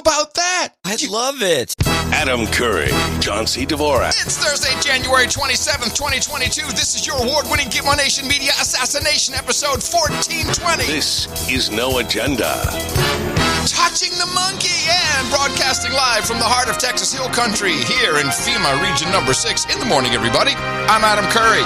about that? I love it. Adam Curry, John C. Dvorak. It's Thursday, January 27th, 2022. This is your award-winning Give One Nation Media Assassination episode 1420. This is No Agenda. Touching the monkey and broadcasting live from the heart of Texas Hill Country here in FEMA Region Number 6 in the morning, everybody. I'm Adam Curry.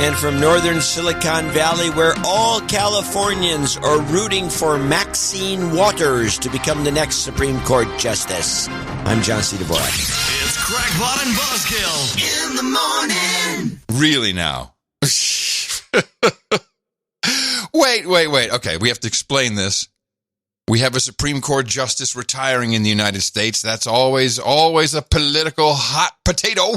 And from northern Silicon Valley, where all Californians are rooting for Maxine Waters to become the next Supreme Court Justice, I'm John C. Dvorak. It's Crackpot and Buzzkill in the morning. Really now? Wait. Okay, we have to explain this. We have a Supreme Court justice retiring in the United States. That's always a political hot potato.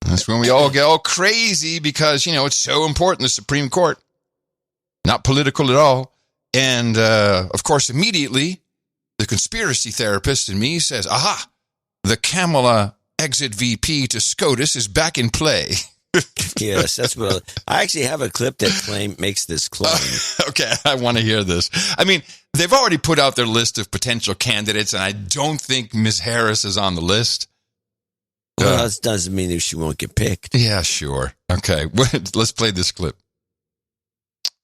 That's when we all get all crazy because, it's so important, the Supreme Court. Not political at all. And, of course, immediately, the conspiracy therapist in me says, aha, the Kamala exit VP to SCOTUS is back in play. Yes, that's what I actually have a clip that makes this claim. Okay, I want to hear this. I mean, they've already put out their list of potential candidates, and I don't think Ms. Harris is on the list. Well, that doesn't mean that she won't get picked. Yeah, sure. Okay, let's play this clip.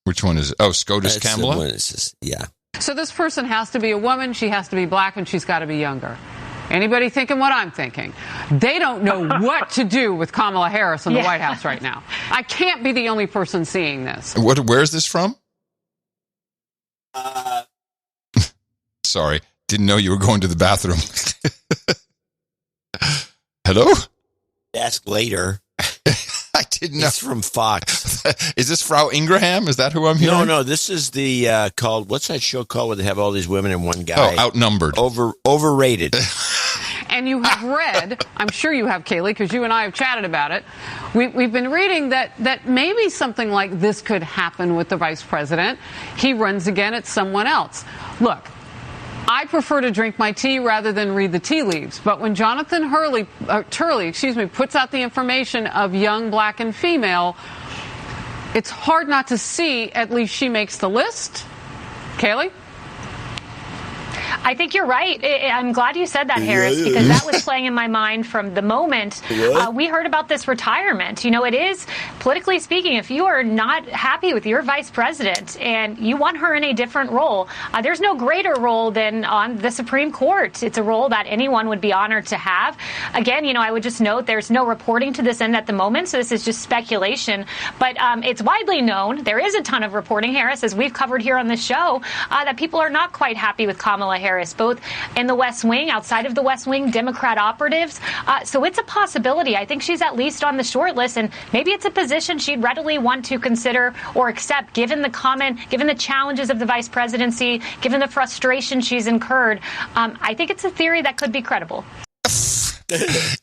Which one is it? Oh, SCOTUS Kamala? Yeah. So this person has to be a woman, she has to be black, and she's got to be younger. Anybody thinking what I'm thinking? They don't know what to do with Kamala Harris in the White House right now. I can't be the only person seeing this. Where is this from? Sorry, didn't know you were going to the bathroom. Hello? Ask later. I didn't know. It's from Fox. Is this Frau Ingraham? Is that who I'm hearing? No. This is the called. What's that show called where they have all these women and one guy? Oh, Outnumbered. Overrated. And you have read, I'm sure you have, Kaylee, because you and I have chatted about it. We've been reading that maybe something like this could happen with the vice president. He runs again at someone else. Look, I prefer to drink my tea rather than read the tea leaves. But when Jonathan Turley, puts out the information of young black and female, it's hard not to see at least she makes the list. Kaylee? I think you're right. I'm glad you said that, Harris, because that was playing in my mind from the moment we heard about this retirement. It is, politically speaking, if you are not happy with your vice president and you want her in a different role, there's no greater role than on the Supreme Court. It's a role that anyone would be honored to have. Again, I would just note there's no reporting to this end at the moment, so this is just speculation. But it's widely known, there is a ton of reporting, Harris, as we've covered here on the show, that people are not quite happy with Kamala Harris, both in the West Wing, outside of the West Wing, Democrat operatives. So it's a possibility. I think she's at least on the short list, and maybe it's a position she'd readily want to consider or accept, given the challenges of the vice presidency, given the frustration she's incurred. I think it's a theory that could be credible.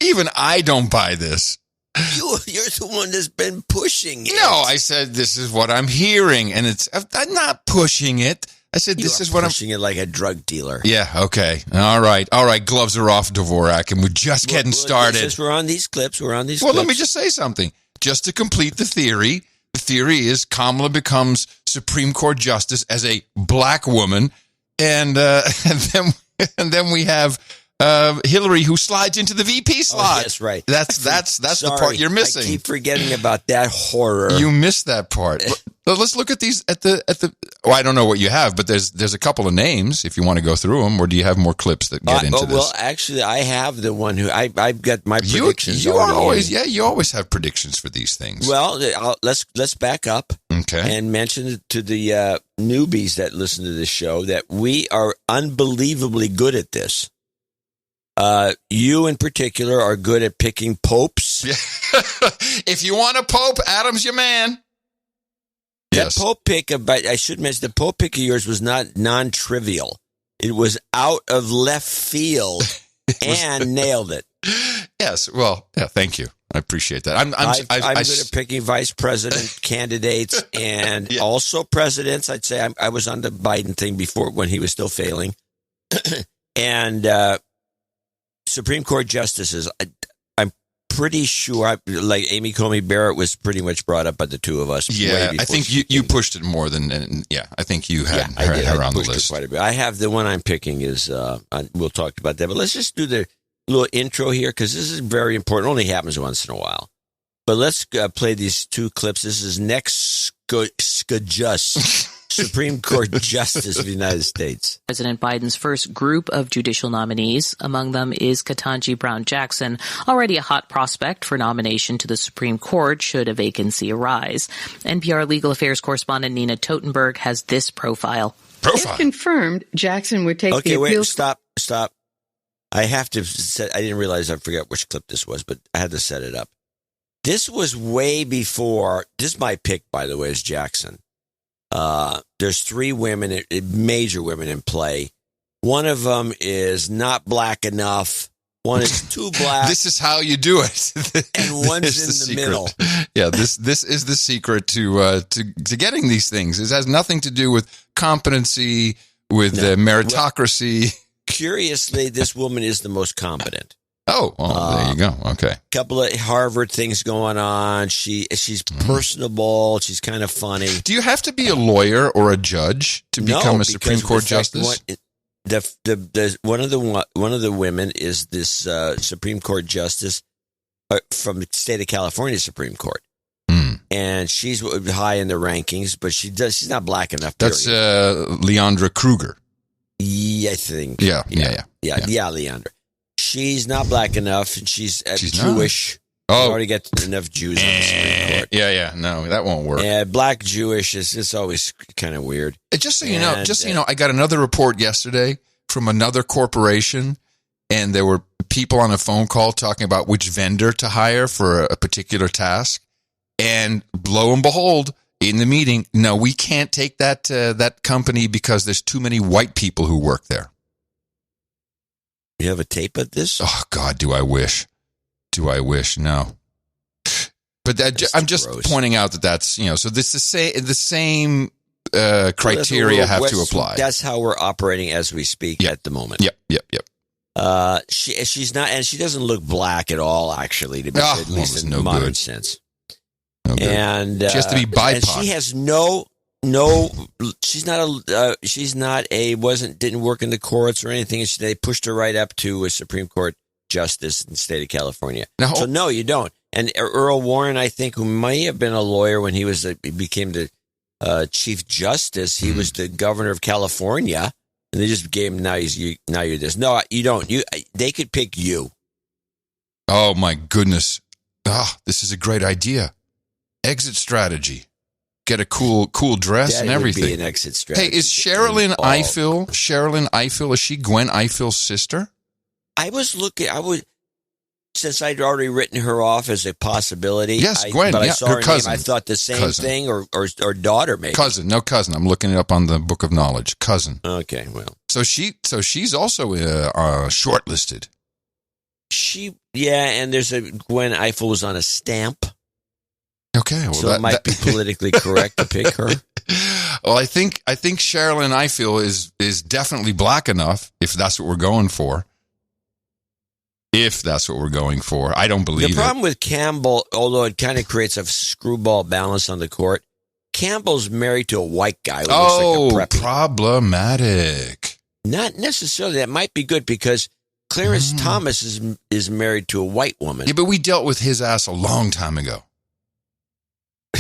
Even I don't buy this. You're the one that's been pushing it. No, I said this is what I'm hearing, and I'm not pushing it. I said, this is what I'm pushing it like a drug dealer. Yeah, okay. All right. Gloves are off, Dvorak, and we're just getting started. We're on these clips. Well, let me just say something. Just to complete the theory is Kamala becomes Supreme Court Justice as a black woman, and then we have Hillary, who slides into the VP slot. Oh, that's right. That's the part you're missing. I keep forgetting about that horror. You missed that part. But let's look at these at the. Oh, I don't know what you have, but there's a couple of names if you want to go through them, or do you have more clips that get into this? Well, actually, I have the one who I've got my predictions. You always have predictions for these things. Well, let's back up, okay, and mention to the newbies that listen to this show that we are unbelievably good at this. You in particular are good at picking popes. If you want a pope, Adam's your man. That Pope pick, but I should mention, the Pope pick of yours was not non-trivial. It was out of left field and nailed it. Yes, well, yeah, thank you. I appreciate that. I'm good at picking vice president candidates and also presidents. I'd say I was on the Biden thing before when he was still failing. And Supreme Court justices, I'm pretty sure, like Amy Coney Barrett was pretty much brought up by the two of us. Yeah, I think you pushed it more than, I think you had her on the list. Quite a bit. I have the one I'm picking is, we'll talk about that, but let's just do the little intro here because this is very important. It only happens once in a while. But let's play these two clips. This is next Supreme Court Justice of the United States. President Biden's first group of judicial nominees. Among them is Ketanji Brown Jackson, already a hot prospect for nomination to the Supreme Court should a vacancy arise. NPR legal affairs correspondent Nina Totenberg has this profile. If confirmed, Jackson would take the appeal. Okay, wait, stop. I have to set, I didn't realize, I forgot which clip this was, but I had to set it up. This was way before, this is my pick, by the way, is Jackson. There's three women, major women in play. One of them is not black enough. One is too black. This is how you do it. And one's in the middle. Yeah, this is the secret to getting these things. It has nothing to do with competency, with meritocracy. Well, curiously, this woman is the most competent. Oh, well, there you go. Okay. Couple of Harvard things going on. She's personable. She's kind of funny. Do you have to be a lawyer or a judge to become a Supreme Court justice? One of the women is this Supreme Court justice from the state of California Supreme Court, and she's high in the rankings, but she's not black enough. That's Leandra Kruger. Yeah, I think. Yeah, Leandra. She's not black enough, and she's Jewish. Not. Oh, you already got enough Jews on the Supreme Court. Yeah. No, that won't work. Yeah, black Jewish is always kind of weird. Just so you know, I got another report yesterday from another corporation, and there were people on a phone call talking about which vendor to hire for a particular task. And lo and behold, in the meeting, no, we can't take that company because there's too many white people who work there. You have a tape of this? Oh, God, do I wish. No. But I'm just pointing out that that's, so this the same criteria have to apply. That's how we're operating as we speak at the moment. Yep. She's not, and she doesn't look black at all, actually, to be at least in the modern sense. No good. And she has to be BIPOC. And she has didn't work in the courts or anything. And they pushed her right up to a Supreme Court justice in the state of California. So no, you don't. And Earl Warren, I think, who may have been a lawyer when he became the Chief Justice, he was the governor of California, and they just gave him now you're this. No, you don't. They could pick you. Oh my goodness! This is a great idea. Exit strategy. Get a cool dress and everything. Would be an exit strategy. Hey, is Sherilyn Ifill? Is she Gwen Ifill's sister? Since I'd already written her off as a possibility. Yes, Gwen. But I saw her cousin. name. I thought the same thing, or daughter, maybe. Cousin. I'm looking it up on the Book of Knowledge. Cousin. Okay, well. So she's also shortlisted. And there's a Gwen Ifill was on a stamp. Okay, well, so it might be politically correct to pick her. Well, I think Sherilyn Ifill is definitely black enough if that's what we're going for. I don't believe it. The problem with Campbell, although it kind of creates a screwball balance on the court, Campbell's married to a white guy who looks like a preppy. Problematic. Not necessarily. That might be good because Clarence Thomas is married to a white woman. Yeah, but we dealt with his ass a long time ago.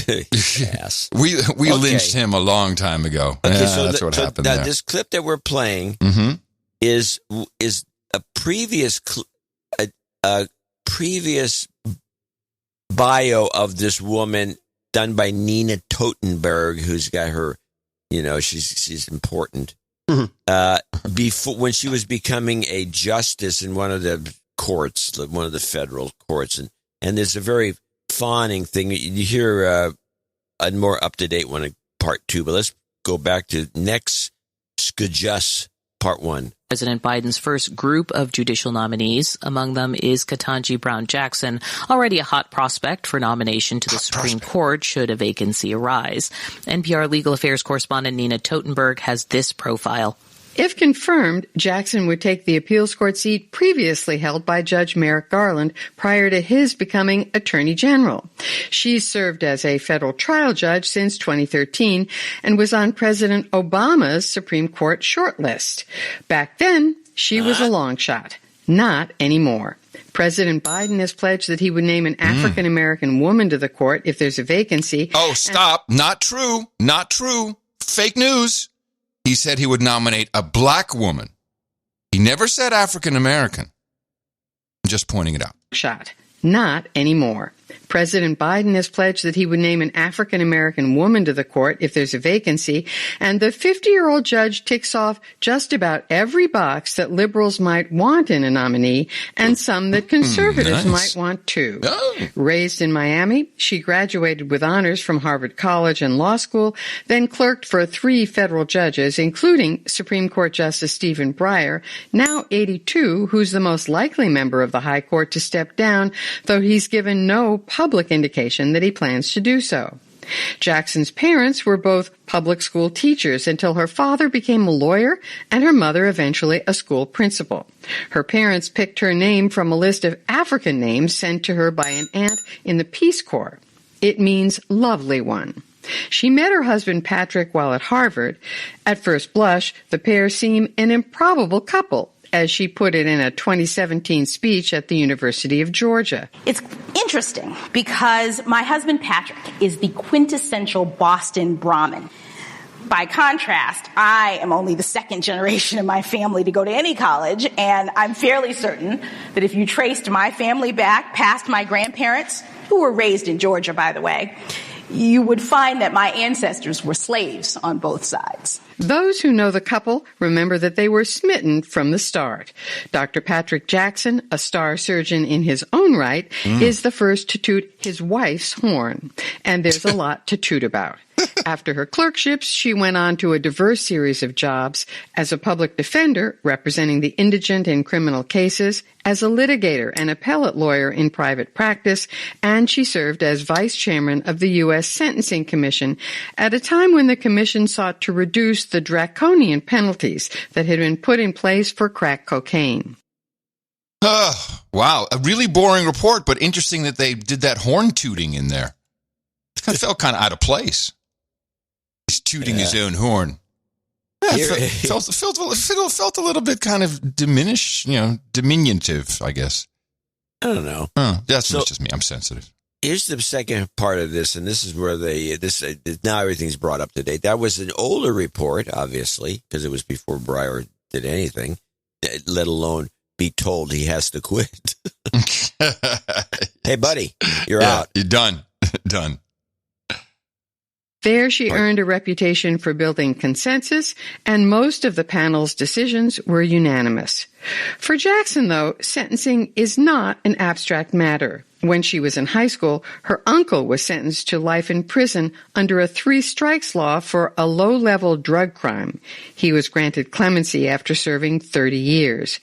Yes. We lynched him a long time ago. Okay, so that's what happened there. This clip that we're playing is a previous bio of this woman done by Nina Totenberg, who's got her, she's important. Before, when she was becoming a justice in one of the courts, one of the federal courts, and there's a very fawning thing. You hear a more up-to-date one in part 2, but let's go back to next Skajus part 1. President Biden's first group of judicial nominees. Among them is Ketanji Brown Jackson, already a hot prospect for nomination to the Supreme Court should a vacancy arise. NPR legal affairs correspondent Nina Totenberg has this profile. If confirmed, Jackson would take the appeals court seat previously held by Judge Merrick Garland prior to his becoming Attorney General. She's served as a federal trial judge since 2013 and was on President Obama's Supreme Court shortlist. Back then, she was a long shot. Not anymore. President Biden has pledged that he would name an African-American woman to the court if there's a vacancy. Oh, stop. Not true. Not true. Fake news. He said he would nominate a black woman. He never said African-American. I'm just pointing it out. Shot. Not anymore. President Biden has pledged that he would name an African-American woman to the court if there's a vacancy, and the 50-year-old judge ticks off just about every box that liberals might want in a nominee and some that conservatives might want too. Oh. Raised in Miami, she graduated with honors from Harvard College and law school, then clerked for 3 federal judges, including Supreme Court Justice Stephen Breyer, now 82, who's the most likely member of the High Court to step down, though he's given no public indication that he plans to do so. Jackson's parents were both public school teachers until her father became a lawyer and her mother eventually a school principal. Her parents picked her name from a list of African names sent to her by an aunt in the Peace Corps. It means lovely one. She met her husband Patrick while at Harvard. At first blush, the pair seem an improbable couple, as she put it in a 2017 speech at the University of Georgia. It's interesting because my husband Patrick is the quintessential Boston Brahmin. By contrast, I am only the second generation in my family to go to any college, and I'm fairly certain that if you traced my family back past my grandparents, who were raised in Georgia, by the way, you would find that my ancestors were slaves on both sides. Those who know the couple remember that they were smitten from the start. Dr. Patrick Jackson, a star surgeon in his own right, is the first to toot his wife's horn. And there's a lot to toot about. After her clerkships, she went on to a diverse series of jobs as a public defender representing the indigent in criminal cases, as a litigator and appellate lawyer in private practice, and she served as vice chairman of the U.S. Sentencing Commission at a time when the commission sought to reduce the draconian penalties that had been put in place for crack cocaine. Wow. A really boring report, but interesting that they did that horn tooting in there. It felt kind of out of place. He's tooting his own horn. Yeah, felt a little bit kind of diminished, diminutive, I guess. I don't know. That's just me. I'm sensitive. Here's the second part of this, and this is where now everything's brought up to date. That was an older report, obviously, because it was before Breyer did anything, let alone be told he has to quit. Hey, buddy, you're out. You're done. Done. There she earned a reputation for building consensus, and most of the panel's decisions were unanimous. For Jackson, though, sentencing is not an abstract matter. When she was in high school, her uncle was sentenced to life in prison under a 3-strikes law for a low-level drug crime. He was granted clemency after serving 30 years.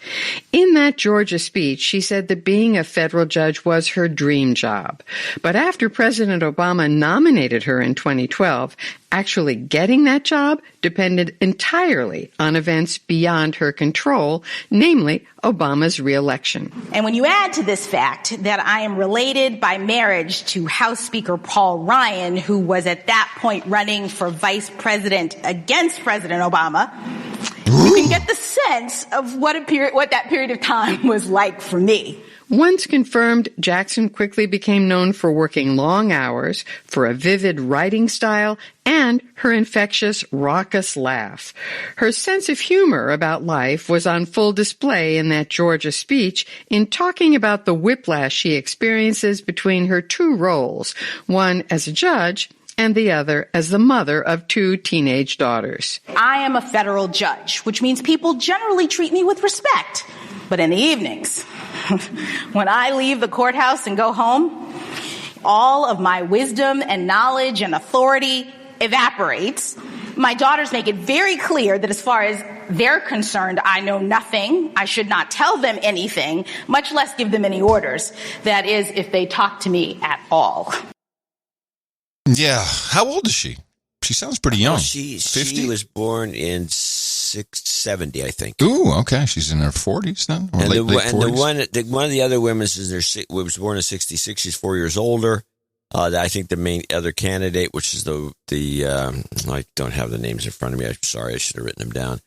In that Georgia speech, she said that being a federal judge was her dream job. But after President Obama nominated her in 2012, actually getting that job depended entirely on events beyond her control, namely Obama's re-election. And when you add to this fact that I am related by marriage to House Speaker Paul Ryan, who was at that point running for vice president against President Obama, you can get the sense of what that period of time was like for me. Once confirmed, Jackson quickly became known for working long hours, for a vivid writing style, and her infectious, raucous laugh. Her sense of humor about life was on full display in that Georgia speech in talking about the whiplash she experiences between her 2 roles, one as a judge and the other as the mother of 2 teenage daughters. I am a federal judge, which means people generally treat me with respect. But in the evenings, when I leave the courthouse and go home, all of my wisdom and knowledge and authority evaporates. My daughters make it very clear that as far as they're concerned, I know nothing. I should not tell them anything, much less give them any orders. That is, if they talk to me at all. Yeah. How old is she? She sounds pretty young. She was born in 70, I think. Ooh, okay. She's in her 40s then, or And, late 40s. one of the other women was born in 66. She's 4 years older. I think the main other candidate, which is I don't have the names in front of me. I'm sorry, I should have written them down.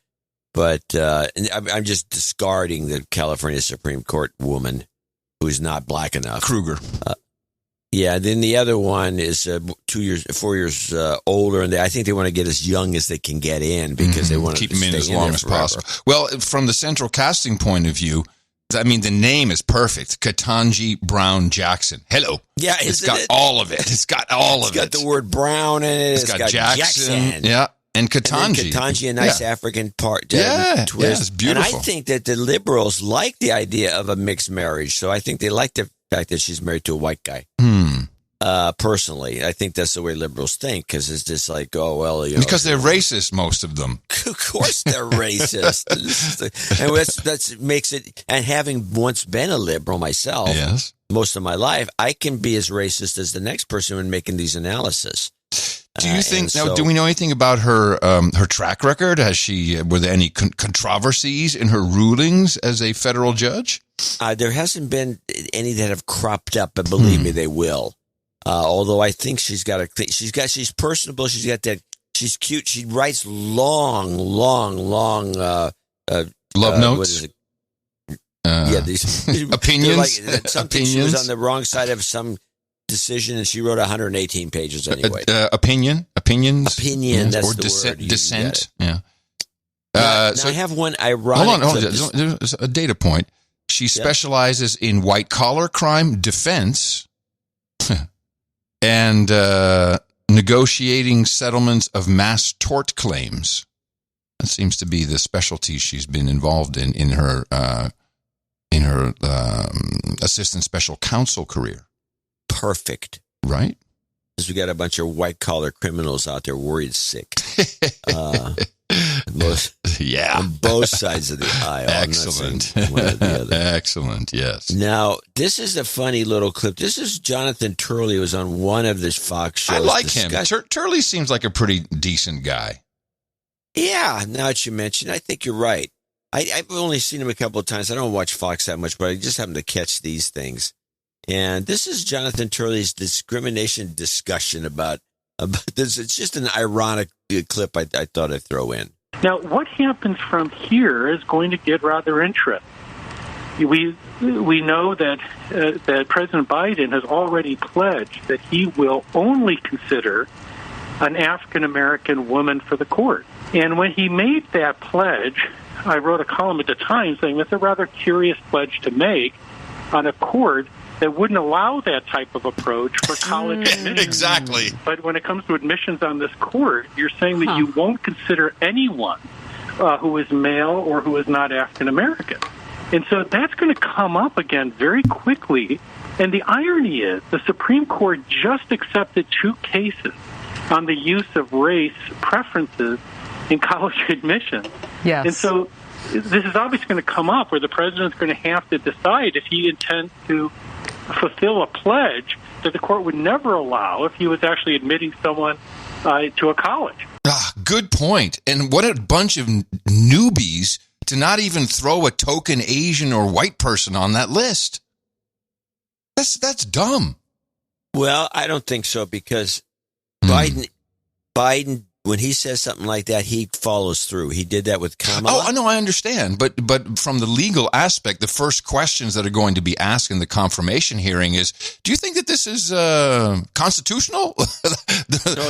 But I'm just discarding the California Supreme Court woman who's not black enough. Kruger. Yeah, then the other one is 4 years older, and I think they want to get as young as they can get in because they want to keep them in as stay long there as forever. possible. Well, from the central casting point of view, I mean, the name is perfect. Ketanji Brown Jackson. Hello. Yeah, it's got all of it. It's got all of it. It's got the word Brown in it. It's got Jackson. Yeah. And Ketanji. And Ketanji, a nice African part. Twist. Yeah, it's beautiful. And I think that the liberals like the idea of a mixed marriage. So I think they like the fact that she's married to a white guy. Personally, I think that's the way liberals think, because it's just like, oh, well, because they're racist, most of them. Of course they're racist. And that's makes it, and having once been a liberal myself, yes, most of my life, I can be as racist as the next person when making these analysis. Do you think, do we know anything about her her track record? Were there any controversies in her rulings as a federal judge? There hasn't been any that have cropped up, but believe me, they will. Although I think she's personable. She's got that. She's cute. She writes long love notes. What is it? These opinions. Something she was on the wrong side of some decision, and she wrote 118 pages anyway. Opinions, yes, or dissent. Yeah. So I have one ironic. Hold on. There's a data point. She specializes in white collar crime defense. And negotiating settlements of mass tort claims. That seems to be the specialty she's been involved in her assistant special counsel career. Perfect, right? Because we got a bunch of white collar criminals out there worried sick. On both sides of the aisle. Excellent. One or the other. Excellent, yes. Now, this is a funny little clip. This is Jonathan Turley, who was on one of the Fox shows. I like him. Turley seems like a pretty decent guy. Yeah, now that you mention it, I think you're right. I've only seen him a couple of times. I don't watch Fox that much, but I just happen to catch these things. And this is Jonathan Turley's discrimination discussion about this. It's just an ironic clip I thought I'd throw in. Now, what happens from here is going to get rather interesting. We know that President Biden has already pledged that he will only consider an African-American woman for the court. And when he made that pledge, I wrote a column at the time saying that's a rather curious pledge to make on a court that wouldn't allow that type of approach for college admissions. Exactly. But when it comes to admissions on this court, you're saying that you won't consider anyone who is male or who is not African American. And so that's going to come up again very quickly. And the irony is the Supreme Court just accepted 2 cases on the use of race preferences in college admissions. Yes. And so this is obviously going to come up where the president's going to have to decide if he intends to fulfill a pledge that the court would never allow if he was actually admitting someone to a college. Good point. And what a bunch of newbies to not even throw a token Asian or white person on that list. That's dumb. Well, I don't think so, because Biden, when he says something like that, he follows through. He did that with Kamala. Oh, no, I understand. But from the legal aspect, the first questions that are going to be asked in the confirmation hearing is, do you think that this is constitutional?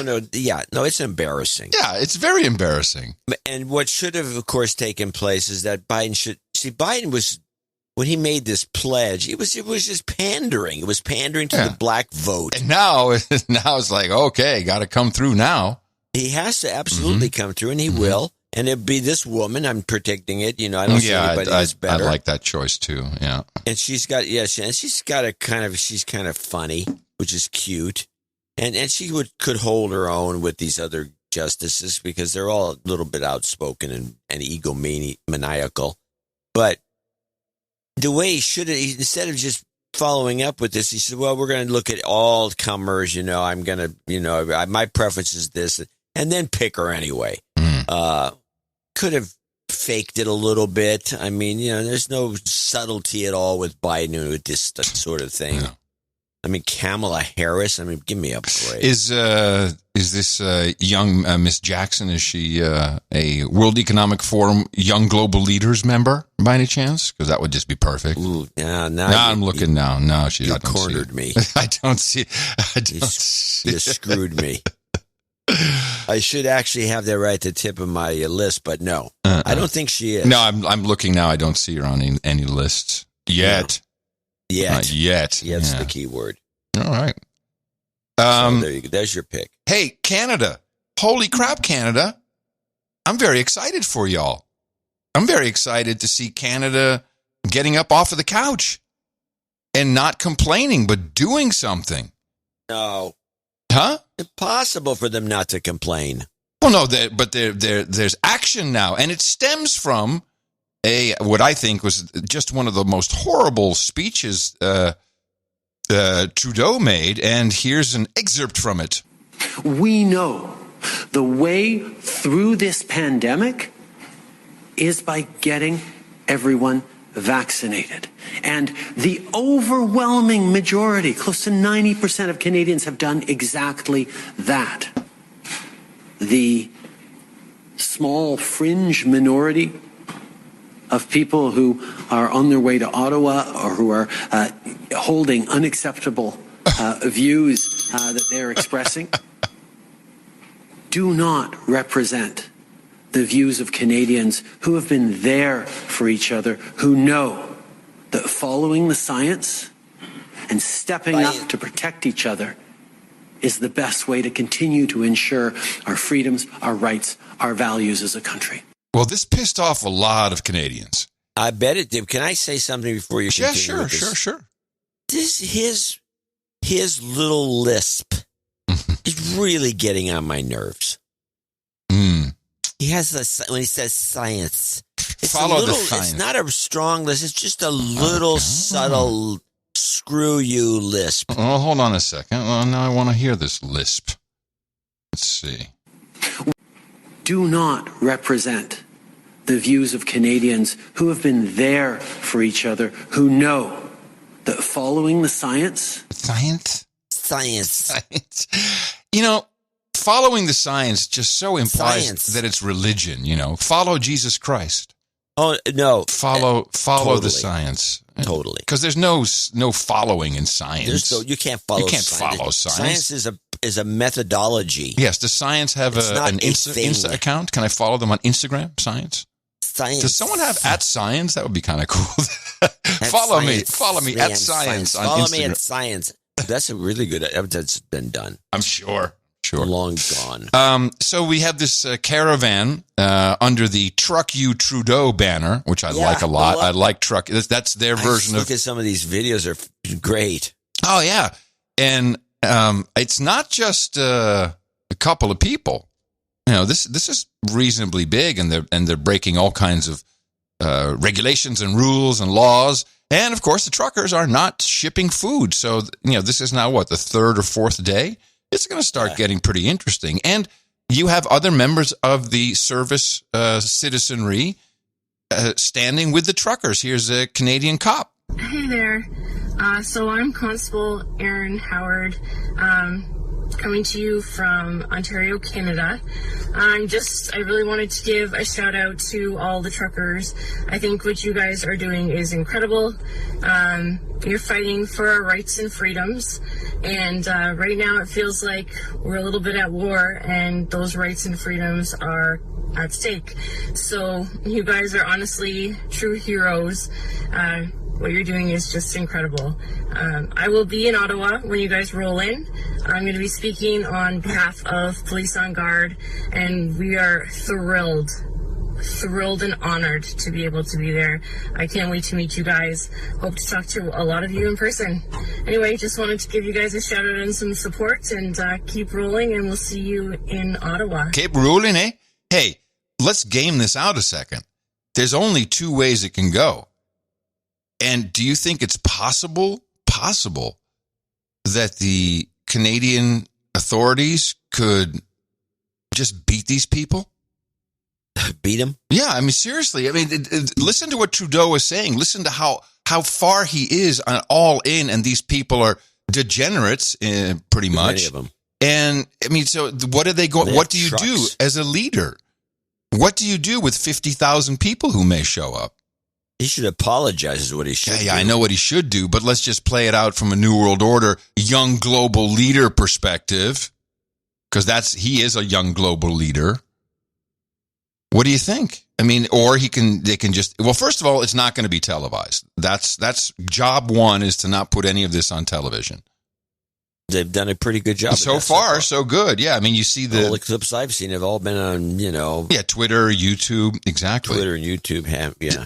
No, it's embarrassing. Yeah, it's very embarrassing. And what should have, of course, taken place is that Biden was, when he made this pledge, it was just pandering. It was pandering to the black vote. And now it's like, okay, got to come through now. He has to absolutely come through, and he will. And it'll be this woman. I'm predicting it. I don't see anybody that's better. I like that choice too. Yeah. And she's kind of funny, which is cute. And she could hold her own with these other justices because they're all a little bit outspoken and egomaniacal. But the way he should have, instead of just following up with this, he said, well, we're going to look at all comers. I'm going to, my preference is this. And then pick her anyway. Could have faked it a little bit. I mean, there's no subtlety at all with Biden with this sort of thing. Yeah. I mean, Kamala Harris. I mean, give me a break. Is this young Miss Jackson? Is she a World Economic Forum Young Global Leaders member by any chance? Because that would just be perfect. Ooh, now I'm looking now. No, she. You cornered me. I don't see. You screwed me. I should actually have that right at the tip of my list, but no, I don't think she is. No, I'm looking now. I don't see her on any lists yet. No. Yet. That's the key word. All right. So there you go. There's your pick. Hey, Canada. Holy crap, Canada. I'm very excited for y'all. I'm very excited to see Canada getting up off of the couch and not complaining, but doing something. No. Huh? Impossible for them not to complain. Well, no, but there's action now, and it stems from what I think was just one of the most horrible speeches Trudeau made, and here's an excerpt from it. We know the way through this pandemic is by getting everyone vaccinated. And the overwhelming majority, close to 90% of Canadians, have done exactly that. The small fringe minority of people who are on their way to Ottawa or who are holding unacceptable views that they're expressing do not represent the views of Canadians who have been there for each other, who know that following the science and stepping up to protect each other is the best way to continue to ensure our freedoms, our rights, our values as a country. Well, this pissed off a lot of Canadians. I bet it did. Can I say something before you continue? Yeah, sure. His little lisp is really getting on my nerves. He has when he says science. Follow the science. It's not a strong lisp. It's just a little subtle screw you lisp. Oh, hold on a second. Well, now I want to hear this lisp. Let's see. Do not represent the views of Canadians who have been there for each other, who know that following the science... Science. Following the science just so implies that it's religion, Follow Jesus Christ. Oh, no. Follow totally. the science. Totally. Because there's no following in science. You can't follow science. You can't follow science. Science is a methodology. Yes. Does science have an Insta account? Can I follow them on Instagram? Science? Does someone have @science? That would be kind of cool. Follow me @science on Instagram. Follow me @science. That's a really good. That's been done. I'm sure. Long gone. So we have this caravan under the Truck You Trudeau banner, which I like a lot. I like Truck. That's their version of. Look at some of these videos are great. Oh yeah, and it's not just a couple of people. This is reasonably big, and they're breaking all kinds of regulations and rules and laws. And of course, the truckers are not shipping food. So this is now the third or fourth day. It's going to start getting pretty interesting. And you have other members of the service citizenry standing with the truckers. Here's a Canadian cop. Hey there. So I'm Constable Aaron Howard, coming to you from Ontario, Canada. I really wanted to give a shout out to all the truckers. I think what you guys are doing is incredible. You're fighting for our rights and freedoms. And right now it feels like we're a little bit at war, and those rights and freedoms are at stake. So you guys are honestly true heroes. What you're doing is just incredible. I will be in Ottawa when you guys roll in. I'm going to be speaking on behalf of Police on Guard, and we are thrilled and honored to be able to be there. I can't wait to meet you guys. Hope to talk to a lot of you in person. Anyway, just wanted to give you guys a shout out and some support, and keep rolling, and we'll see you in Ottawa. Keep rolling, eh? Hey, let's game this out a second. There's only two ways it can go. And do you think it's possible that the Canadian authorities could just beat these people? Beat him? Yeah, I mean, seriously. I mean, listen to what Trudeau is saying. Listen to how far he is on all in, and these people are degenerates, pretty much. Many of them. And, I mean, so what are they going? What do you do as a leader? What do you do with 50,000 people who may show up? He should apologize is what he should do. Yeah, I know what he should do, but let's just play it out from a New World Order, young global leader perspective, because he is a young global leader. What do you think? I mean, or they can just, well, first of all, it's not going to be televised. That's job one, is to not put any of this on television. They've done a pretty good job. So far, so good. Yeah, I mean, you see all the clips I've seen have all been on, Yeah, Twitter, YouTube, exactly. Twitter and YouTube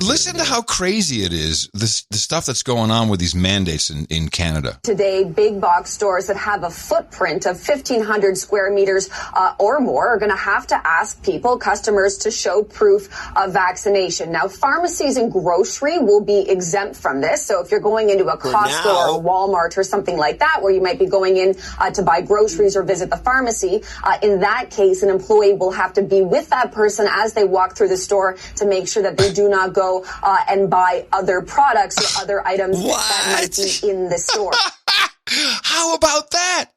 Listen to how crazy it is, the stuff that's going on with these mandates in Canada. Today, big box stores that have a footprint of 1,500 square meters or more are going to have to ask customers to show proof of vaccination. Now, pharmacies and grocery will be exempt from this. So if you're going into a Costco or a Walmart or something like that, where you might be going in to buy groceries or visit the pharmacy, in that case, an employee will have to be with that person as they walk through the store to make sure that they do not go and buy other products or other items that might be in the store. How about that?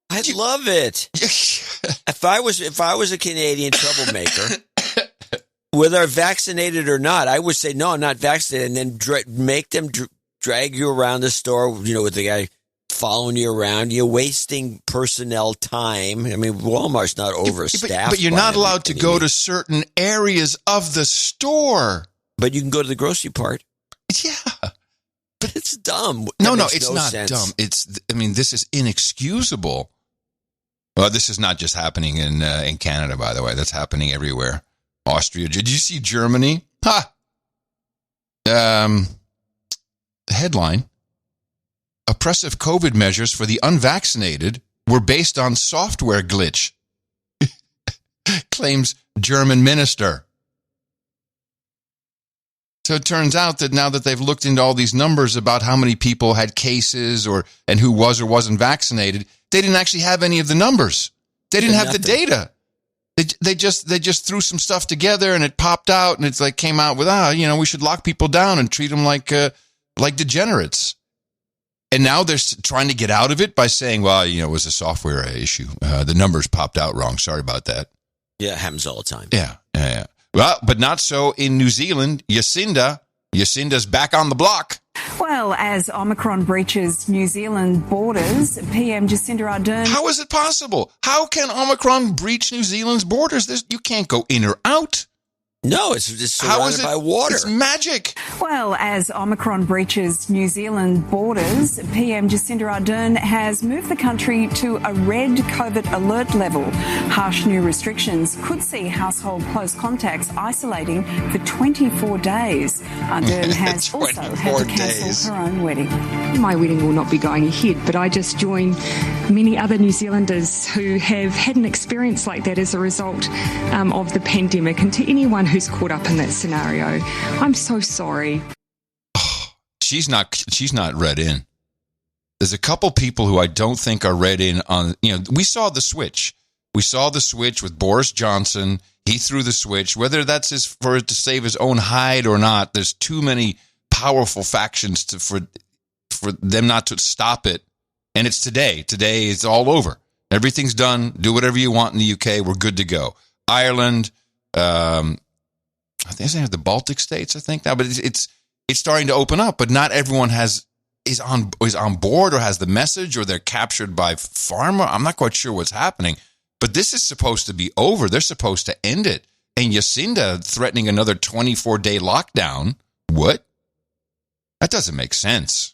I love it. If I was a Canadian troublemaker, whether vaccinated or not, I would say, no, I'm not vaccinated, and then make them drag you around the store, with the guy following you around. You're wasting personnel time. I mean, Walmart's not overstaffed. But you're not allowed to go to certain areas of the store. But you can go to the grocery part. Yeah. But it's dumb. No, it's not dumb. This is inexcusable. Well, this is not just happening in Canada, by the way. That's happening everywhere. Austria. Did you see Germany? Headline: oppressive COVID measures for the unvaccinated were based on software glitch, claims German minister. So it turns out that now that they've looked into all these numbers about how many people had cases and who was or wasn't vaccinated, they didn't actually have any of the numbers. They didn't have the data. They just threw some stuff together and it popped out, and it's like came out with we should lock people down and treat them like degenerates. And now they're trying to get out of it by saying, well, it was a software issue. The numbers popped out wrong. Sorry about that. Yeah, it happens all the time. Yeah. Well, but not so in New Zealand. Jacinda's back on the block. Well, as Omicron breaches New Zealand borders, PM Jacinda Ardern... How is it possible? How can Omicron breach New Zealand's borders? You can't go in or out. No, it's surrounded by water. It's magic. Well, as Omicron breaches New Zealand borders, PM Jacinda Ardern has moved the country to a red COVID alert level. Harsh new restrictions could see household close contacts isolating for 24 days. Ardern has also had to cancel her own wedding. My wedding will not be going ahead, but I just join many other New Zealanders who have had an experience like that as a result of the pandemic, and to anyone who's caught up in that scenario, I'm so sorry. She's not read in. There's a couple people who I don't think are read in on, we saw the switch. We saw the switch with Boris Johnson. He threw the switch. Whether that's for to save his own hide or not, there's too many powerful factions for them not to stop it. And it's today. Today it's all over. Everything's done. Do whatever you want in the UK. We're good to go. Ireland, I think it's the Baltic states, I think now, but it's starting to open up, but not everyone is on board or has the message, or they're captured by pharma. I'm not quite sure what's happening, but this is supposed to be over. They're supposed to end it. And Jacinda threatening another 24-day lockdown. What? That doesn't make sense.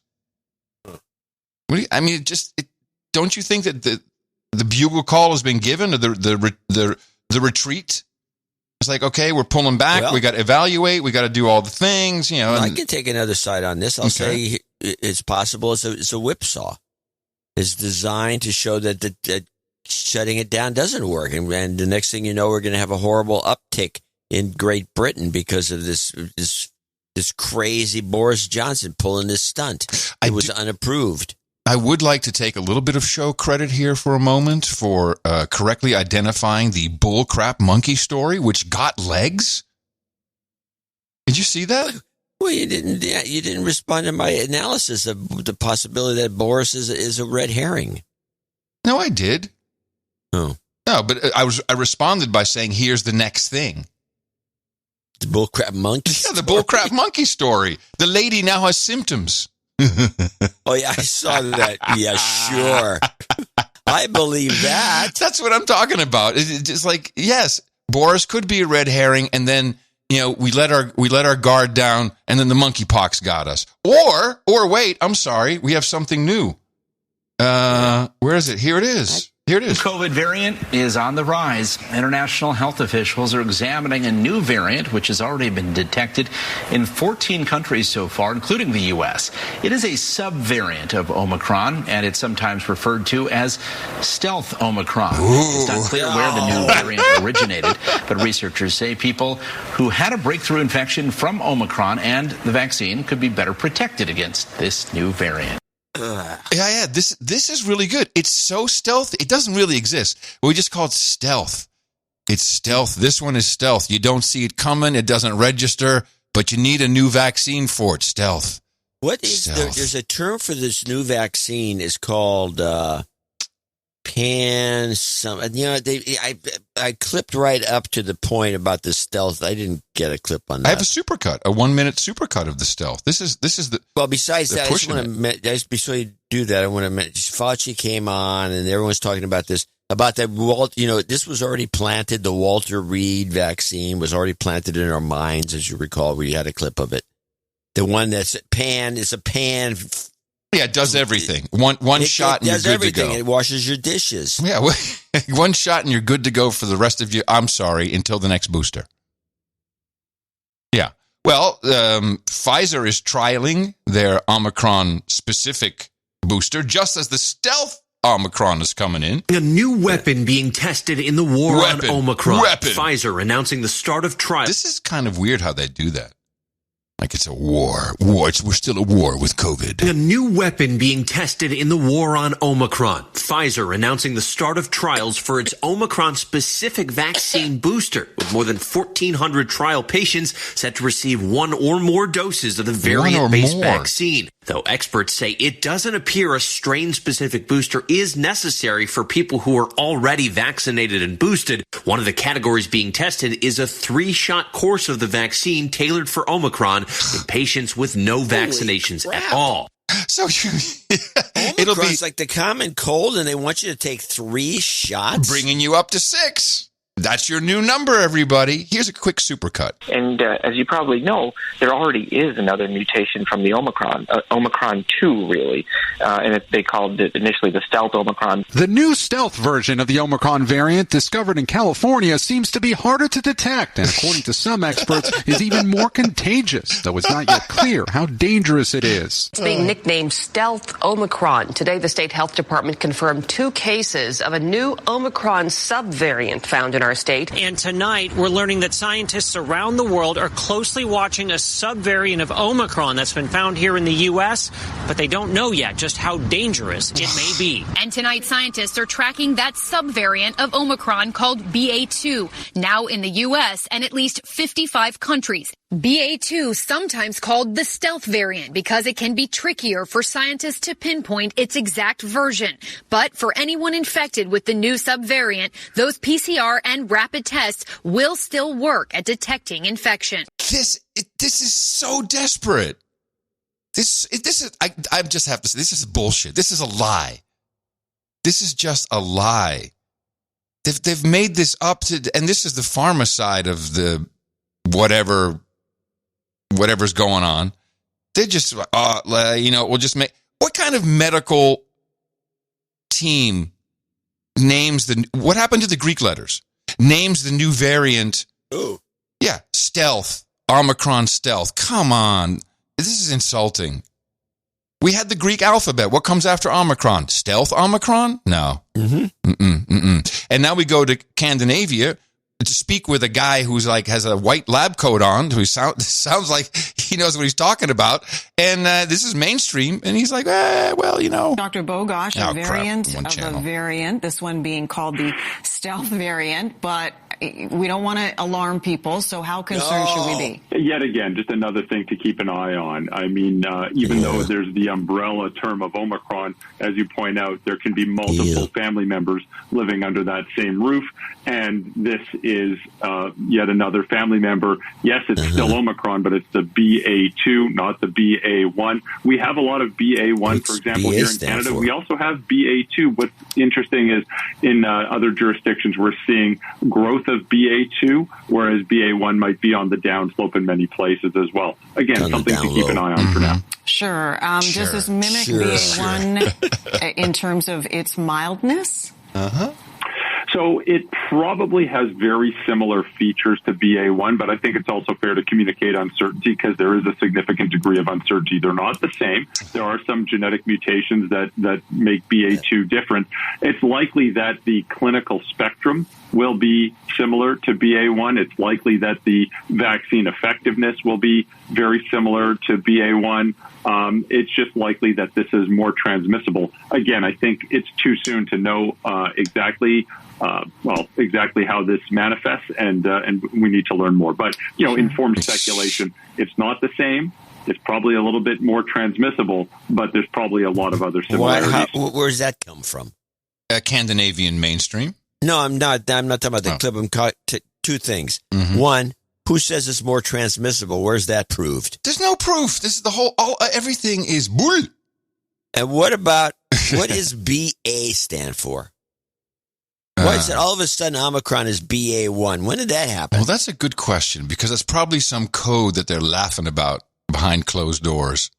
Don't you think that the bugle call has been given, or the retreat? It's like, okay, we're pulling back. Well, we got to evaluate. We got to do all the things, I can take another side on this. I'll say it's possible. It's a whipsaw. It's designed to show that shutting it down doesn't work. And the next thing you know, we're going to have a horrible uptick in Great Britain because of this crazy Boris Johnson pulling this stunt. It was unapproved. I would like to take a little bit of show credit here for a moment for correctly identifying the bullcrap monkey story, which got legs. Did you see that? Well, you didn't respond to my analysis of the possibility that Boris is a red herring. No, I did. Oh. No, but I responded by saying, here's the next thing. The bullcrap monkey story. Yeah, the bullcrap monkey story. The lady now has symptoms. Oh, yeah, I saw that. Yeah, sure. I believe that. That's what I'm talking about. It's just like, yes, Boris could be a red herring, and then, we let our guard down, and then the monkeypox got us. Or wait, I'm sorry, we have something new. Where is it? Here it is. Here it is. The COVID variant is on the rise. International health officials are examining a new variant, which has already been detected in 14 countries so far, including the U.S. It is a subvariant of Omicron, and it's sometimes referred to as stealth Omicron. It's not clear where the new variant originated, but researchers say people who had a breakthrough infection from Omicron and the vaccine could be better protected against this new variant. Yeah. This is really good. It's so stealthy. It doesn't really exist. We just call it stealth. It's stealth. This one is stealth. You don't see it coming. It doesn't register, but you need a new vaccine for it. Stealth. What is there's a term for this new vaccine. It's called pan some. I clipped right up to the point about the stealth. I didn't get a clip on that. I have a supercut, a 1-minute supercut of the stealth. This is the. Well, besides that, before you do that, I want to mention Fauci came on and everyone's talking about this. About that, this was already planted. The Walter Reed vaccine was already planted in our minds, as you recall. We had a clip of it. The one that's pan is a pan. Yeah, it does everything. One shot and you're good to go. It washes your dishes. Yeah, one shot and you're good to go for the rest of you. I'm sorry, until the next booster. Yeah. Well, Pfizer is trialing their Omicron-specific booster just as the stealth Omicron is coming in. A new weapon being tested in the war on Omicron. Pfizer announcing the start of trials. This is kind of weird how they do that. Like it's a war. We're still at war with COVID. A new weapon being tested in the war on Omicron. Pfizer announcing the start of trials for its Omicron-specific vaccine booster, with more than 1,400 trial patients set to receive one or more doses of the variant-based vaccine. Though experts say it doesn't appear a strain-specific booster is necessary for people who are already vaccinated and boosted. One of the categories being tested is a 3-shot course of the vaccine tailored for Omicron in patients with no vaccinations at all. So it'll be like the common cold, and they want you to take 3 shots, bringing you up to 6. That's your new number, everybody. Here's a quick supercut. And as you probably know, there already is another mutation from the Omicron, Omicron 2, really. And they called it initially the stealth Omicron. The new stealth version of the Omicron variant discovered in California seems to be harder to detect, and according to some experts, is even more contagious, though it's not yet clear how dangerous it is. It's being nicknamed stealth Omicron. Today, the state health department confirmed 2 cases of a new Omicron subvariant found in our state. And tonight, we're learning that scientists around the world are closely watching a subvariant of Omicron that's been found here in the U.S., but they don't know yet just how dangerous it may be. And tonight, scientists are tracking that subvariant of Omicron called BA2, now in the U.S. and at least 55 countries. BA2, sometimes called the stealth variant because it can be trickier for scientists to pinpoint its exact version. But for anyone infected with the new subvariant, those PCR and rapid tests will still work at detecting infection. This is so desperate. I just have to say, this is bullshit. This is a lie. This is just a lie. They've made this up to, and this is the pharma side of the whatever's going on. They just, we'll just make, what kind of medical team names what happened to the Greek letters? Names the new variant. Oh. Yeah, stealth, Omicron stealth. Come on. This is insulting. We had the Greek alphabet. What comes after Omicron? Stealth Omicron? No. Mm-hmm. And now we go to Scandinavia. to speak with a guy who's like has a white lab coat on, who sounds like he knows what he's talking about, and this is mainstream, and he's like, well, you know. Dr. Bogosh, a variant of a variant, this one being called the stealth variant, but we don't want to alarm people, so how concerned should we be? Yet again, just another thing to keep an eye on. I mean, even though there's the umbrella term of Omicron, as you point out, there can be multiple family members living under that same roof, and this is yet another family member. Yes, it's still Omicron, but it's the BA2, not the BA1. We have a lot of BA1, for example, here in Canada. We also have BA2. What's interesting is in other jurisdictions, we're seeing growth of BA2, whereas BA1 might be on the downslope in many places as well. Again, something to keep an eye on for now. Sure. Does this mimic BA1 in terms of its mildness? So it probably has very similar features to BA1, but I think it's also fair to communicate uncertainty because there is a significant degree of uncertainty. They're not the same. There are some genetic mutations that make BA2 different. It's likely that the clinical spectrum will be similar to BA1. It's likely that the vaccine effectiveness will be very similar to BA1. It's just likely that this is more transmissible. Again, I think it's too soon to know exactly how this manifests, and we need to learn more. But, informed speculation, it's not the same. It's probably a little bit more transmissible, but there's probably a lot of other similarities. Where does that come from? Scandinavian mainstream. No, I'm not talking about the clip. I'm two things. One, who says it's more transmissible? Where's that proved? There's no proof. This is everything is bull. And what does BA stand for? Why is it all of a sudden Omicron is BA1? When did that happen? Well, that's a good question because it's probably some code that they're laughing about behind closed doors.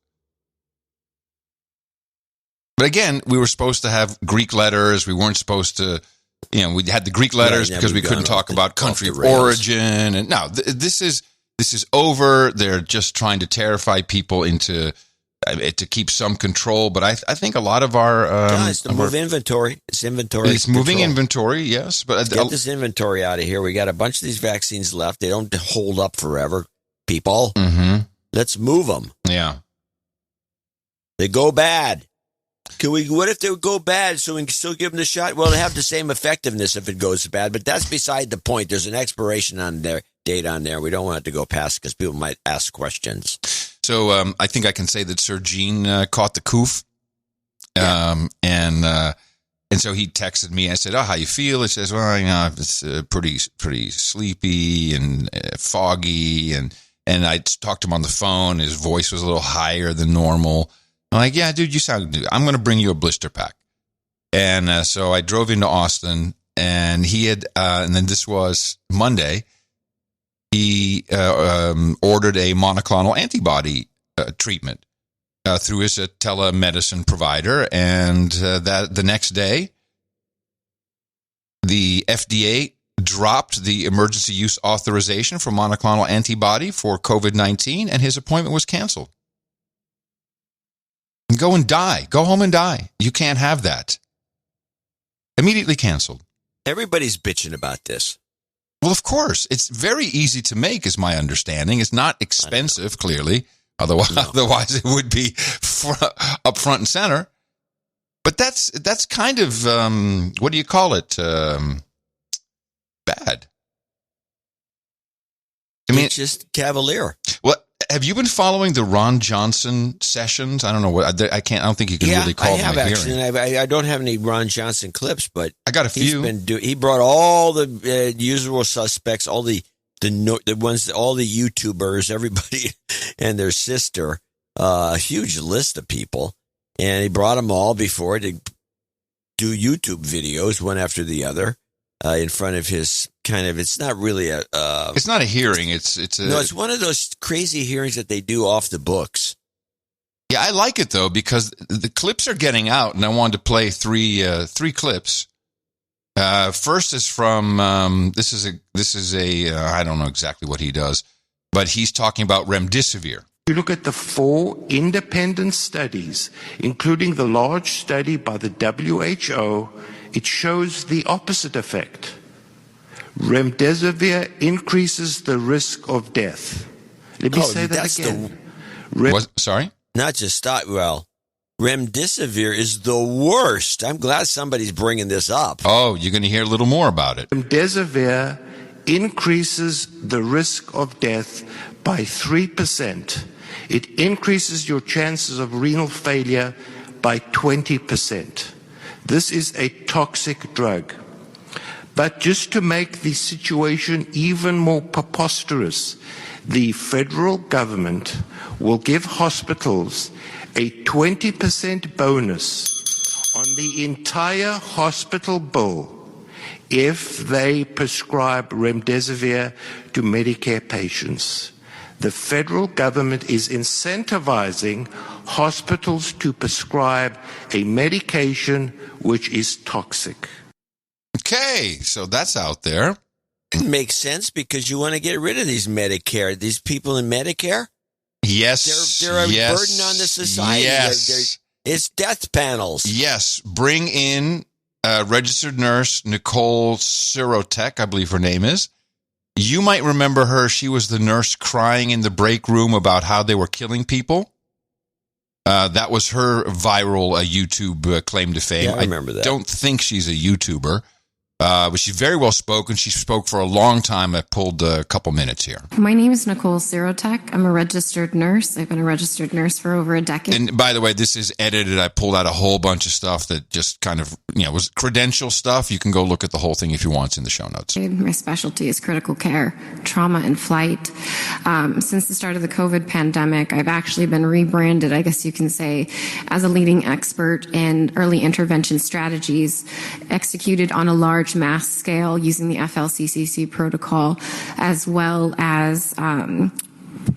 But again, we were supposed to have Greek letters. We weren't supposed to, we had the Greek letters because we couldn't talk about country of origin. And now this is over. They're just trying to terrify people into to keep some control. But I think a lot of our it's to move inventory. It's inventory. It's moving inventory. Yes, but get this inventory out of here. We got a bunch of these vaccines left. They don't hold up forever. People, let's move them. Yeah, they go bad. What if they go bad so we can still give them the shot? Well, they have the same effectiveness if it goes bad, but that's beside the point. There's an expiration on their date on there. We don't want it to go past because people might ask questions. So I think I can say that Sir Jean caught the coof. And so he texted me. I said, how you feel? He says, well, it's pretty sleepy and foggy. And I talked to him on the phone. His voice was a little higher than normal. I'm like, yeah, dude, you sound good. I'm going to bring you a blister pack. And so I drove into Austin, and he had, and then this was Monday, he ordered a monoclonal antibody treatment through his telemedicine provider. And that the next day, the FDA dropped the emergency use authorization for monoclonal antibody for COVID-19, and his appointment was canceled. Go and die. Go home and die. You can't have that. Immediately canceled. Everybody's bitching about this. Well, of course. It's very easy to make, is my understanding. It's not expensive, clearly. Otherwise it would be up front and center. But that's kind of, what do you call it? Bad. I mean, it's just cavalier. Well, have you been following the Ron Johnson sessions? I don't know what I don't think you can really call them a hearing. I don't have any Ron Johnson clips, but I got a few. He brought all the usual suspects, all the ones, all the YouTubers, everybody and their sister, a huge list of people, and he brought them all before to do YouTube videos one after the other. In front of his it's not really it's not a hearing. It's one of those crazy hearings that they do off the books. Yeah, I like it though because the clips are getting out, and I wanted to play three clips. First is from this is a I don't know exactly what he does, but he's talking about remdesivir. You look at the 4 independent studies, including the large study by the WHO, it shows the opposite effect. Remdesivir increases the risk of death. Let me say that again. Sorry? Not just remdesivir is the worst. I'm glad somebody's bringing this up. Oh, you're going to hear a little more about it. Remdesivir increases the risk of death by 3%. It increases your chances of renal failure by 20%. This is a toxic drug. But just to make the situation even more preposterous, the federal government will give hospitals a 20% bonus on the entire hospital bill if they prescribe remdesivir to Medicare patients. The federal government is incentivizing hospitals to prescribe a medication which is toxic. Okay, so that's out there. It makes sense because you want to get rid of these people in Medicare. Yes. They're a burden on the society. Yes. It's death panels. Yes. Bring in registered nurse Nicole Sirotek, I believe her name is. You might remember her. She was the nurse crying in the break room about how they were killing people. That was her viral YouTube claim to fame. Yeah, I remember that. I don't think she's a YouTuber. But she's very well spoken. She spoke for a long time. I pulled a couple minutes here. My name is Nicole Sirotek. I'm a registered nurse. I've been a registered nurse for over a decade. And by the way, this is edited. I pulled out a whole bunch of stuff that just kind of, was credential stuff. You can go look at the whole thing if you want. It's in the show notes. My specialty is critical care, trauma, and flight. Since the start of the COVID pandemic, I've actually been rebranded, I guess you can say, as a leading expert in early intervention strategies executed on a large mass scale using the FLCCC protocol, as well as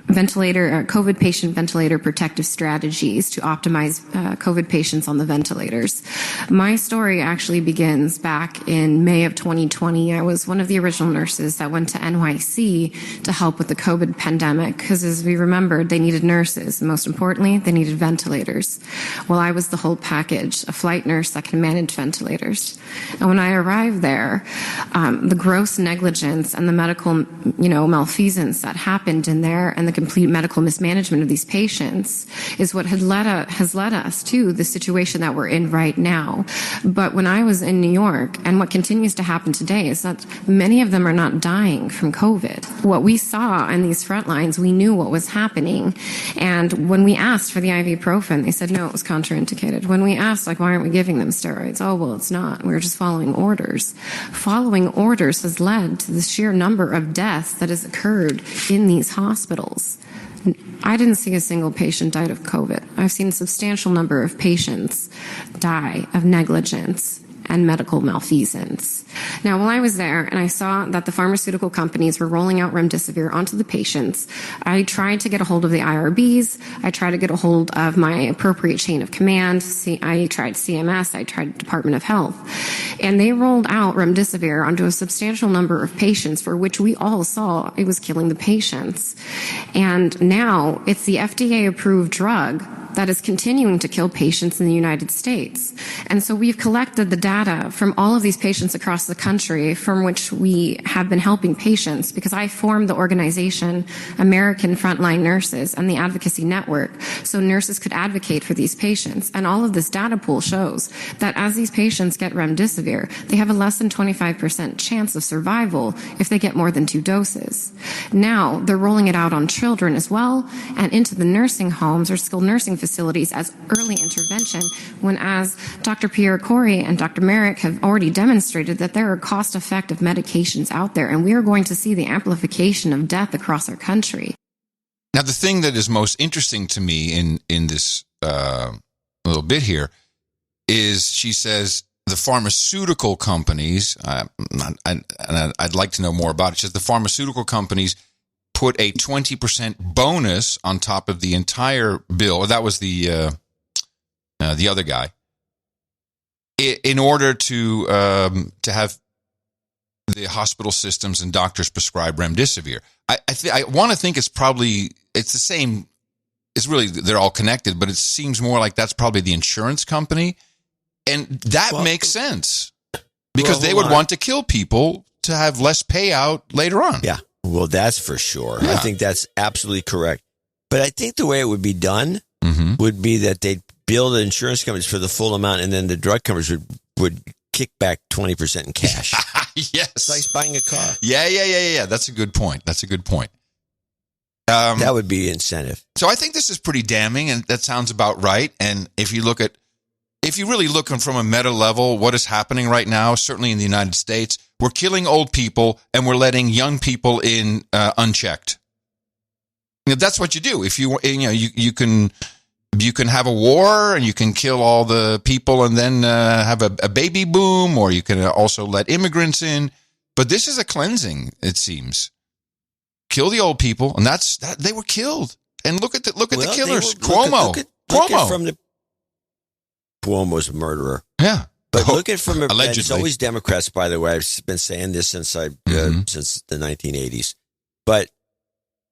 COVID patient ventilator protective strategies to optimize COVID patients on the ventilators. My story actually begins back in May of 2020. I was one of the original nurses that went to NYC to help with the COVID pandemic because, as we remembered, they needed nurses. And most importantly, they needed ventilators. Well, I was the whole package, a flight nurse that can manage ventilators. And when I arrived there, the gross negligence and the medical, malfeasance that happened in there and the complete medical mismanagement of these patients is what has led us to the situation that we're in right now. But when I was in New York, and what continues to happen today, is that many of them are not dying from COVID. What we saw in these front lines, we knew what was happening. And when we asked for the ibuprofen, they said, no, it was contraindicated. When we asked, why aren't we giving them steroids? Oh, well, it's not. We were just following orders. Following orders has led to the sheer number of deaths that has occurred in these hospitals. I didn't see a single patient died of COVID. I've seen a substantial number of patients die of negligence and medical malfeasance. Now, while I was there and I saw that the pharmaceutical companies were rolling out remdesivir onto the patients, I tried to get a hold of the IRBs. I tried to get a hold of my appropriate chain of command. I tried CMS. I tried Department of Health. And they rolled out remdesivir onto a substantial number of patients for which we all saw it was killing the patients. And now it's the FDA-approved drug that is continuing to kill patients in the United States. And so we've collected the data from all of these patients across the country from which we have been helping patients, because I formed the organization American Frontline Nurses and the Advocacy Network so nurses could advocate for these patients. And all of this data pool shows that as these patients get remdesivir, they have a less than 25% chance of survival if they get more than 2 doses. Now they're rolling it out on children as well and into the nursing homes or skilled nursing facilities as early intervention, when, as Dr. Pierre Corey and Dr. Merrick have already demonstrated, that there are cost-effective medications out there, and we are going to see the amplification of death across our country. Now, the thing that is most interesting to me in this little bit here is she says the pharmaceutical companies, and I'd like to know more about it, she says the pharmaceutical companies put a 20% bonus on top of the entire bill. That was the other guy, in order to have the hospital systems and doctors prescribe remdesivir. I want to think it's the same. It's really, they're all connected, but it seems more like that's probably the insurance company, and that makes sense because they would want to kill people to have less payout later on. Yeah. Well, that's for sure. Yeah. I think that's absolutely correct. But I think the way it would be done would be that they'd bill the insurance companies for the full amount, and then the drug companies would kick back 20% in cash. Yes. It's like buying a car. Yeah. That's a good point. That would be incentive. So I think this is pretty damning, and that sounds about right. And if you really look from a meta level, what is happening right now, certainly in the United States, we're killing old people and we're letting young people in unchecked. That's what you do. If you can have a war and you can kill all the people and then have a baby boom, or you can also let immigrants in. But this is a cleansing, it seems. Kill the old people, and they were killed. And look at the killers. Cuomo. Cuomo's a murderer. Yeah. But look at from allegedly. It's always Democrats, by the way. I've been saying this since since the 1980s. But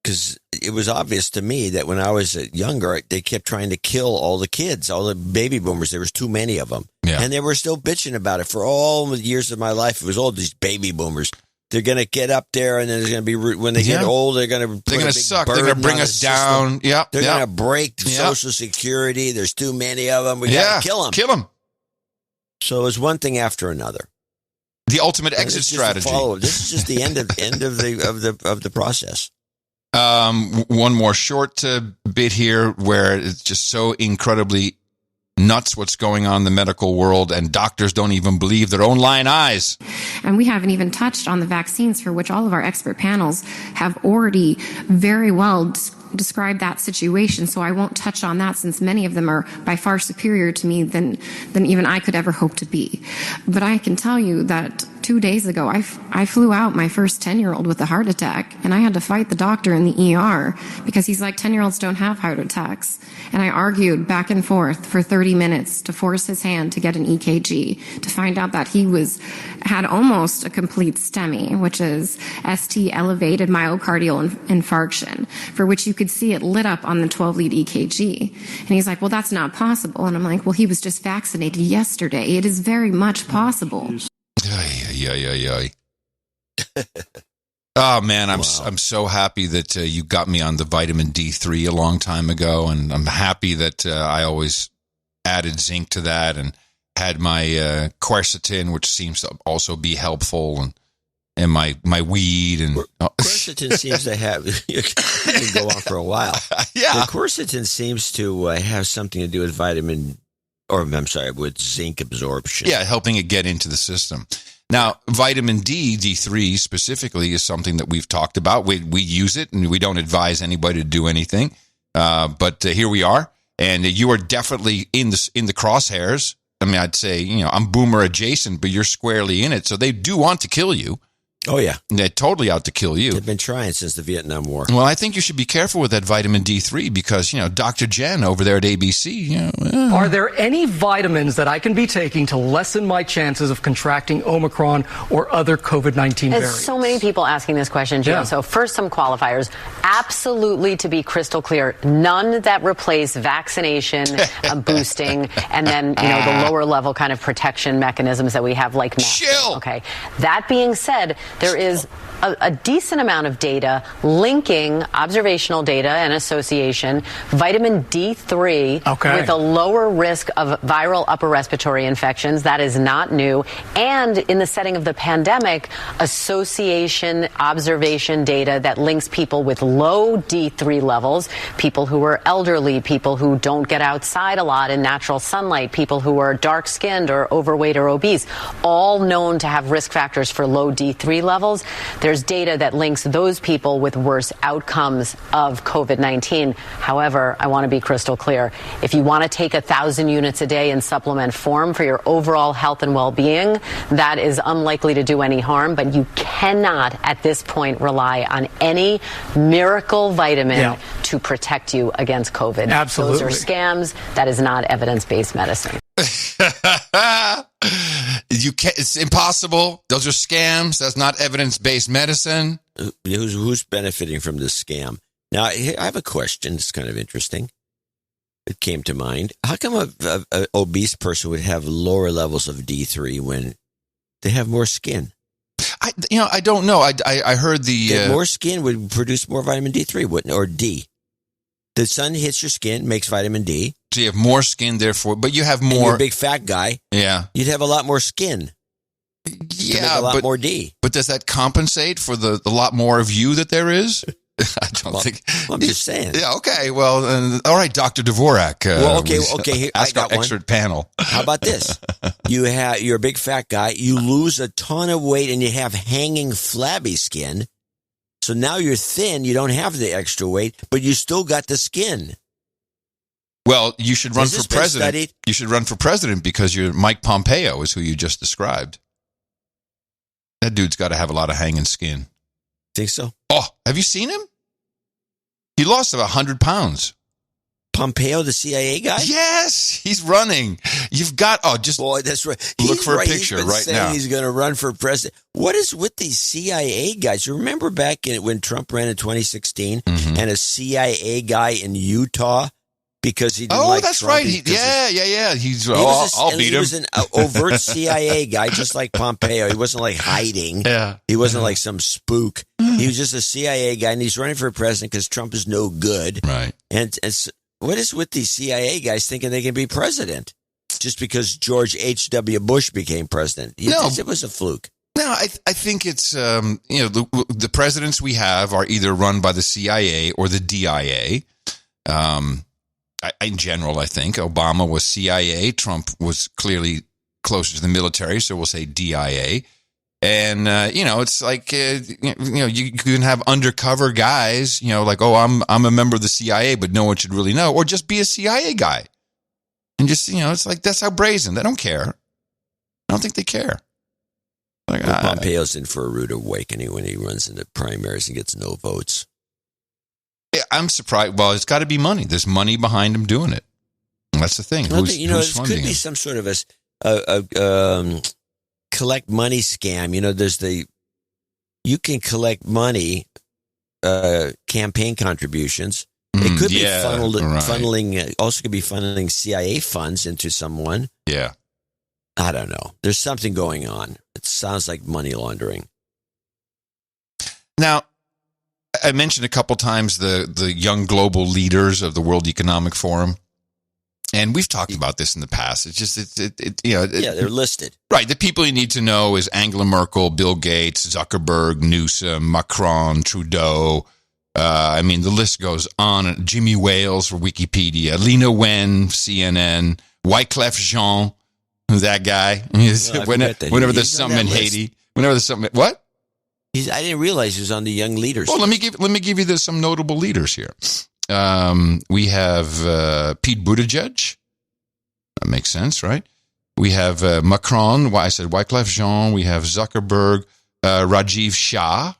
because it was obvious to me that when I was younger, they kept trying to kill all the kids, all the baby boomers. There was too many of them. Yeah. And they were still bitching about it for all the years of my life. It was all these baby boomers. They're going to get up there, and then there's going to be, when they get old, they're going to suck. They're going to bring us down. Yeah. They're going to break Social Security. There's too many of them. We got to kill them. Kill them. So it was one thing after another. The ultimate exit strategy. This is just the end of the process. One more short bit here where it's just so incredibly nuts what's going on in the medical world, and doctors don't even believe their own lying eyes. And we haven't even touched on the vaccines, for which all of our expert panels have already very well described that situation. So I won't touch on that, since many of them are by far superior to me than even I could ever hope to be. But I can tell you that 2 days ago, I flew out my first 10-year-old with a heart attack, and I had to fight the doctor in the ER because he's like, 10-year-olds don't have heart attacks. And I argued back and forth for 30 minutes to force his hand to get an EKG to find out that he had almost a complete STEMI, which is ST elevated myocardial infarction, for which you could see it lit up on the 12-lead EKG. And he's like, well, that's not possible. And I'm like, well, he was just vaccinated yesterday. It is very much possible. Oh man, I'm so happy that you got me on the vitamin D3 a long time ago, and I'm happy that I always added zinc to that and had my quercetin, which seems to also be helpful, and my weed and quercetin seems to have it can go on for a while. Yeah, the quercetin seems to have something to do with with zinc absorption. Yeah, helping it get into the system. Now, vitamin D, D3 specifically, is something that we've talked about. We use it, and we don't advise anybody to do anything. But here we are, and you are definitely in the crosshairs. I mean, I'd say, I'm boomer adjacent, but you're squarely in it. So they do want to kill you. Oh, yeah. They're totally out to kill you. They've been trying since the Vietnam War. Well, I think you should be careful with that vitamin D3 because, Dr. Jen over there at ABC, Are there any vitamins that I can be taking to lessen my chances of contracting Omicron or other COVID-19 There's variants? so many people asking this question, Joe. Yeah. So first, some qualifiers. Absolutely, to be crystal clear, none that replace vaccination, boosting, and then, the lower level kind of protection mechanisms that we have like masks. Chill. Okay. That being said, there is a decent amount of data linking observational data and association vitamin D3 with a lower risk of viral upper respiratory infections. That is not new. And in the setting of the pandemic, association observation data that links people with low D3 levels, people who are elderly, people who don't get outside a lot in natural sunlight, people who are dark skinned or overweight or obese, all known to have risk factors for low D3 levels. There's data that links those people with worse outcomes of COVID-19. However, I want to be crystal clear. If you want to take 1,000 units a day in supplement form for your overall health and well-being, that is unlikely to do any harm, but you cannot at this point rely on any miracle vitamin to protect you against COVID. Absolutely. Those are scams. That is not evidence-based medicine. It's impossible. Those are scams. That's not evidence-based medicine. Who's benefiting from this scam? Now, I have a question. It's kind of interesting. It came to mind. How come an obese person would have lower levels of D3 when they have more skin? I don't know. I heard that more skin would produce more vitamin D3, wouldn't it? Or D. The sun hits your skin, makes vitamin D. So you have more skin, therefore, but you have more. And you're a big fat guy. Yeah. You'd have a lot more skin. Yeah, a lot more D. But does that compensate for the lot more of you that there is? I don't think. I'm just saying. Yeah. Okay. Well, all right, Dr. Dvorak. Okay. Here, ask I got our expert panel. How about this? You're a big fat guy. You lose a ton of weight, and you have hanging, flabby skin. So now you're thin. You don't have the extra weight, but you still got the skin. Well, you should run for president. Studied? You should run for president because Mike Pompeo is who you just described. That dude's got to have a lot of hanging skin. Think so? Oh, have you seen him? He lost about 100 pounds. Pompeo, the CIA guy? Yes, he's running. You've got, boy, that's right. Look for a picture right now. He's going to run for president. What is with these CIA guys? Remember back when Trump ran in 2016 and a CIA guy in Utah? Because he didn't like that's Trump. right. Yeah. I'll beat him. He was an overt CIA guy, just like Pompeo. He wasn't like hiding. Yeah. He wasn't like some spook. He was just a CIA guy, and he's running for president because Trump is no good. Right. And what is with these CIA guys thinking they can be president just because George H.W. Bush became president? It was a fluke. No, I think it's, the presidents we have are either run by the CIA or the DIA. In general, I think Obama was CIA. Trump was clearly closer to the military, so we'll say DIA. And it's like you can have undercover guys, like I'm a member of the CIA, but no one should really know, or just be a CIA guy, and just it's like that's how brazen. They don't care. I don't think they care. Like Pompeo's in for a rude awakening when he runs into primaries and gets no votes. I'm surprised. Well, it's got to be money. There's money behind him doing it. That's the thing. Who's it funding could be him? some sort of a collect money scam. You can collect money, campaign contributions. It could be funneling. Also, could be funneling CIA funds into someone. Yeah, I don't know. There's something going on. It sounds like money laundering. Now, I mentioned a couple times the young global leaders of the World Economic Forum, and we've talked about this in the past. It's just they're listed. Right. The people you need to know is Angela Merkel, Bill Gates, Zuckerberg, Newsom, Macron, Trudeau. The list goes on. Jimmy Wales for Wikipedia, Lena Wen, CNN, Wyclef Jean, who's that guy? Whenever there's something in Haiti, whenever there's something, what? I didn't realize he was on the young leaders. Well, let me give you some notable leaders here. We have Pete Buttigieg. That makes sense, right? We have Macron. I said Wyclef Jean. We have Zuckerberg, Rajiv Shah.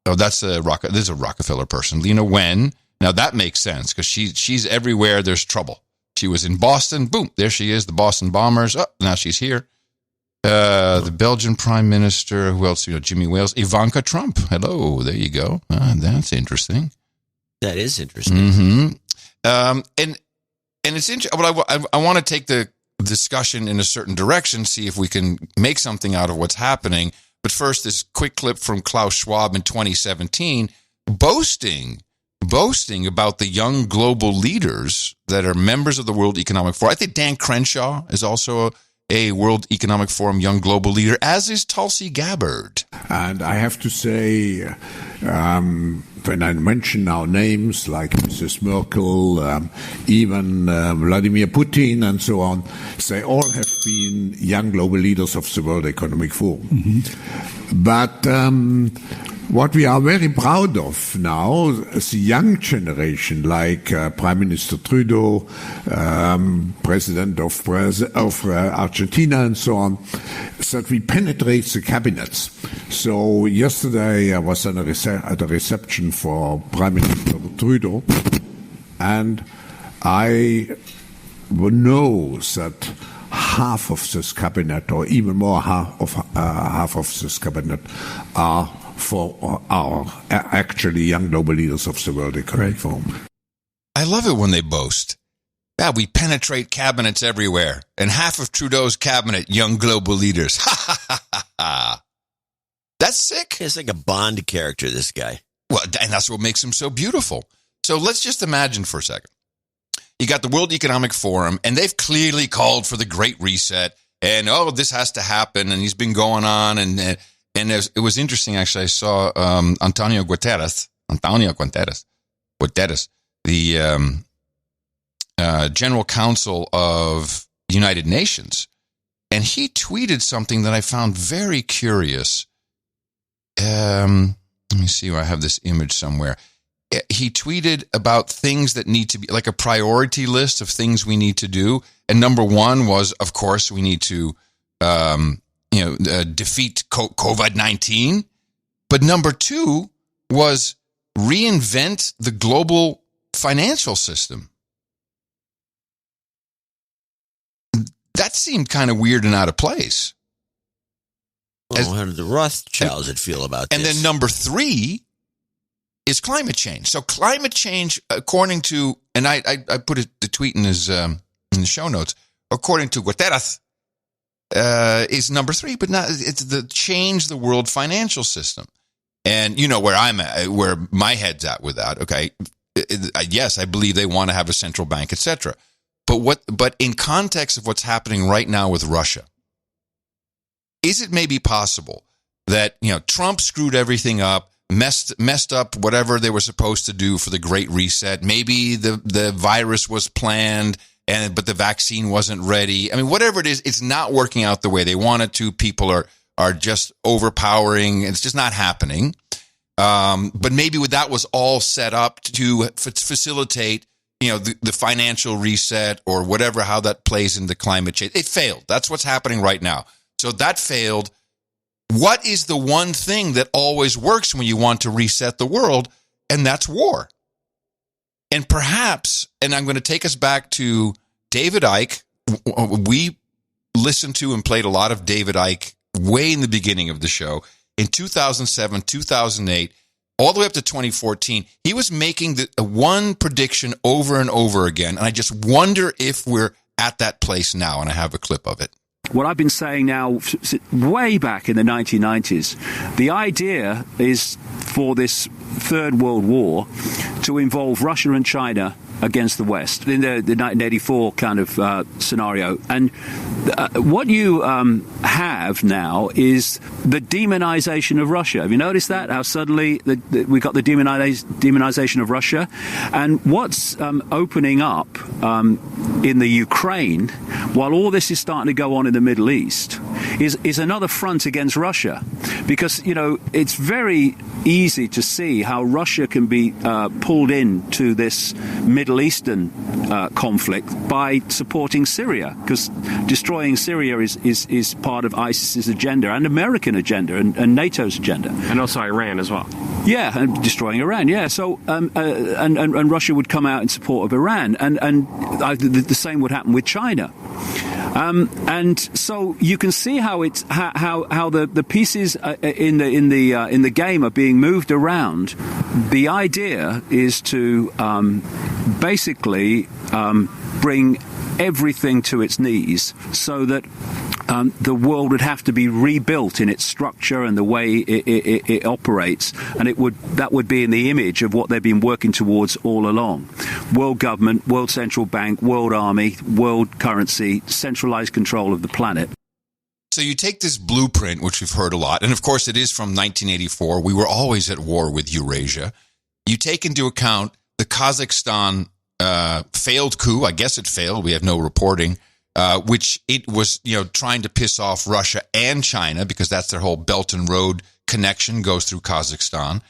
Oh, this is a Rockefeller person. Lena Wen. Now that makes sense because she's everywhere. There's trouble. She was in Boston. Boom, there she is. The Boston Bombers. Oh, now she's here. The Belgian Prime Minister, who else? Jimmy Wales, Ivanka Trump. Hello, there you go. That's interesting. That is interesting. Mm-hmm. And it's interesting. But I want to take the discussion in a certain direction, see if we can make something out of what's happening. But first, this quick clip from Klaus Schwab in 2017, boasting about the young global leaders that are members of the World Economic Forum. I think Dan Crenshaw is also a World Economic Forum young global leader, as is Tulsi Gabbard. And I have to say, when I mention now names like Mrs. Merkel, even Vladimir Putin and so on, they all have been young global leaders of the World Economic Forum. Mm-hmm. But what we are very proud of now is the young generation, like Prime Minister Trudeau, President of Argentina, and so on, that we penetrate the cabinets. So yesterday I was at a reception for Prime Minister Trudeau, and I know that half of this cabinet, or even more half of this cabinet, are actually young global leaders of the World Economic Forum. I love it when they boast. Yeah, we penetrate cabinets everywhere, and half of Trudeau's cabinet, young global leaders. Ha ha ha ha ha. That's sick. It's like a Bond character, this guy. Well, and that's what makes him so beautiful. So let's just imagine for a second. You got the World Economic Forum, and they've clearly called for the Great Reset, and, this has to happen, and he's been going on, and it was interesting, actually. I saw Antonio Guterres, the General Counsel of the United Nations, and he tweeted something that I found very curious. Let me see where I have this image somewhere. He tweeted about things that need to be, like a priority list of things we need to do. And number one was, of course, we need to, defeat COVID-19. But number two was reinvent the global financial system. That seemed kind of weird and out of place. How did the Rothschilds would feel about this? And then number three is climate change. So climate change, according to, and I put the tweet in the show notes, according to Guterres, is number three, but not, it's the change the world financial system. And you know where I'm at, where my head's at with that. Okay. Yes, I believe they want to have a central bank, etc. But in context of what's happening right now with Russia, is it maybe possible that, Trump screwed everything up, messed up whatever they were supposed to do for the Great Reset? Maybe the virus was planned, but the vaccine wasn't ready. I mean, whatever it is, it's not working out the way they wanted to. People are just overpowering. It's just not happening. But maybe that was all set up to facilitate, the financial reset or whatever, how that plays into climate change. It failed. That's what's happening right now. So that failed. What is the one thing that always works when you want to reset the world? And that's war. And perhaps, and I'm going to take us back to David Icke. We listened to and played a lot of David Icke way in the beginning of the show. In 2007, 2008, all the way up to 2014, he was making the one prediction over and over again. And I just wonder if we're at that place now. And I have a clip of it. What I've been saying now, way back in the 1990s, the idea is for this Third World War to involve Russia and China against the West in the 1984 kind of scenario. And what you have now is the demonization of Russia. Have you noticed that? How suddenly we got the demonization of Russia? And what's opening up in the Ukraine, while all this is starting to go on in the Middle East, is another front against Russia. Because, it's very easy to see how Russia can be pulled into this Middle Eastern conflict by supporting Syria, because destroying Syria is part of ISIS's agenda and American agenda and NATO's agenda. And also Iran as well. Yeah, and destroying Iran, yeah. So, and Russia would come out in support of Iran, and the same would happen with China. And so you can see how the pieces in the game are being moved around. The idea is to basically bring everything to its knees, so that the world would have to be rebuilt in its structure and the way it operates, and that would be in the image of what they've been working towards all along: world government, world central bank, world army, world currency, centralized control of the planet. So you take this blueprint, which we've heard a lot, and of course it is from 1984. We were always at war with Eurasia. You take into account the Kazakhstan failed coup. I guess it failed. We have no reporting. Which it was, trying to piss off Russia and China, because that's their whole Belt and Road connection goes through Kazakhstan.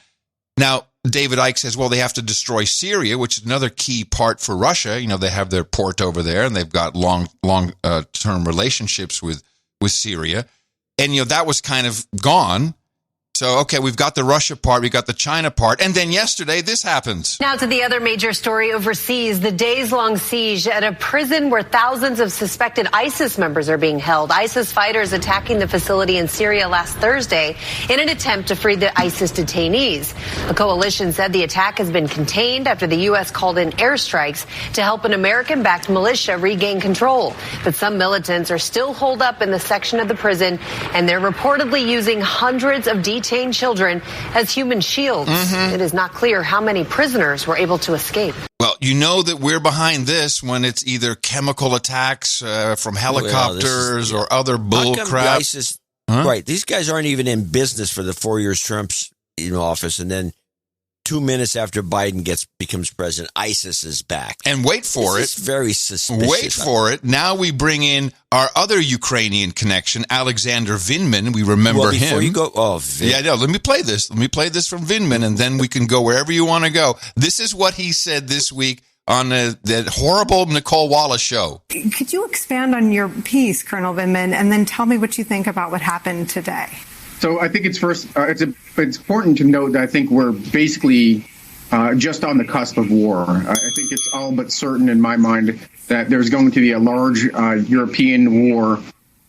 Now, David Icke says, well, they have to destroy Syria, which is another key part for Russia. They have their port over there, and they've got long-term relationships with Syria. And, that was kind of gone. So, okay, we've got the Russia part, we've got the China part, and then yesterday this happens. Now to the other major story overseas, the days-long siege at a prison where thousands of suspected ISIS members are being held. ISIS fighters attacking the facility in Syria last Thursday in an attempt to free the ISIS detainees. A coalition said the attack has been contained after the U.S. called in airstrikes to help an American-backed militia regain control. But some militants are still holed up in the section of the prison, and they're reportedly using hundreds of detained children as human shields. It is not clear how many prisoners were able to escape. Well, you know that we're behind this when it's either chemical attacks from helicopters or other bull crap. ISIS, right, these guys aren't even in business for the 4 years Trump's in office, and then 2 minutes after Biden becomes president, ISIS is back. And wait for It's very suspicious. Wait for it. Now we bring in our other Ukrainian connection, Alexander Vindman. We remember him. Before you go, Vindman. Yeah, no, let me play this. Let me play this from Vindman, and then we can go wherever you want to go. This is what he said this week on that horrible Nicole Wallace show. Could you expand on your piece, Colonel Vindman, and then tell me what you think about what happened today? So I think it's important to note that I think we're basically just on the cusp of war. I think it's all but certain in my mind that there's going to be a large European war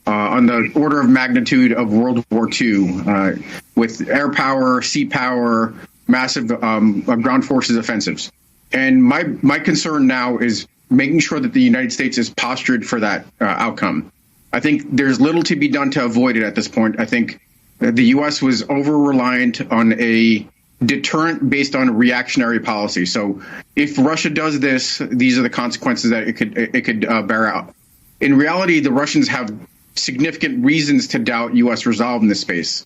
on the order of magnitude of World War II with air power, sea power, massive ground forces offensives. And my concern now is making sure that the United States is postured for that outcome. I think there's little to be done to avoid it at this point. I think the U.S. was over-reliant on a deterrent based on reactionary policy. So if Russia does this, these are the consequences that it could bear out. In reality, the Russians have significant reasons to doubt U.S. resolve in this space.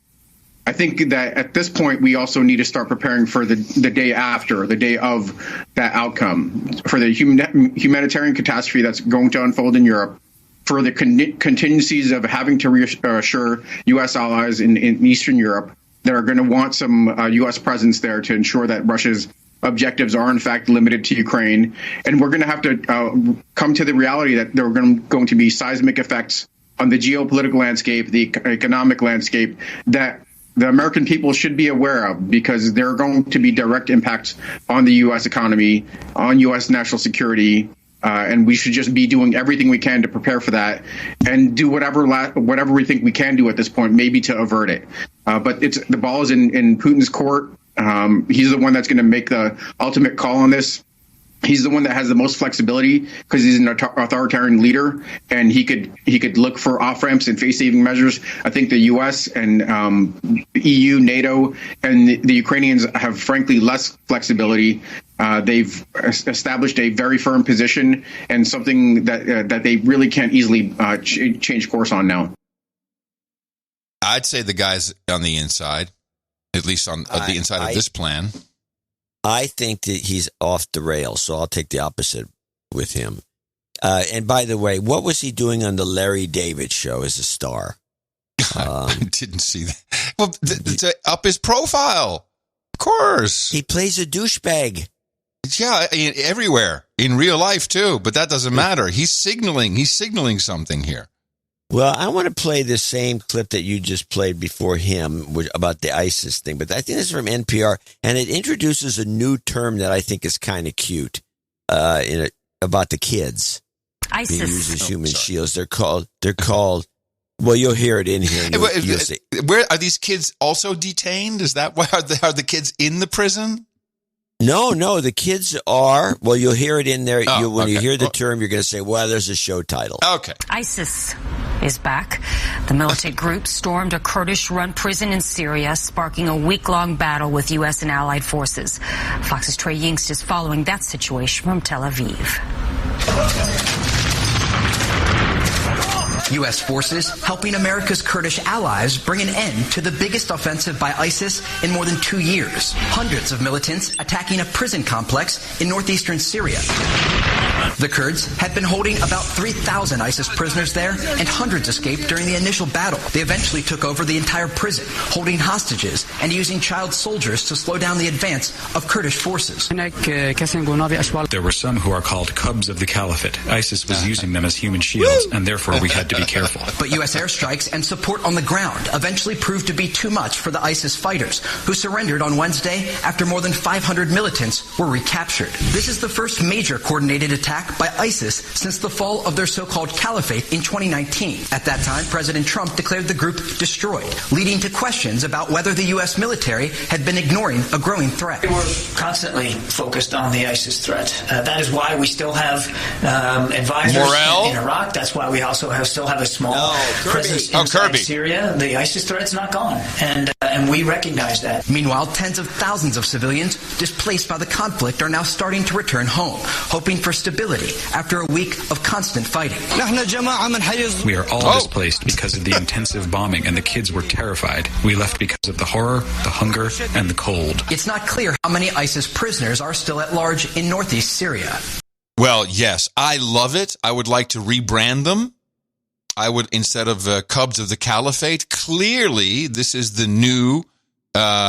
I think that at this point, we also need to start preparing for the day after, the day of that outcome, for the humanitarian catastrophe that's going to unfold in Europe, for the contingencies of having to reassure U.S. allies in Eastern Europe that are going to want some U.S. presence there to ensure that Russia's objectives are, in fact, limited to Ukraine. And we're going to have to come to the reality that there are going to be seismic effects on the geopolitical landscape, the economic landscape, that the American people should be aware of, because there are going to be direct impacts on the U.S. economy, on U.S. national security. And we should just be doing everything we can to prepare for that and do whatever we think we can do at this point, maybe to avert it. But the ball is in Putin's court. He's the one that's going to make the ultimate call on this. He's the one that has the most flexibility because he's an authoritarian leader, and he could look for off-ramps and face-saving measures. I think the U.S. and the EU, NATO, and the Ukrainians have, frankly, less flexibility. They've established a very firm position and something that they really can't easily change course on now. I'd say the guys on the inside, at least on the inside of this plan. I think that he's off the rails, so I'll take the opposite with him. And by the way, what was he doing on the Larry David show as a star? I didn't see that. Well, to up his profile, of course. He plays a douchebag. Yeah, everywhere, in real life too, but that doesn't matter. He's signaling something here. Well, I want to play the same clip that you just played before him about the ISIS thing, but I think this is from NPR, and it introduces a new term that I think is kind of cute about the kids ISIS being used as human shields. They're called. Well, you'll hear it in here. You'll see. Where are these kids also detained? Is that why are the kids in the prison? No, the kids are. Well, you'll hear it in there. When you hear the term, you're going to say, well, there's a show title. Okay. ISIS is back. The militant group stormed a Kurdish-run prison in Syria, sparking a week-long battle with U.S. and allied forces. Fox's Trey Yingst is following that situation from Tel Aviv. U.S. forces helping America's Kurdish allies bring an end to the biggest offensive by ISIS in more than 2 years. Hundreds of militants attacking a prison complex in northeastern Syria. The Kurds had been holding about 3,000 ISIS prisoners there, and hundreds escaped during the initial battle. They eventually took over the entire prison, holding hostages and using child soldiers to slow down the advance of Kurdish forces. There were some who are called cubs of the Caliphate. ISIS was using them as human shields, and therefore we had to be careful. But U.S. airstrikes and support on the ground eventually proved to be too much for the ISIS fighters, who surrendered on Wednesday after more than 500 militants were recaptured. This is the first major coordinated attack by ISIS since the fall of their so-called Caliphate in 2019. At that time, President Trump declared the group destroyed, leading to questions about whether the U.S. military had been ignoring a growing threat. We're constantly focused on the ISIS threat. That is why we still have advisors in Iraq. That's why we still have a small presence inside Syria. The ISIS threat's not gone, and we recognize that. Meanwhile, tens of thousands of civilians displaced by the conflict are now starting to return home, hoping for stability after a week of constant fighting. We are all displaced because of the intensive bombing, and the kids were terrified. We left because of the horror, the hunger, and the cold. It's not clear how many ISIS prisoners are still at large in northeast Syria. Well, yes, I love it. I would like to rebrand them. I would, instead of Cubs of the Caliphate, clearly this is the new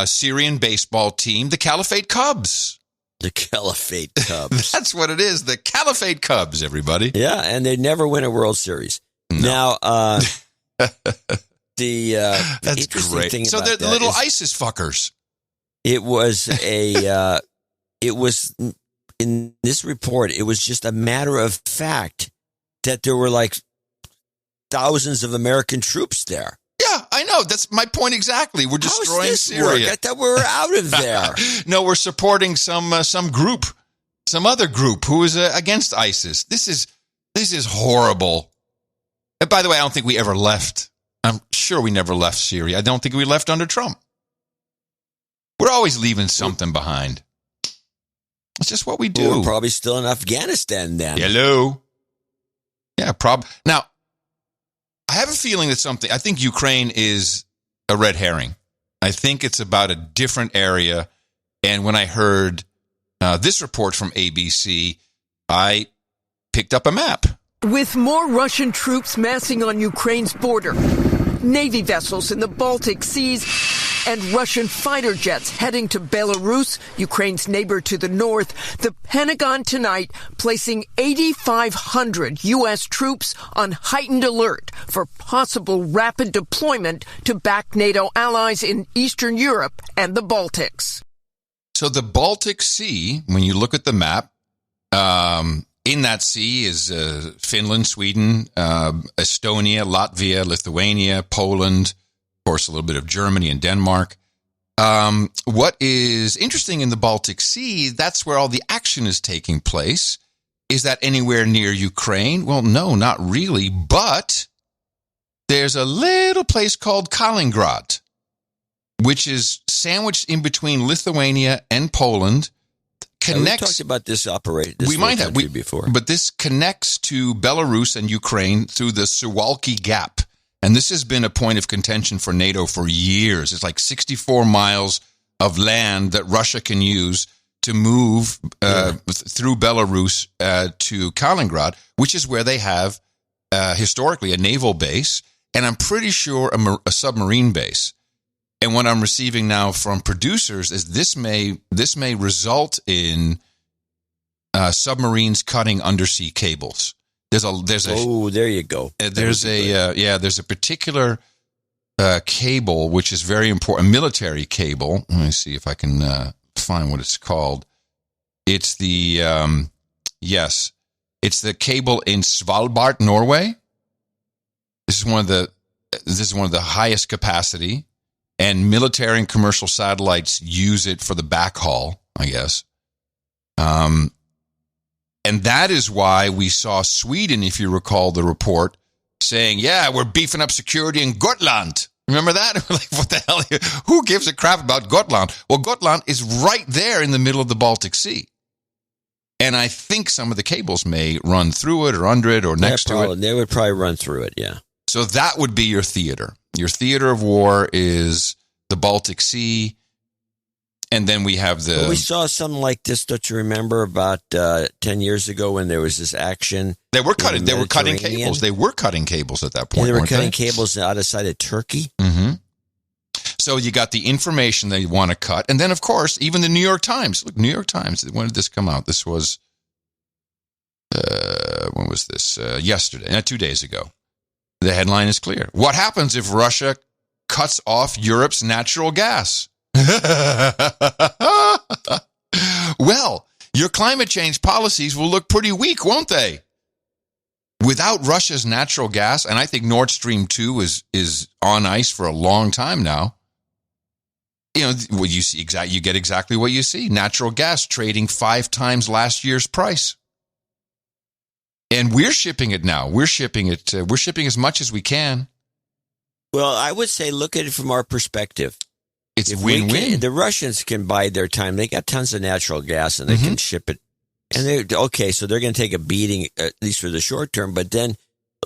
Syrian baseball team, the Caliphate Cubs. The Caliphate Cubs. That's what it is, the Caliphate Cubs, everybody. Yeah, and they never win a World Series. No. Now, that's interesting great. thing So about they're the that little is ISIS fuckers. It was it was in this report, it was just a matter of fact that there were like thousands of American troops there. Yeah, I know. That's my point exactly. We're destroying Syria. I thought we were out of there. No, we're supporting some group, some other group who is against ISIS. This is horrible. And by the way, I don't think we ever left. I'm sure we never left Syria. I don't think we left under Trump. We're always leaving something behind. It's just what we do. We're probably still in Afghanistan then. Hello. Yeah, Now, I have a feeling that I think Ukraine is a red herring. I think it's about a different area. And when I heard this report from ABC, I picked up a map. With more Russian troops massing on Ukraine's border, Navy vessels in the Baltic Seas, and Russian fighter jets heading to Belarus, Ukraine's neighbor to the north, the Pentagon tonight placing 8,500 U.S. troops on heightened alert for possible rapid deployment to back NATO allies in Eastern Europe and the Baltics. So the Baltic Sea, when you look at the map, in that sea is Finland, Sweden, Estonia, Latvia, Lithuania, Poland, of course, a little bit of Germany and Denmark. What is interesting in the Baltic Sea, that's where all the action is taking place. Is that anywhere near Ukraine? Well, no, not really. But there's a little place called Kaliningrad, which is sandwiched in between Lithuania and Poland. We talked about this operation. We might have before, but this connects to Belarus and Ukraine through the Suwalki Gap, and this has been a point of contention for NATO for years. It's like 64 miles of land that Russia can use to move through Belarus to Kaliningrad, which is where they have historically a naval base, and I'm pretty sure a submarine base. And what I'm receiving now from producers is this may result in submarines cutting undersea cables. There you go. There's a particular cable which is very important, a military cable. Let me see if I can find what it's called. It's the it's the cable in Svalbard, Norway. This is one of the highest capacity. And military and commercial satellites use it for the backhaul, I guess. And that is why we saw Sweden, if you recall the report, saying, yeah, we're beefing up security in Gotland. Remember that? We're like, what the hell? Who gives a crap about Gotland? Well, Gotland is right there in the middle of the Baltic Sea. And I think some of the cables may run through it or under it or next to it. They would probably run through it, yeah. So that would be your theater. Your theater of war is the Baltic Sea. And then we have Well, we saw something like this. Don't you remember about 10 years ago when there was this action? They were cutting cables. They were cutting cables at that point. Yeah, they were cutting cables out of sight of Turkey. Mm-hmm. So you got the information they want to cut. And then, of course, even the New York Times. Look, New York Times. When did this come out? This was, when was this? Yesterday, 2 days ago. The headline is clear. What happens if Russia cuts off Europe's natural gas? Well, your climate change policies will look pretty weak, won't they? Without Russia's natural gas, and I think Nord Stream 2 is on ice for a long time now. You know, what you see you get exactly what you see. Natural gas trading 5 times last year's price. And we're shipping it now. We're shipping it. We're shipping as much as we can. Well, I would say look at it from our perspective. It's win-win. The Russians can bide their time. They got tons of natural gas, and they can ship it. And they're so they're going to take a beating, at least for the short term. But then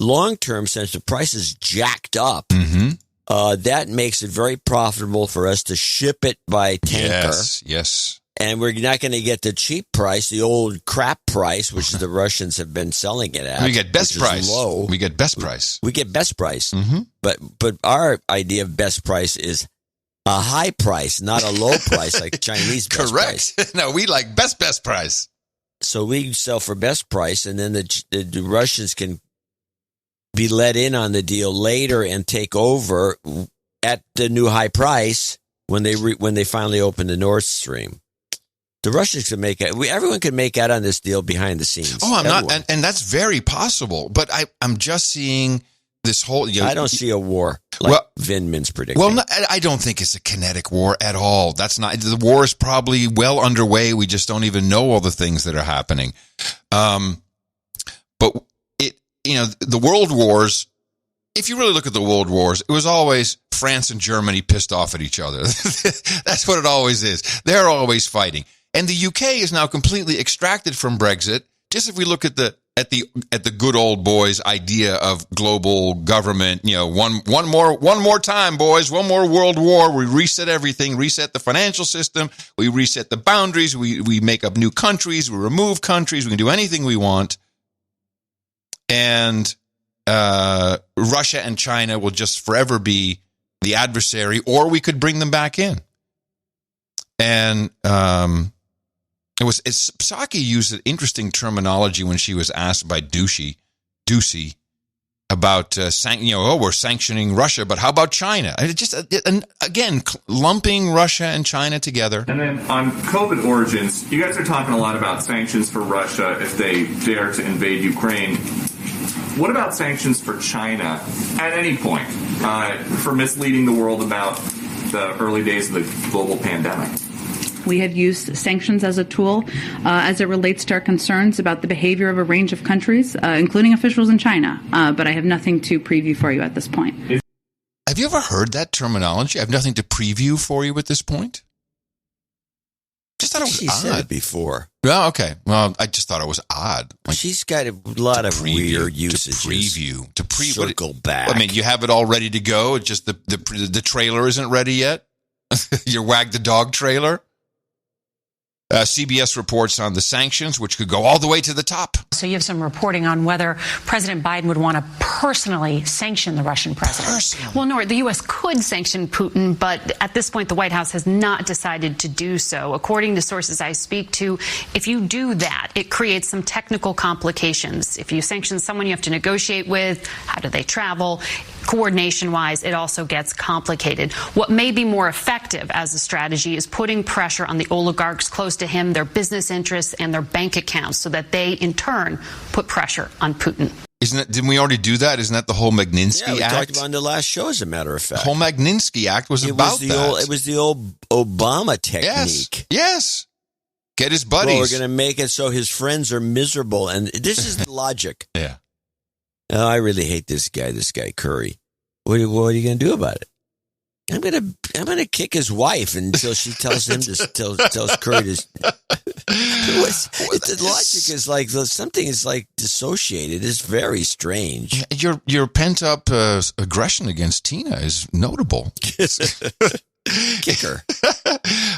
long term, since the price is jacked up, that makes it very profitable for us to ship it by tanker. Yes. And we're not going to get the cheap price, the old crap price, which the Russians have been selling it at. We get best price. Low. We get best price. We get best price. But our idea of best price is a high price, not a low price like Chinese best price. Correct. No, we like best price. So we sell for best price, and then the Russians can be let in on the deal later and take over at the new high price when they finally open the Nord Stream. The Russians can make it. Everyone can make out on this deal behind the scenes. Oh, I'm not, and that's very possible. But I'm just seeing this whole. I don't see a war like Vindman's predicting. Well, no, I don't think it's a kinetic war at all. That's not. The war is probably well underway. We just don't even know all the things that are happening. But the world wars. If you really look at the world wars, it was always France and Germany pissed off at each other. That's what it always is. They're always fighting. And the UK is now completely extracted from Brexit. Just if we look at the good old boys idea of global government, one more time, boys, one more world war. We reset everything, reset the financial system. We reset the boundaries. We make up new countries. We remove countries. We can do anything we want. And Russia and China will just forever be the adversary, or we could bring them back in. And Psaki used an interesting terminology when she was asked by Ducey about we're sanctioning Russia, but how about China? Again, lumping Russia and China together. And then on COVID origins, you guys are talking a lot about sanctions for Russia if they dare to invade Ukraine. What about sanctions for China at any point for misleading the world about the early days of the global pandemic? We have used sanctions as a tool as it relates to our concerns about the behavior of a range of countries, including officials in China. But I have nothing to preview for you at this point. Have you ever heard that terminology? I have nothing to preview for you at this point. Just thought it was odd. Said it before. Well, okay. Well, I just thought it was odd. Like, she's got a lot of weird usages. To preview. Circle back. I mean, you have it all ready to go. It's just the trailer isn't ready yet. Your Wag the Dog trailer. CBS reports on the sanctions, which could go all the way to the top. So you have some reporting on whether President Biden would want to personally sanction the Russian president. Well, no, the U.S. could sanction Putin, but at this point, the White House has not decided to do so. According to sources I speak to, if you do that, it creates some technical complications. If you sanction someone you have to negotiate with, how do they travel? Coordination-wise, it also gets complicated. What may be more effective as a strategy is putting pressure on the oligarchs close to him, their business interests, and their bank accounts so that they, in turn, put pressure on Putin. Didn't we already do that? Isn't that the whole Magnitsky Act? Yeah, we talked about it in the last show, as a matter of fact. The whole Magnitsky Act was about that. It was the old Obama technique. Yes. Get his buddies. Well, we're going to make it so his friends are miserable. And this is the logic. Yeah. Oh, I really hate this guy Curry. What are you going to do about it? I'm gonna kick his wife until she tells him tells Curry to. The logic is like something is like dissociated. It's very strange. Your pent up aggression against Tina is notable. Kick her.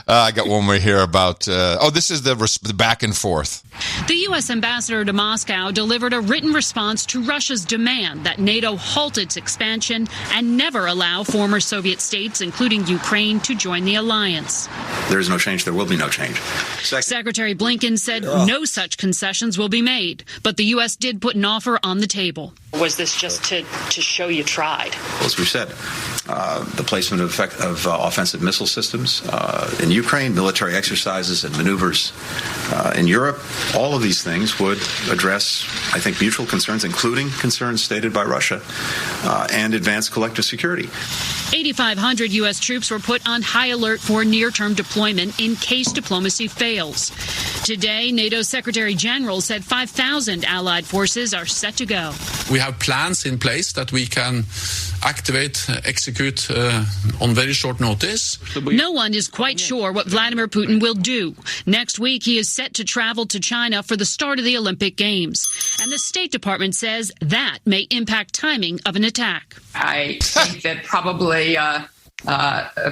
I got one more here about, this is the back and forth. The U.S. ambassador to Moscow delivered a written response to Russia's demand that NATO halt its expansion and never allow former Soviet states, including Ukraine, to join the alliance. There is no change. There will be no change. Secretary Blinken said no such concessions will be made, but the U.S. did put an offer on the table. Was this just to show you tried? Well, as we've said, the placement of offensive missile systems in Ukraine, military exercises and maneuvers in Europe, all of these things would address, I think, mutual concerns, including concerns stated by Russia, and advance collective security. 8,500 U.S. troops were put on high alert for near-term deployment in case diplomacy fails. Today, NATO Secretary General said 5,000 allied forces are set to go. We have plans in place that we can activate, execute on very short notice. No one is quite sure what Vladimir Putin will do. Next week, he is set to travel to China for the start of the Olympic Games. And the State Department says that may impact timing of an attack. I think that probably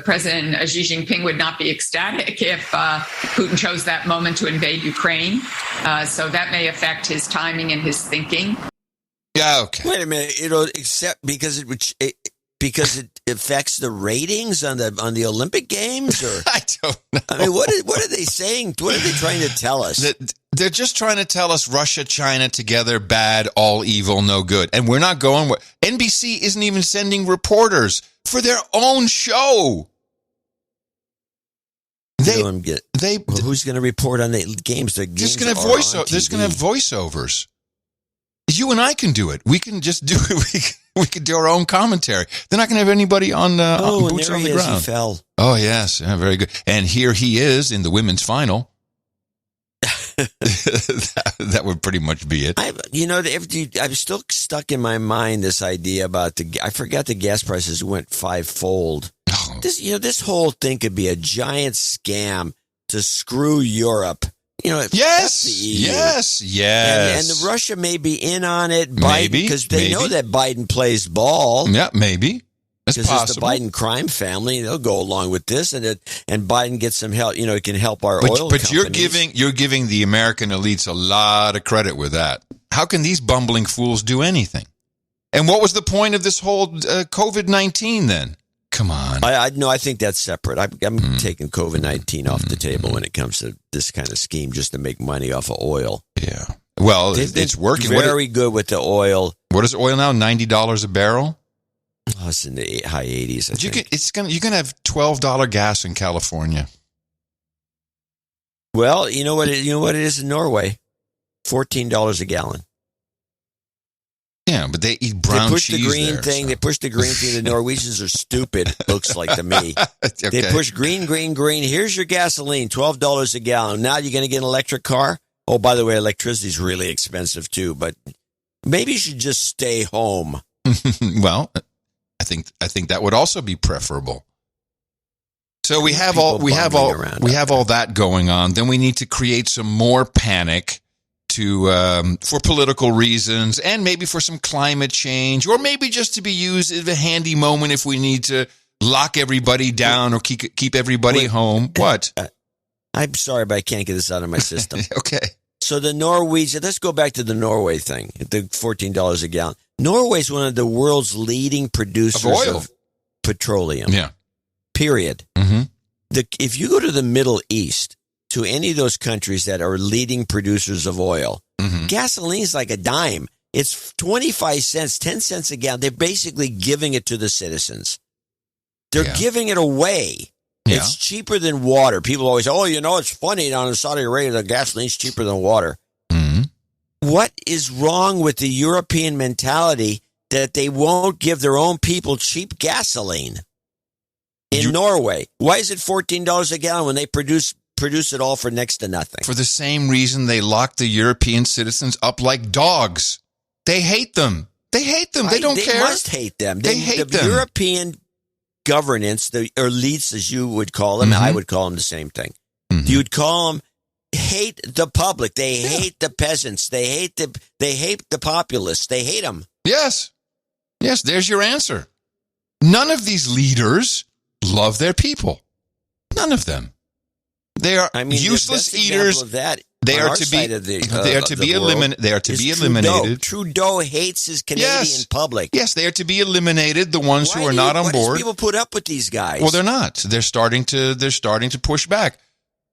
President Xi Jinping would not be ecstatic if Putin chose that moment to invade Ukraine. So that may affect his timing and his thinking. Yeah, okay. Wait a minute. Except because it affects the ratings on the Olympic Games, or I don't know. I mean, what are they saying? What are they trying to tell us? They're just trying to tell us Russia, China together, bad, all evil, no good, and we're not going. NBC isn't even sending reporters for their own show. Who's going to report on the games? The games They're going to have voiceovers. You and I can do it. We can just do it. We can do our own commentary. They're not going to have anybody on boots on the ground. He fell. Oh, yes. Yeah, very good. And here he is in the women's final. that would pretty much be it. I'm still stuck in my mind this idea about I forgot the gas prices went fivefold. Oh. This whole thing could be a giant scam to screw Europe. Yes. And Russia may be in on it, maybe, because they know that Biden plays ball. Yeah, maybe. That's possible. It's the Biden crime family. They'll go along with this, and Biden gets some help. It can help our oil companies. But you're giving the American elites a lot of credit with that. How can these bumbling fools do anything? And what was the point of this whole COVID-19 then? Come on. I think that's separate. I'm taking COVID-19 off the table when it comes to this kind of scheme, just to make money off of oil. Yeah. Well, it's working. Very good with the oil. What is oil now? $90 a barrel? Oh, it's in the high 80s. You're gonna have $12 gas in California. Well, you know what it is in Norway? $14 a gallon. Yeah, but they eat brown cheese. They push the green thing. The Norwegians are stupid, looks like to me. Okay. They push green. Here's your gasoline, $12 a gallon. Now you're going to get an electric car? Oh, by the way, electricity is really expensive too, but maybe you should just stay home. Well, I think that would also be preferable. So we have all that going on. Then we need to create some more panic for political reasons, and maybe for some climate change, or maybe just to be used as a handy moment if we need to lock everybody down or keep everybody home. What? I'm sorry, but I can't get this out of my system. Okay. So the Norwegian, let's go back to the Norway thing, the $14 a gallon. Norway's one of the world's leading producers of petroleum. Yeah. Period. Mm-hmm. If you go to the Middle East, to any of those countries that are leading producers of oil, gasoline is like a dime. It's 25 cents, 10 cents a gallon. They're basically giving it to the citizens. They're giving it away. Yeah. It's cheaper than water. People always say, it's funny down in Saudi Arabia, the gasoline's cheaper than water. Mm-hmm. What is wrong with the European mentality that they won't give their own people cheap gasoline in Norway? Why is it $14 a gallon when they produce it all for next to nothing? For the same reason they lock the European citizens up like dogs. They hate them. They don't care. They must hate them. They hate them. European governance, the elites, as you would call them, I would call them the same thing. Mm-hmm. You would call them hate the public. They hate the peasants. They hate the populace. They hate them. Yes. There's your answer. None of these leaders love their people. None of them. They are useless eaters. Of that they are to be. They are to be eliminated. They are to be eliminated. Trudeau hates his Canadian public. Yes, they are to be eliminated. The ones who are not on board. Why do people put up with these guys? Well, they're not. They're starting to push back.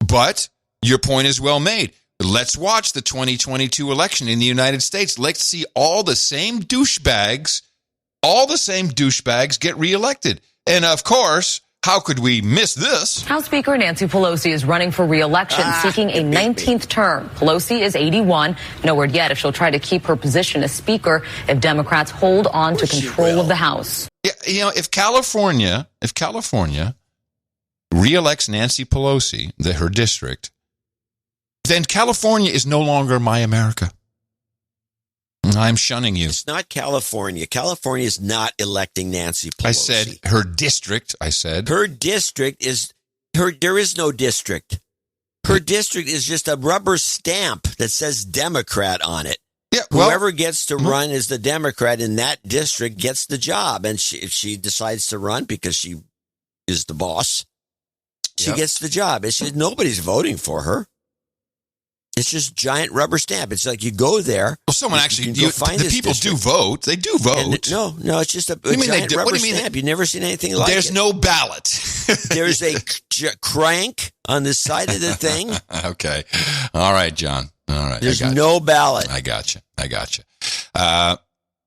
But your point is well made. Let's watch the 2022 election in the United States. Let's see all the same douchebags get reelected. And of course, how could we miss this? House Speaker Nancy Pelosi is running for re-election, seeking a 19th term. Pelosi is 81. No word yet if she'll try to keep her position as Speaker if Democrats hold on to control of the House. Yeah, if California re-elects Nancy Pelosi, her district, then California is no longer my America. I'm shunning you. It's not California. California is not electing Nancy Pelosi. I said her district. Her district is there is no district. Her district is just a rubber stamp that says Democrat on it. Yeah, whoever gets to run as the Democrat in that district gets the job. And if she decides to run because she is the boss, she gets the job. Nobody's voting for her. It's just giant rubber stamp. It's like you go there. Well, someone the people do vote. They do vote. No, it's just a giant rubber stamp. You've never seen anything like it. There's no ballot. There's a crank on the side of the thing. Okay. All right, John. All right. There's no ballot. I got you.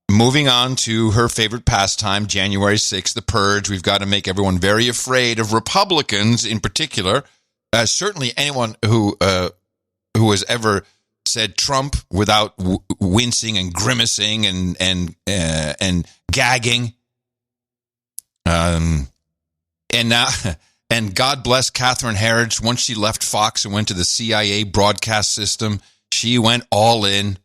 Moving on to her favorite pastime, January 6th, the purge. We've got to make everyone very afraid of Republicans in particular. Certainly anyone who has ever said Trump without wincing and grimacing and gagging. And God bless Catherine Herridge. Once she left Fox and went to the CIA broadcast system, she went all in.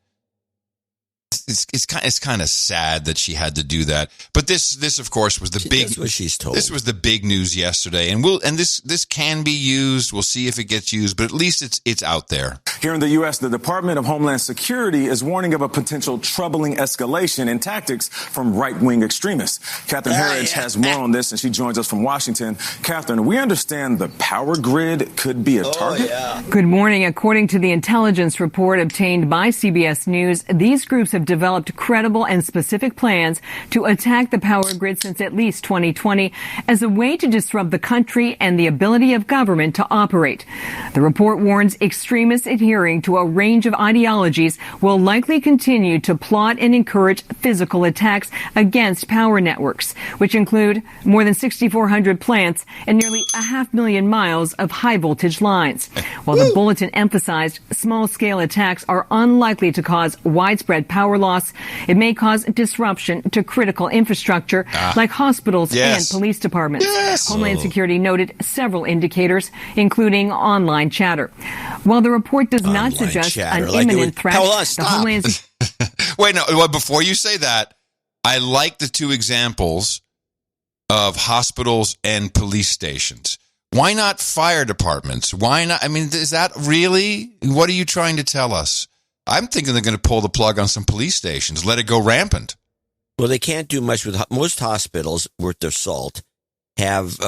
It's kind of sad that she had to do that, but this of course was the big. That's what she's told. This was the big news yesterday, and this can be used. We'll see if it gets used, but at least it's out there. Here in the U.S., the Department of Homeland Security is warning of a potential troubling escalation in tactics from right-wing extremists. Catherine Herridge has more on this, and she joins us from Washington. Catherine, we understand the power grid could be a target. Good morning. According to the intelligence report obtained by CBS News, these groups have developed credible and specific plans to attack the power grid since at least 2020 as a way to disrupt the country and the ability of government to operate. The report warns extremists adhering to a range of ideologies will likely continue to plot and encourage physical attacks against power networks, which include more than 6,400 plants and nearly 500,000 miles of high-voltage lines. While the bulletin emphasized small-scale attacks are unlikely to cause widespread power loss, it may cause disruption to critical infrastructure like hospitals and police departments. Homeland Security noted several indicators, including online chatter. While the report does not suggest an imminent threat, the Homeland Wait, no, well, before you say that, I like the two examples of hospitals and police stations. Why not fire departments? Why not? I mean, is that really? What are you trying to tell us? I'm thinking they're going to pull the plug on some police stations, let it go rampant. Well, they can't do much with most hospitals worth their salt have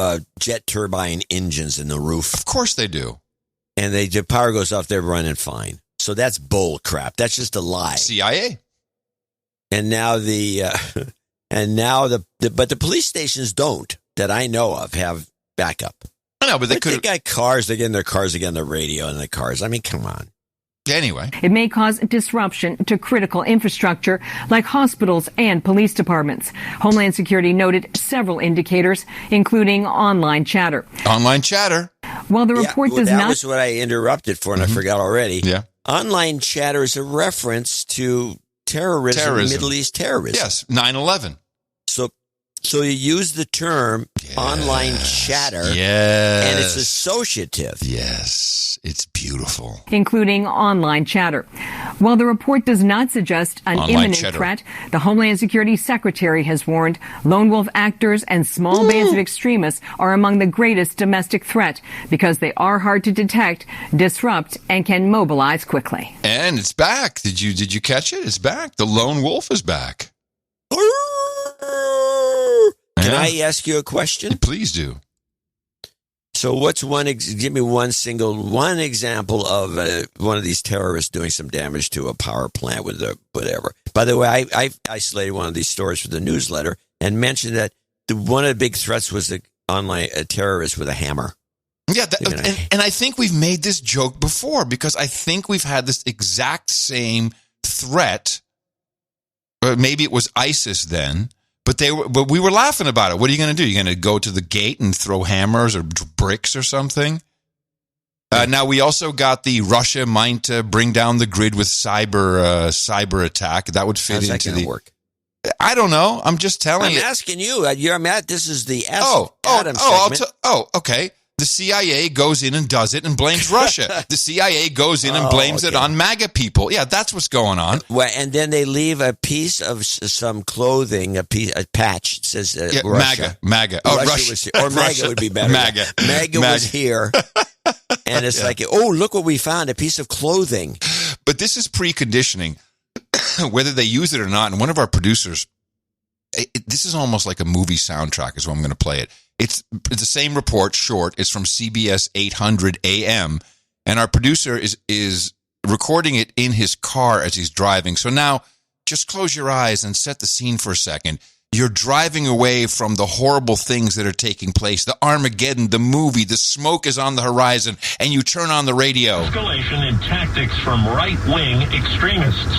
jet turbine engines in the roof. Of course they do. And the power goes off, they're running fine. So that's bull crap. That's just a lie. CIA. And now but the police stations don't, that I know of, have backup. I know, but they could. They got cars. They get in their cars. They get on the radio in the cars. I mean, come on. Anyway. It may cause disruption to critical infrastructure like hospitals and police departments. Homeland Security noted several indicators, including online chatter. Online chatter. While the report does not... That was what I interrupted for, and I forgot already. Yeah. Online chatter is a reference to terrorism. Middle East terrorism. Yes, 9/11. So you use the term online chatter, and it's associative. Yes, it's beautiful. Including online chatter. While the report does not suggest an imminent threat, the Homeland Security Secretary has warned lone wolf actors and small bands of extremists are among the greatest domestic threat because they are hard to detect, disrupt, and can mobilize quickly. And it's back. Did you catch it? It's back. The lone wolf is back. Can I ask you a question? Please do. So what's give me one example of one of these terrorists doing some damage to a power plant with whatever. By the way, I isolated one of these stories for the newsletter and mentioned that one of the big threats was a terrorist with a hammer. Yeah, and I think we've made this joke before because I think we've had this exact same threat. Maybe it was ISIS then. But we were laughing about it. What are you going to do? You're going to go to the gate and throw hammers or bricks or something? Now, we also got the Russia might bring down the grid with cyber attack. That would fit into the work. I don't know. I'm just telling you. I'm asking you. You're Matt. This is the Adam segment. Okay. The CIA goes in and does it and blames Russia. The CIA goes in and blames it on MAGA people. Yeah, that's what's going on. Well, and then they leave a piece of some clothing, a patch. It says Russia. MAGA. Russia was here. Or MAGA would be better. MAGA was here. And it's like, look what we found, a piece of clothing. But this is preconditioning, whether they use it or not. And one of our producers, this is almost like a movie soundtrack is what I'm going to play it. It's the same report, short. It's from CBS 800 AM, and our producer is recording it in his car as he's driving. So now, just close your eyes and set the scene for a second. You're driving away from the horrible things that are taking place. The Armageddon, the movie, the smoke is on the horizon, and you turn on the radio. Escalation in tactics from right-wing extremists.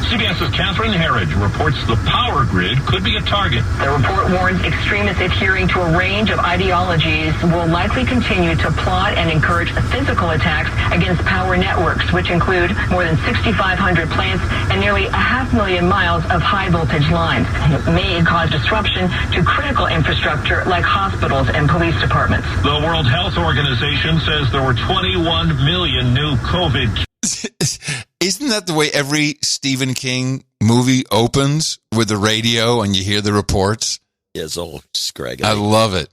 CBS's Catherine Herridge reports the power grid could be a target. The report warns extremists adhering to a range of ideologies will likely continue to plot and encourage physical attacks against power networks, which include more than 6,500 plants and nearly 500,000 miles of high-voltage lines. It may cause disruption to critical infrastructure like hospitals and police departments. The World Health Organization says there were 21 million new COVID cases. Isn't that the way every Stephen King movie opens, with the radio and you hear the reports? Yeah, it's all scraggly. I love it.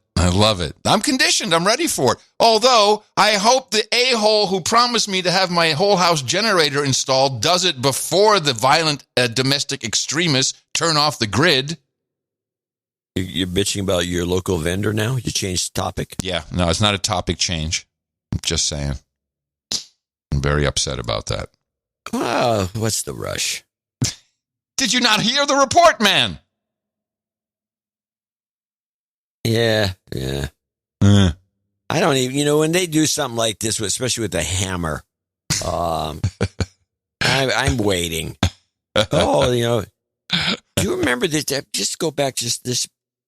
I'm conditioned. I'm ready for it. Although, I hope the a-hole who promised me to have my whole house generator installed does it before the violent domestic extremists turn off the grid. You're bitching about your local vendor now? You changed topic? Yeah, no, it's not a topic change. I'm just saying. I'm very upset about that. Oh, what's the rush? Did you not hear the report, man? Yeah. I don't even, when they do something like this, especially with a hammer, I'm waiting. Do you remember this? Just go back, this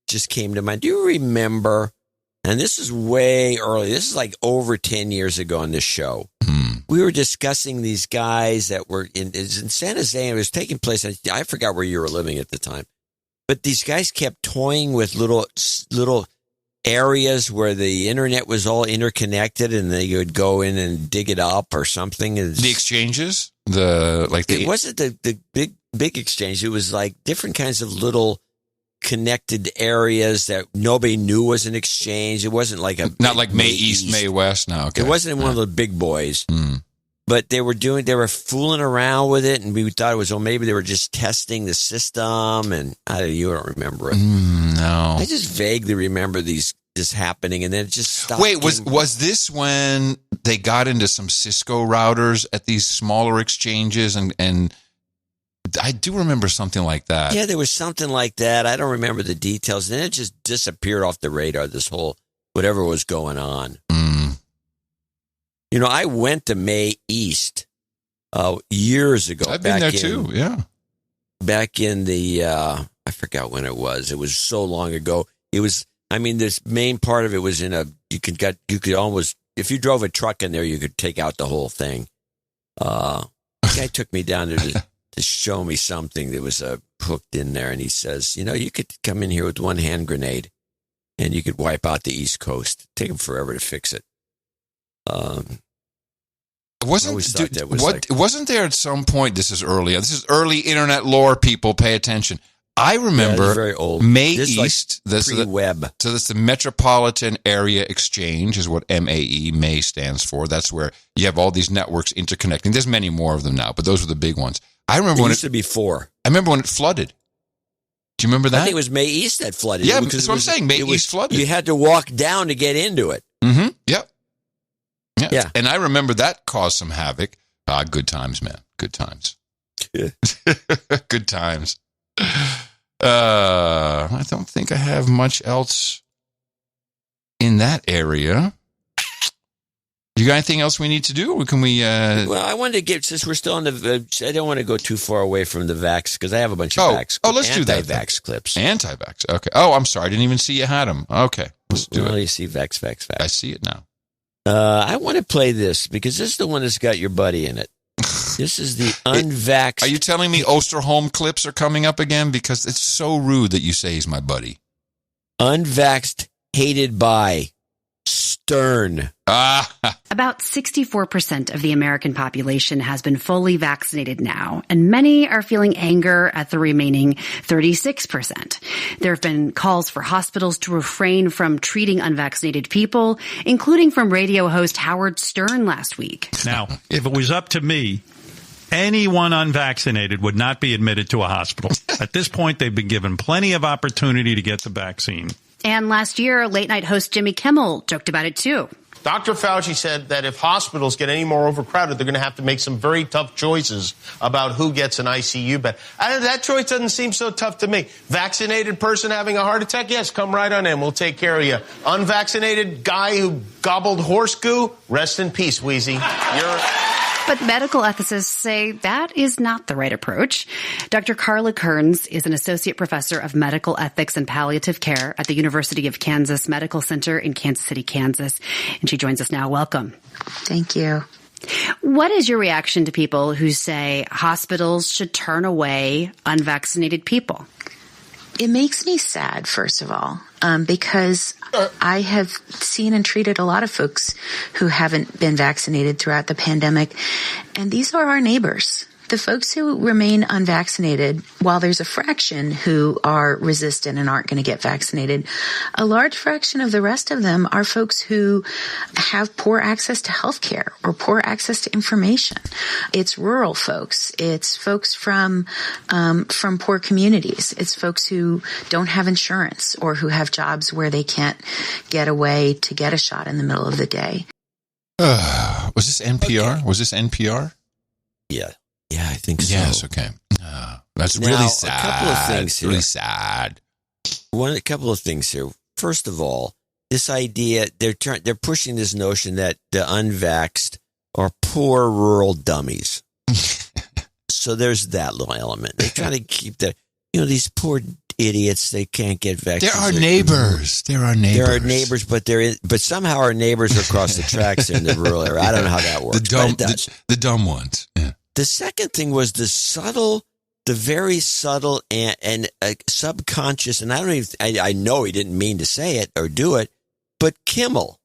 just came to mind. Do you remember, and this is way early, this is like over 10 years ago on this show. We were discussing these guys that were in San Jose, and it was taking place. I forgot where you were living at the time, but these guys kept toying with little areas where the internet was all interconnected, and they would go in and dig it up or something. The exchanges, it wasn't the big exchange. It was like different kinds of little connected areas that nobody knew was an exchange. It wasn't like not like May East, May West. No, okay. It wasn't one of the big boys. But they were fooling around with it, and we thought it was, maybe they were just testing the system, and you don't remember it. No. I just vaguely remember this happening, and then it just stopped. Wait, was this when they got into some Cisco routers at these smaller exchanges, and I do remember something like that. Yeah, there was something like that. I don't remember the details, and then it just disappeared off the radar, this whole, whatever was going on. I went to May East years ago. I've been there too, yeah. Back in the, I forgot when it was. It was so long ago. It was, this main part of it was you could almost, if you drove a truck in there, you could take out the whole thing. The guy took me down there to show me something that was hooked in there, and he says, you could come in here with one hand grenade, and you could wipe out the East Coast. Take them forever to fix it. Wasn't there at some point? This is early internet lore. People pay attention. I remember very old. May East. Pre-web. So that's the Metropolitan Area Exchange, is what MAE May stands for. That's where you have all these networks interconnecting. There's many more of them now, but those were the big ones. I remember when used to be 4. I remember when it flooded. Do you remember that? I think it was May East that flooded. Yeah, that's what I'm saying. May East flooded. You had to walk down to get into it. Mm-hmm. Yep. Yeah. And I remember that caused some havoc. Good times, man. Good times. Yeah. Good times. I don't think I have much else in that area. You got anything else we need to do, or can we? Well, I wanted to get, since we're still on the. I don't want to go too far away from the vax because I have a bunch of vax. Let's do that. Anti-vax clips. Anti-vax. Okay. Oh, I'm sorry. I didn't even see you had them. Okay, let's do it. You see vax. I see it now. I want to play this because this is the one that's got your buddy in it. This is the unvaxxed. Are you telling me Osterholm clips are coming up again? Because it's so rude that you say he's my buddy. Unvaxxed, hated by Stern. About 64% of the American population has been fully vaccinated now, and many are feeling anger at the remaining 36%. There have been calls for hospitals to refrain from treating unvaccinated people, including from radio host Howard Stern last week. Now, if it was up to me, anyone unvaccinated would not be admitted to a hospital. At this point, they've been given plenty of opportunity to get the vaccine. And last year, late-night host Jimmy Kimmel joked about it, too. Dr. Fauci said that if hospitals get any more overcrowded, they're going to have to make some very tough choices about who gets an ICU bed. That choice doesn't seem so tough to me. Vaccinated person having a heart attack? Yes, come right on in. We'll take care of you. Unvaccinated guy who gobbled horse goo? Rest in peace, Wheezy. But medical ethicists say that is not the right approach. Dr. Carla Kearns is an associate professor of medical ethics and palliative care at the University of Kansas Medical Center in Kansas City, Kansas. And she joins us now. Welcome. Thank you. What is your reaction to people who say hospitals should turn away unvaccinated people? It makes me sad, first of all, because I have seen and treated a lot of folks who haven't been vaccinated throughout the pandemic, and these are our neighbors. The folks who remain unvaccinated, while there's a fraction who are resistant and aren't going to get vaccinated, a large fraction of the rest of them are folks who have poor access to health care or poor access to information. It's rural folks. It's folks from poor communities. It's folks who don't have insurance or who have jobs where they can't get away to get a shot in the middle of the day. Was this NPR? Okay. Was this NPR? Yeah. Yeah, I think so. Yes, okay. That's now, really sad. A couple of things here. Really sad. A couple of things here. First of all, this idea, they're pushing this notion that the unvaxxed are poor rural dummies. So there's that little element. They're trying to keep these poor idiots, they can't get vaccinated. They're our neighbors. They're our neighbors. They're our neighbors, but somehow our neighbors are across the tracks in the rural area. I don't know how that works. The dumb ones. Yeah. The second thing was the very subtle and subconscious, and I know he didn't mean to say it or do it, but Kimmel,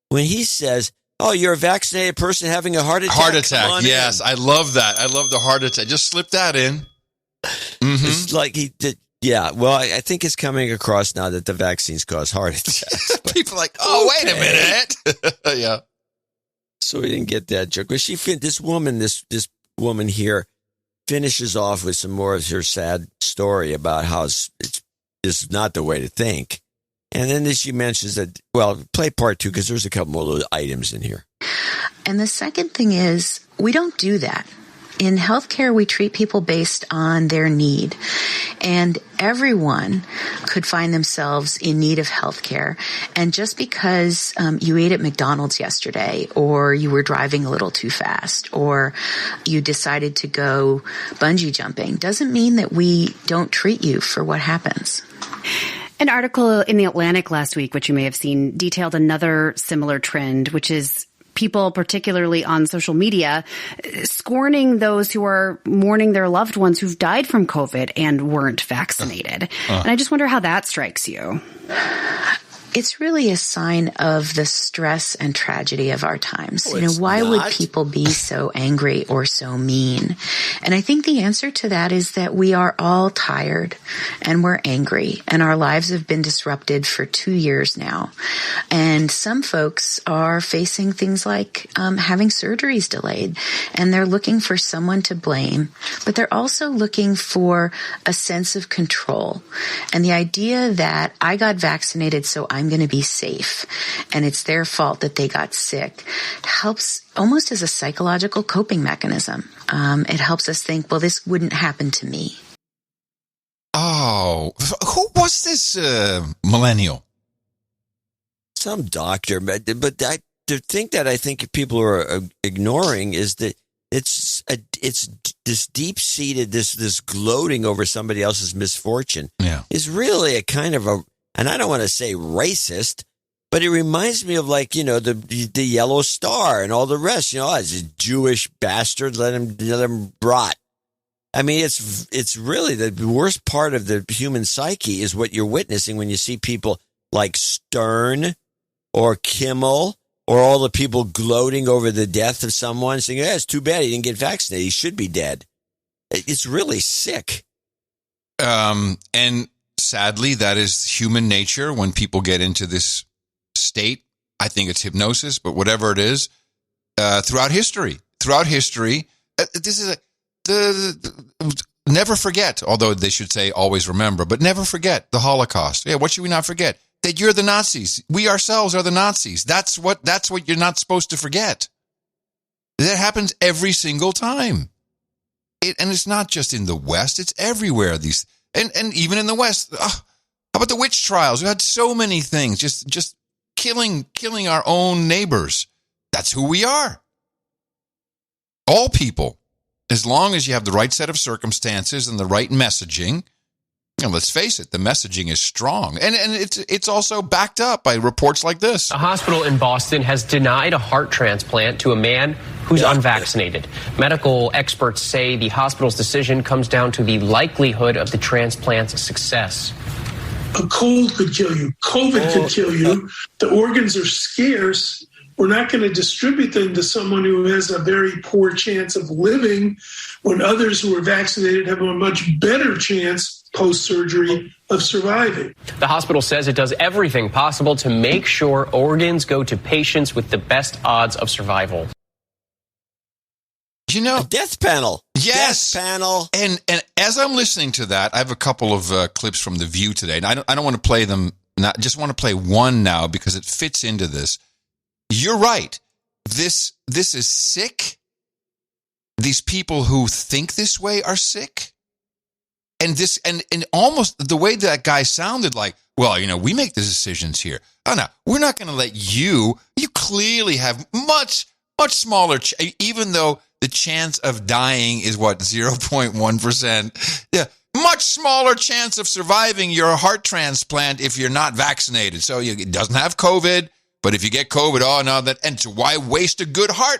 when he says, "Oh, you're a vaccinated person having a heart attack." Heart attack, yes. I love that. I love the heart attack. Just slip that in. Mm-hmm. It's like he did. Yeah, well, I think it's coming across now that the vaccines cause heart attacks. People are like, oh, okay. Wait a minute. Yeah. So we didn't get that joke. But this woman here finishes off with some more of her sad story about how this is not the way to think. And then she mentions that, well, play part 2 because there's a couple more little items in here. And the second thing is, we don't do that. In healthcare, we treat people based on their need, and everyone could find themselves in need of healthcare. And just because you ate at McDonald's yesterday, or you were driving a little too fast, or you decided to go bungee jumping, doesn't mean that we don't treat you for what happens. An article in The Atlantic last week, which you may have seen, detailed another similar trend, which is people, particularly on social media, scorning those who are mourning their loved ones who've died from COVID and weren't vaccinated. And I just wonder how that strikes you. It's really a sign of the stress and tragedy of our times. Why would people be so angry or so mean? And I think the answer to that is that we are all tired and we're angry, and our lives have been disrupted for 2 years now. And some folks are facing things like having surgeries delayed, and they're looking for someone to blame, but they're also looking for a sense of control. And the idea that I got vaccinated, so I'm I'm going to be safe and it's their fault that they got sick helps almost as a psychological coping mechanism. It helps us think, well, this wouldn't happen to me. Oh, who was this millennial? Some doctor, but the thing that I think people are ignoring is that it's this deep-seated, this gloating over somebody else's misfortune is really a kind of and I don't want to say racist, but it reminds me of the Yellow Star and all the rest. As a Jewish bastard, let him rot. I mean, it's really the worst part of the human psyche is what you're witnessing when you see people like Stern or Kimmel or all the people gloating over the death of someone, saying, "Yeah, it's too bad he didn't get vaccinated. He should be dead." It's really sick. And sadly, that is human nature when people get into this state. I think it's hypnosis, but whatever it is, throughout history, this is never forget, although they should say always remember, but never forget the Holocaust. Yeah, what should we not forget? That you're the Nazis. We ourselves are the Nazis. That's what you're not supposed to forget. That happens every single time. And it's not just in the West, it's everywhere. And even in the West. How about the witch trials? We had so many things, just killing our own neighbors. That's who we are. All people. As long as you have the right set of circumstances and the right messaging, let's face it, the messaging is strong. And it's also backed up by reports like this. A hospital in Boston has denied a heart transplant to a man who's unvaccinated. Medical experts say the hospital's decision comes down to the likelihood of the transplant's success. A cold could kill you. COVID could kill you. The organs are scarce. We're not going to distribute them to someone who has a very poor chance of living when others who are vaccinated have a much better chance post-surgery of surviving. The hospital says it does everything possible to make sure organs go to patients with the best odds of survival. A death panel. Yes. Death panel. And as I'm listening to that, I have a couple of clips from The View today. And I don't want to play them. I just want to play one now because it fits into this. You're right. This is sick. These people who think this way are sick. And almost the way that guy sounded like, well, we make the decisions here. Oh, no, we're not going to let you. You clearly have much, much smaller, even though the chance of dying is 0.1%. Yeah, much smaller chance of surviving your heart transplant if you're not vaccinated. So it doesn't have COVID. But if you get COVID, and so why waste a good heart?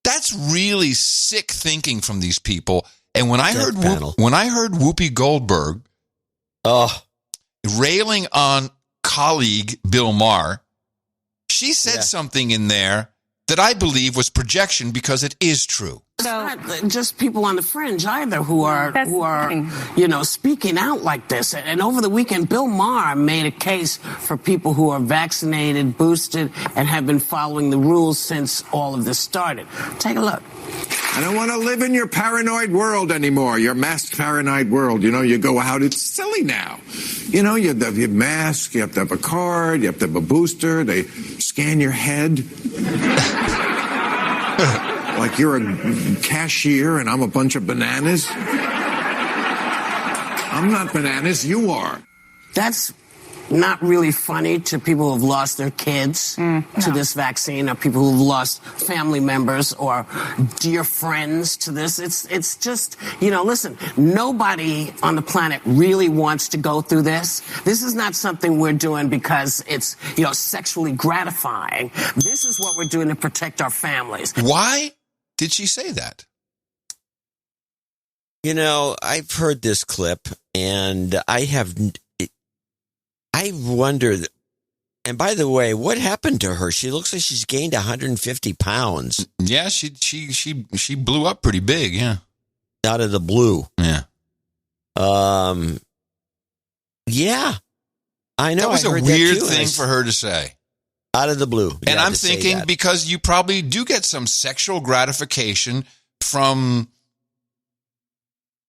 That's really sick thinking from these people. And when I heard Whoopi Goldberg, railing on colleague Bill Maher, she said something in there that I believe was projection because it is true. It's not just people on the fringe either who are speaking out like this. And over the weekend, Bill Maher made a case for people who are vaccinated, boosted, and have been following the rules since all of this started. Take a look. I don't want to live in your paranoid world anymore, your masked paranoid world. You go out, it's silly now. You have your mask, you have to have a card, you have to have a booster, they scan your head. Like you're a cashier and I'm a bunch of bananas. I'm not bananas, you are. That's not really funny to people who have lost their kids to this vaccine, or people who've lost family members or dear friends to this. It's just, listen, nobody on the planet really wants to go through this. This is not something we're doing because it's, sexually gratifying. This is what we're doing to protect our families. Why did she say that? I've heard this clip and I wonder, and by the way, what happened to her? She looks like she's gained 150 pounds. Yeah, she blew up pretty big, yeah. Out of the blue. Yeah. Yeah. I know. That was a weird thing for her to say. Out of the blue. And I'm thinking because you probably do get some sexual gratification from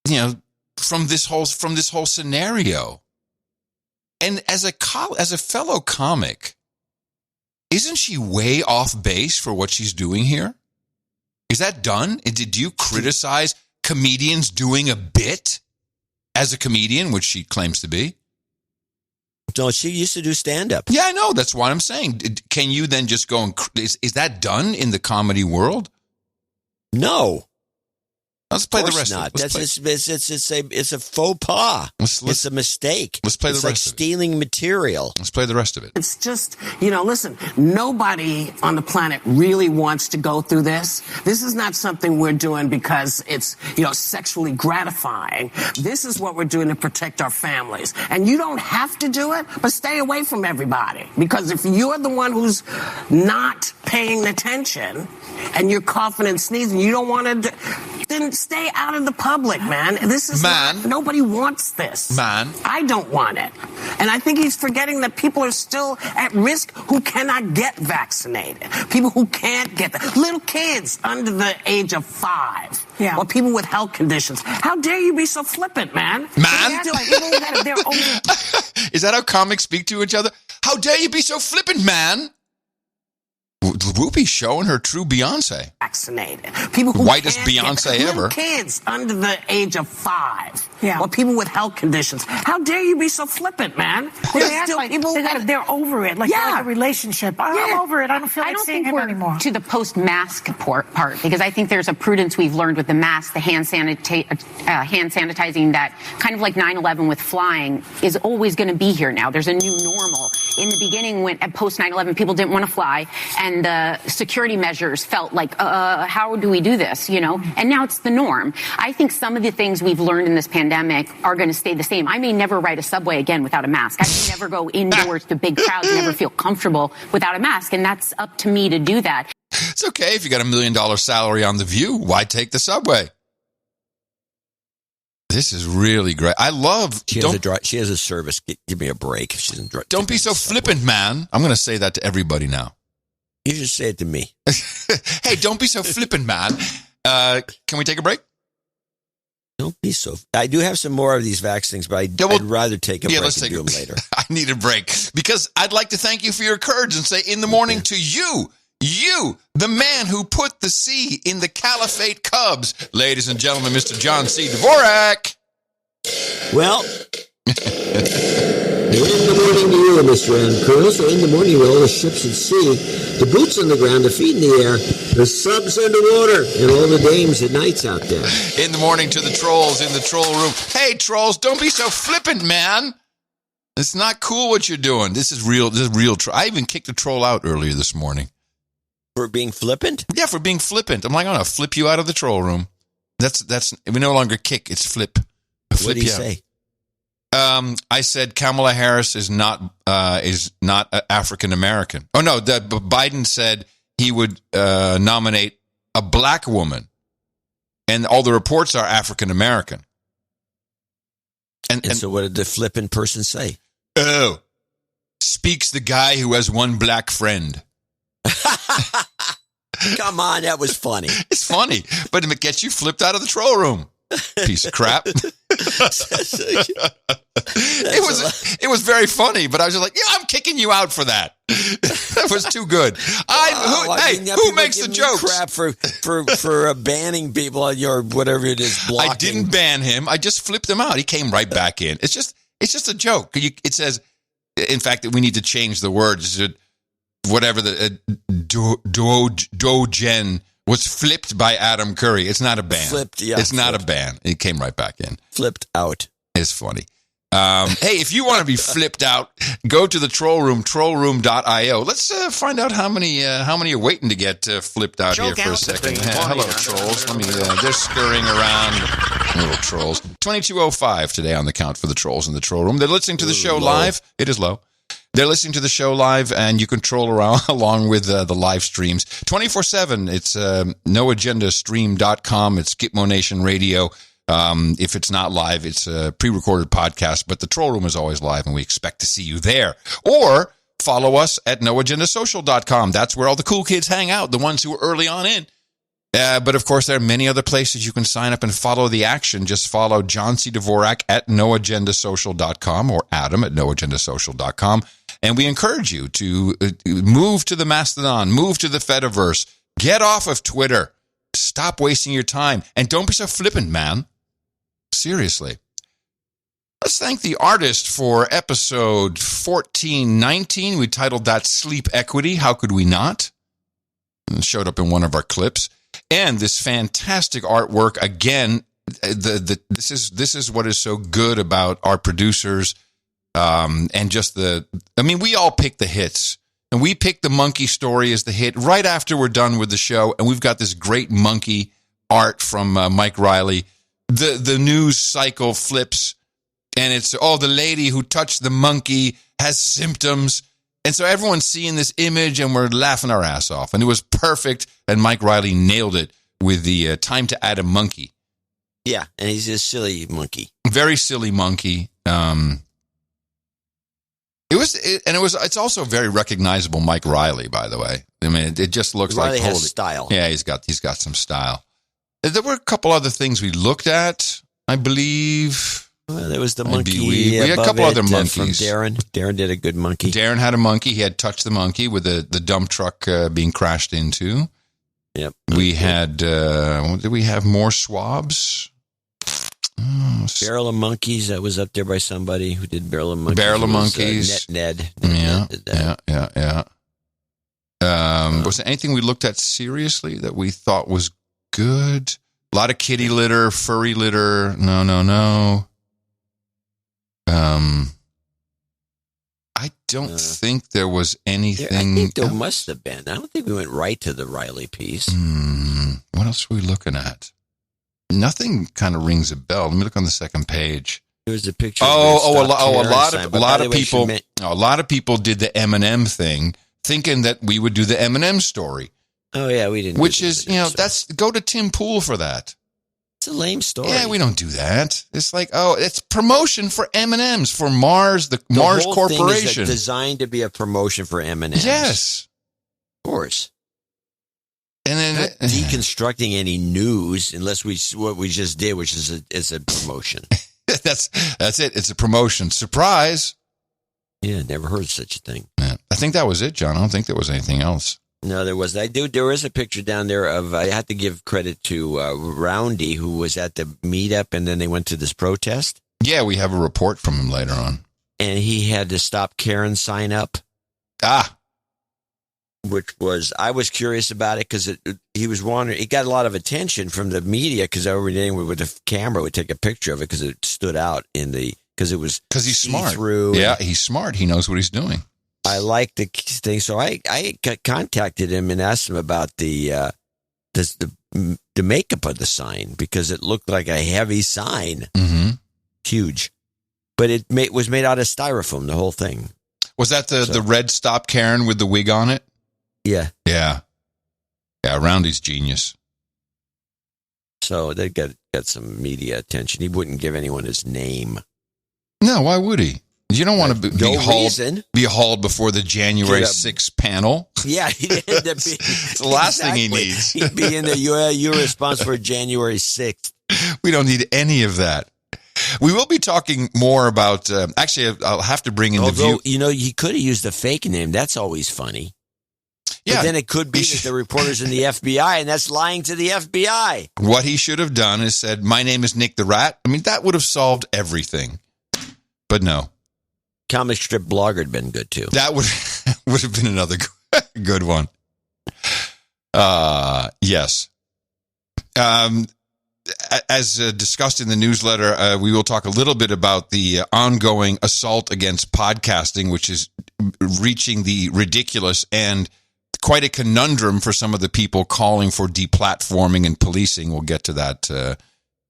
this whole scenario. And as a fellow comic, isn't she way off base for what she's doing here? Is that done? Did you criticize comedians doing a bit as a comedian, which she claims to be? No, she used to do stand-up. Yeah, I know. That's what I'm saying. Can you then just go and... Is that done in the comedy world? No. Let's play the rest of it. It's a faux pas. It's a mistake. Let's play the rest of it. It's like stealing material. Let's play the rest of it. It's just, listen, nobody on the planet really wants to go through this. This is not something we're doing because it's, sexually gratifying. This is what we're doing to protect our families. And you don't have to do it, but stay away from everybody. Because if you're the one who's not paying attention and you're coughing and sneezing, you don't want to... Then stay out of the public, man. This is nobody wants this. I don't want it. And I think he's forgetting that people are still at risk who cannot get vaccinated. People who can't get that. Little kids under the age of 5. Yeah. Or people with health conditions. How dare you be so flippant, man? Is that how comics speak to each other? How dare you be so flippant, man? Whoopi's showing her true Beyonce. Vaccinated. People who whitest Beyonce ever. Kids under the age of 5. Yeah. Or people with health conditions. How dare you be so flippant, man? They're over it. Like a relationship. I'm over it. I don't feel like seeing him anymore. To the post-mask part, because I think there's a prudence we've learned with the mask, the hand sanitizing, that kind of like 9/11 with flying is always going to be here now. There's a new normal. In the beginning, when at post 9/11, people didn't want to fly, and the security measures felt like, how do we do this? And now it's the norm. I think some of the things we've learned in this pandemic are going to stay the same. I may never ride a subway again without a mask. I may never go indoors to big crowds and never feel comfortable without a mask, and that's up to me to do that. It's okay if you got $1 million salary on The View. Why take the subway? This is really great. I love... She has a service. Give me a break. She doesn't don't be so flippant, man. I'm going to say that to everybody now. You should say it to me. Hey, don't be so flippant, man. Can we take a break? Don't be so... I do have some more of these vax things, but I'd rather take a break and do them later. I need a break because I'd like to thank you for your courage and say in the morning to you, the man who put the C in the Caliphate Cubs. Ladies and gentlemen, Mr. John C. Dvorak. Well... In the morning to you, Mr. M. Colonel. So in the morning with all the ships at sea, the boots on the ground, the feet in the air, the subs underwater, and all the dames at nights out there. In the morning to the trolls in the troll room. Hey, trolls, don't be so flippant, man. It's not cool what you're doing. This is real. I even kicked a troll out earlier this morning. For being flippant? Yeah, for being flippant. I'm like, I'm going to flip you out of the troll room. That's we no longer kick, it's flip. What did he say? I said Kamala Harris is not African American. Oh no, Biden said he would nominate a black woman, and all the reports are African American. And so, what did the flippant person say? Oh, speaks the guy who has one black friend. Come on, that was funny. It's funny, but it gets you flipped out of the troll room. Piece of crap. It was very funny, but I was just like, I'm kicking you out for that. That was too good. Who makes the jokes? Crap for banning people on your whatever it is. Blocking. I didn't ban him. I just flipped him out. He came right back in. It's just a joke. It says, in fact, that we need to change the words. Whatever the Dogen was flipped by Adam Curry. It's not a ban. It's not a ban. It came right back in. Flipped out. It's funny. Hey, if you want to be flipped out, go to the troll room, trollroom.io. Let's find out how many are waiting to get flipped out here for a second. Hello, trolls. They're scurrying around. Little trolls. 22:05 today on the count for the trolls in the troll room. They're listening to the show live. It is low. They're listening to the show live, and you can troll around along with the live streams. 24/7, it's noagendastream.com. It's Gitmo Nation Radio. If it's not live, it's a pre-recorded podcast, but the troll room is always live, and we expect to see you there. Or follow us at noagendasocial.com. That's where all the cool kids hang out, the ones who are early on in. But, of course, there are many other places you can sign up and follow the action. Just follow John C. Dvorak at noagendasocial.com or Adam at noagendasocial.com. And we encourage you to move to the Mastodon, move to the Fediverse, get off of Twitter, stop wasting your time, and don't be so flippant, man. Seriously. Let's thank the artist for episode 1419. We titled that Sleep Equity. How could we not? It showed up in one of our clips. And this fantastic artwork, again, this is what is so good about our producers, and just we all pick the hits, and we pick the monkey story as the hit right after we're done with the show, and we've got this great monkey art from Mike Riley. The news cycle flips, and it's, the lady who touched the monkey has symptoms. And so everyone's seeing this image, and we're laughing our ass off. And it was perfect, and Mike Riley nailed it with the time to add a monkey. Yeah, and he's a silly monkey. Very silly monkey. It's also very recognizable Mike Riley, by the way. I mean, it just looks Riley like has style. Yeah, he's got some style. There were a couple other things we looked at, I believe. Well, there was the monkey. We had a couple other monkeys. From Darren. Darren did a good monkey. Darren had a monkey. He had touched the monkey with the dump truck being crashed into. Yep. We had, did we have more swabs? Barrel of Monkeys, that was up there by somebody who did Barrel of Monkeys. Barrel of Monkeys. Ned Yeah. did that. Yeah. Was there anything we looked at seriously that we thought was good? A lot of kitty litter, furry litter. No. I don't think there was anything. I think there must have been. I don't think we went right to the Riley piece. What else were we looking at? Nothing kind of rings a bell. Let me look on the second page. There was a picture. A lot of people did the M&M thing, thinking that we would do the M&M story. Oh yeah, we didn't. Which is, go to Tim Pool for that. It's a lame story. Yeah, we don't do that. It's like, it's promotion for M&M's, for Mars, the Mars whole Corporation. Thing is designed to be a promotion for M&M's. Yes. Of course. And then not deconstructing any news, unless what we just did, which is a promotion. That's it. It's a promotion. Surprise. Yeah, never heard such a thing. Yeah. I think that was it, John. I don't think there was anything else. No, there wasn't. There is a picture down there of, I have to give credit to Roundy, who was at the meetup, and then they went to this protest. Yeah, we have a report from him later on. And he had to stop Karen sign up. Which was, I was curious about it because he was wondering, it got a lot of attention from the media because everything with the camera would take a picture of it because it stood out because he's smart. Yeah, he's smart. He knows what he's doing. I like the thing, so I contacted him and asked him about the makeup of the sign because it looked like a heavy sign, huge, but it was made out of styrofoam. The whole thing. Was that the red Stop Karen with the wig on it? Yeah. Roundy's genius. So they got some media attention. He wouldn't give anyone his name. No, why would he? You don't want to be hauled before the January 6th panel. Yeah, it's the last thing he needs. He'd be in the your response for January 6th. We don't need any of that. We will be talking more about. Actually, I'll have to bring in the view. He could have used a fake name. That's always funny. Yeah, but then it could be that the reporter's in the FBI, and that's lying to the FBI. What he should have done is said, "My name is Nick the Rat." I mean, that would have solved everything. But no. Comic strip blogger had been good too. That would have been another good one. Yes. As discussed in the newsletter, we will talk a little bit about the ongoing assault against podcasting, which is reaching the ridiculous and quite a conundrum for some of the people calling for deplatforming and policing. We'll get to that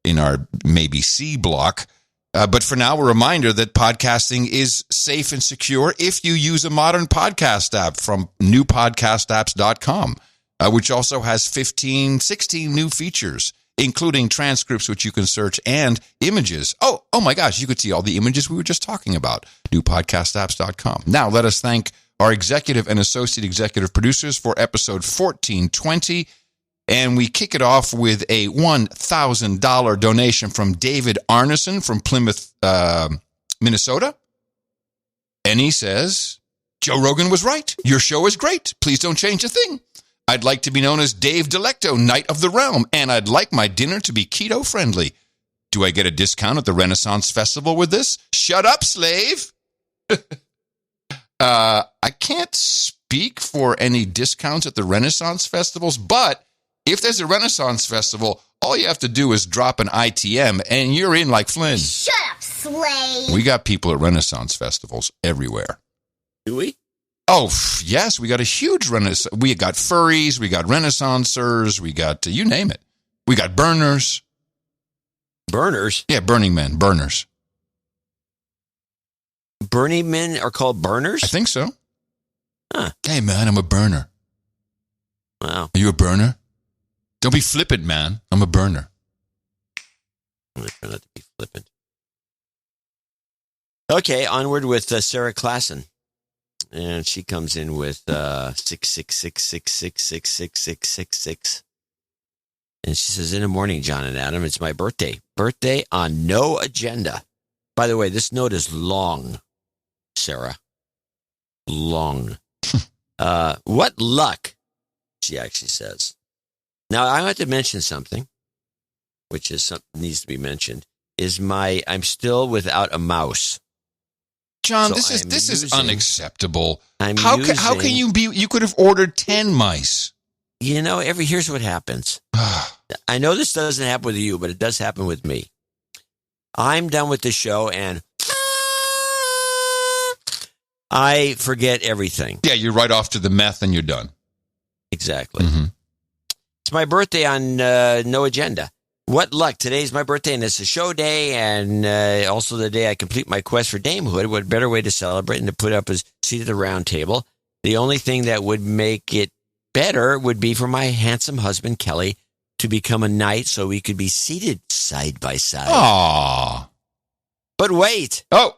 in our maybe C block. But for now, a reminder that podcasting is safe and secure if you use a modern podcast app from newpodcastapps.com, which also has 16 new features, including transcripts, which you can search, and images. Oh my gosh, you could see all the images we were just talking about. Newpodcastapps.com. Now, let us thank our executive and associate executive producers for episode 1420. And we kick it off with a $1,000 donation from David Arneson from Plymouth, Minnesota. And he says, Joe Rogan was right. Your show is great. Please don't change a thing. I'd like to be known as Dave Delecto, Knight of the Realm, and I'd like my dinner to be keto-friendly. Do I get a discount at the Renaissance Festival with this? Shut up, slave! I can't speak for any discounts at the Renaissance Festivals, but if there's a Renaissance Festival, all you have to do is drop an ITM, and you're in like Flynn. Shut up, slave! We got people at Renaissance Festivals everywhere. Do we? Oh, yes, we got a huge Renaissance. We got furries, we got Renaissancers, we got, you name it. We got burners. Burners? Yeah, Burning Men, burners. Burning Men are called burners? I think so. Huh. Hey, man, I'm a burner. Wow. Are you a burner? Don't be flippant, man. I'm a burner. I'm going to try not to be flippant. Okay, onward with Sarah Klassen. And she comes in with 66666666666. And she says, in the morning, John and Adam, it's my birthday. Birthday on no agenda. By the way, this note is long, Sarah. Long. What luck, she actually says. Now, I want to mention something, which is something needs to be mentioned, is I'm still without a mouse. John, So this is unacceptable. I'm How can you be? You could have ordered 10 mice. You know, here's what happens. I know this doesn't happen with you, but it does happen with me. I'm done with the show and I forget everything. Yeah, you're right off to the meth and you're done. Exactly. Mm-hmm. It's my birthday on no agenda. What luck. Today's my birthday, and it's a show day, and also the day I complete my quest for damehood. What better way to celebrate than to put up a seat at the round table? The only thing that would make it better would be for my handsome husband, Kelly, to become a knight so we could be seated side by side. Aww. But wait. Oh.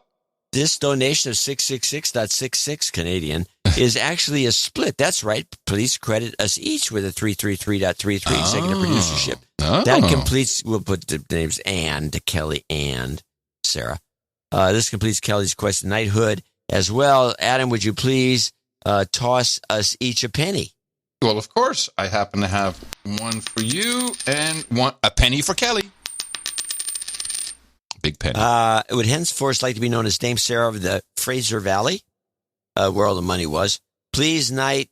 This donation of 666.66 Canadian is actually a split. That's right. Please credit us each with a 333.33 executive producership. Oh. That completes, we'll put the names and Kelly and Sarah. This completes Kelly's quest to knighthood as well. Adam, would you please toss us each a penny? Well, of course. I happen to have one for you and a penny for Kelly. Big penny. It would henceforth like to be known as Dame Sarah of the Fraser Valley, where all the money was. Please knight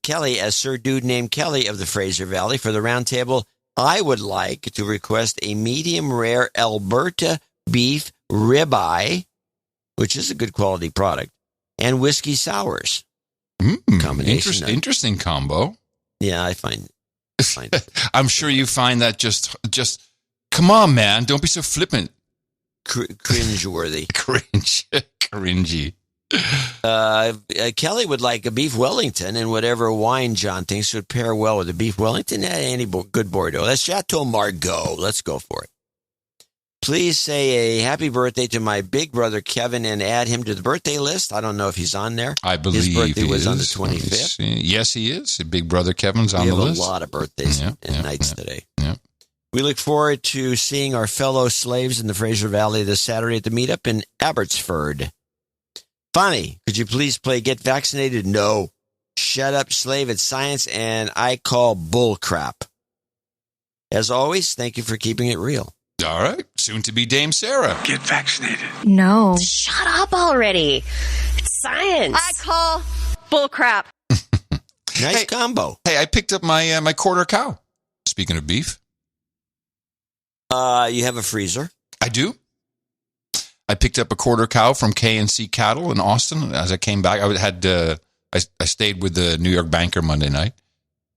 Kelly as Sir Dude named Kelly of the Fraser Valley. For the round table, I would like to request a medium rare Alberta beef ribeye, which is a good quality product, and whiskey sours. Combination. Interesting combo. Yeah, I find it. I'm sure you find that just come on, man. Don't be so flippant. Cringeworthy. Cringy. Kelly would like a beef Wellington and whatever wine John thinks would pair well with a beef Wellington. Any good Bordeaux. That's Chateau Margaux. Let's go for it. Please say a happy birthday to my big brother Kevin and add him to the birthday list. I don't know if he's on there. I believe his birthday was on the is. 25th. Yes, he is. Big brother Kevin's on the list. We have a lot of birthdays and nights today. Yeah. We look forward to seeing our fellow slaves in the Fraser Valley this Saturday at the meetup in Abbotsford. Funny, could you please play Get Vaccinated? No. Shut up, slave. It's science, and I call bull crap. As always, thank you for keeping it real. All right. Soon to be Dame Sarah. Get vaccinated. No. Shut up already. It's science. I call bullcrap. Nice combo. Hey, I picked up my my quarter cow. Speaking of beef. You have a freezer? I do. I picked up a quarter cow from K&C Cattle in Austin. As I came back, I stayed with the New York banker Monday night.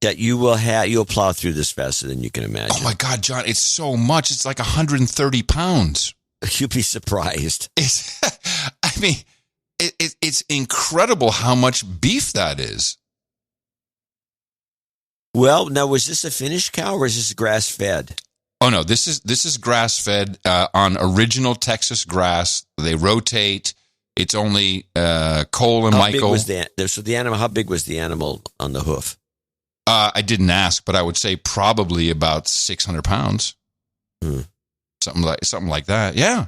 That you'll plow through this faster than you can imagine. Oh my God, John, it's so much. It's like 130 pounds. You'd be surprised. It's incredible how much beef that is. Well, now, was this a finished cow or is this grass-fed? Oh no, this is grass-fed on original Texas grass. They rotate. It's only Cole and Michael. How big was the animal on the hoof? I didn't ask, but I would say probably about 600 pounds. Something like that. Yeah.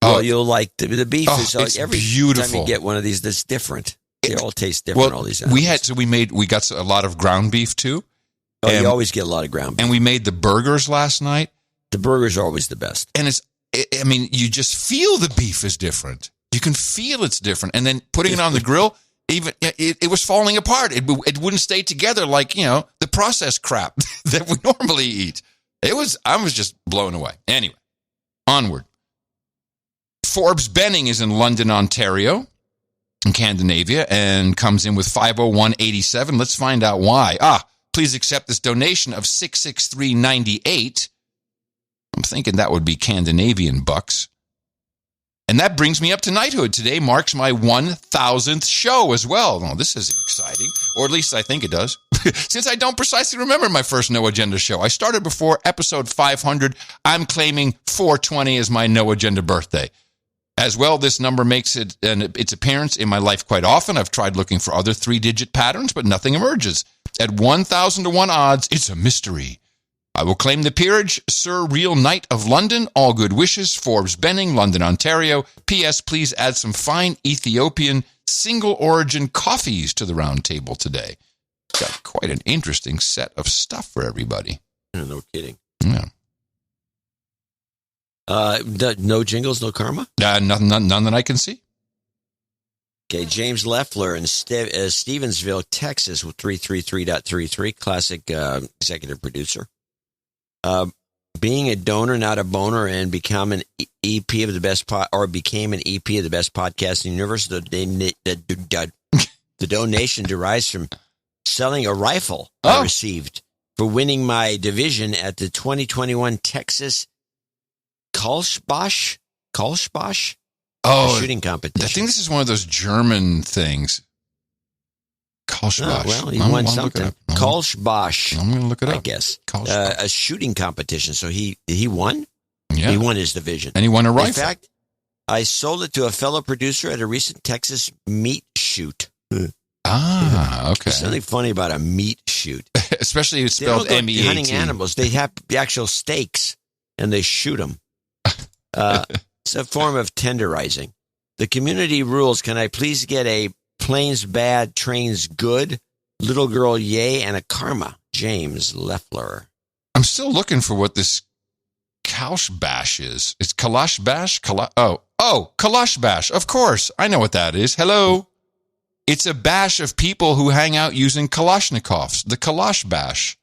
Well, you'll like the beef. It's every beautiful. time you get one of these that's different. They all taste different. All these animals. we got a lot of ground beef too. Oh, you always get a lot of ground beef. And we made the burgers last night. The burgers are always the best. And you just feel the beef is different. You can feel it's different. And then putting it on the grill, even it was falling apart. It wouldn't stay together like, the processed crap that we normally eat. I was just blown away. Anyway, onward. Forbes Benning is in London, Ontario, in Scandinavia, and comes in with 501.87. Let's find out why. Please accept this donation of $663.98. I'm thinking that would be Scandinavian bucks. And that brings me up to knighthood. Today marks my 1,000th show as well. Oh, this is exciting, or at least I think it does. Since I don't precisely remember my first No Agenda show. I started before episode 500. I'm claiming 420 as my No Agenda birthday. As well, this number makes its appearance in my life quite often. I've tried looking for other 3-digit patterns, but nothing emerges. At 1,000 to 1 odds, it's a mystery. I will claim the peerage, Sir Real Knight of London. All good wishes, Forbes Benning, London, Ontario. P.S. Please add some fine Ethiopian single-origin coffees to the round table today. Got quite an interesting set of stuff for everybody. No kidding. Yeah. No jingles, no karma? None that I can see. Okay, James Leffler in Stevensville, Texas, with 333.33, classic executive producer. Being a donor, not a boner, and become an EP of the best became an EP of the best podcast in the universe. The donation derives from selling a rifle I received for winning my division at the 2021 Texas Kalshbosch shooting competition. I think this is one of those German things. Kalshbosch. Well, he won something. Kalshbosch. I'm going to look it up. I guess. A shooting competition. So he won? Yeah. He won his division. And he won a rifle. In fact, I sold it to a fellow producer at a recent Texas meat shoot. Okay. There's something funny about a meat shoot. Especially it's spelled M-E-A-T. Hunting animals. They have the actual steaks, and they shoot them. It's a form of tenderizing. The community rules. Can I please get a planes bad, trains good, little girl yay, and a karma? James Leffler. I'm still looking for what this Kalshbash is. It's Kalashbash? Kalashbash. Of course. I know what that is. Hello. It's a bash of people who hang out using Kalashnikovs. The Kalashbash.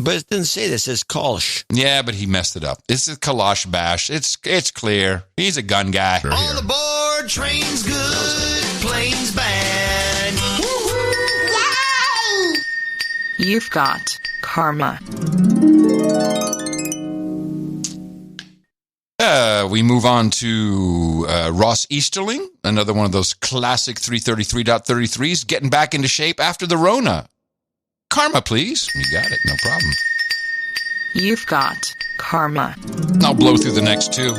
But it didn't say this. It says Kolsch. Yeah, but he messed it up. It's a Kalashbash. It's clear. He's a gun guy. All aboard, trains good, planes bad. Yay! You've got karma. We move on to Ross Easterling, another one of those classic 333.33s, getting back into shape after the Rona. Karma, please. You got it. No problem. You've got karma. I'll blow through the next two.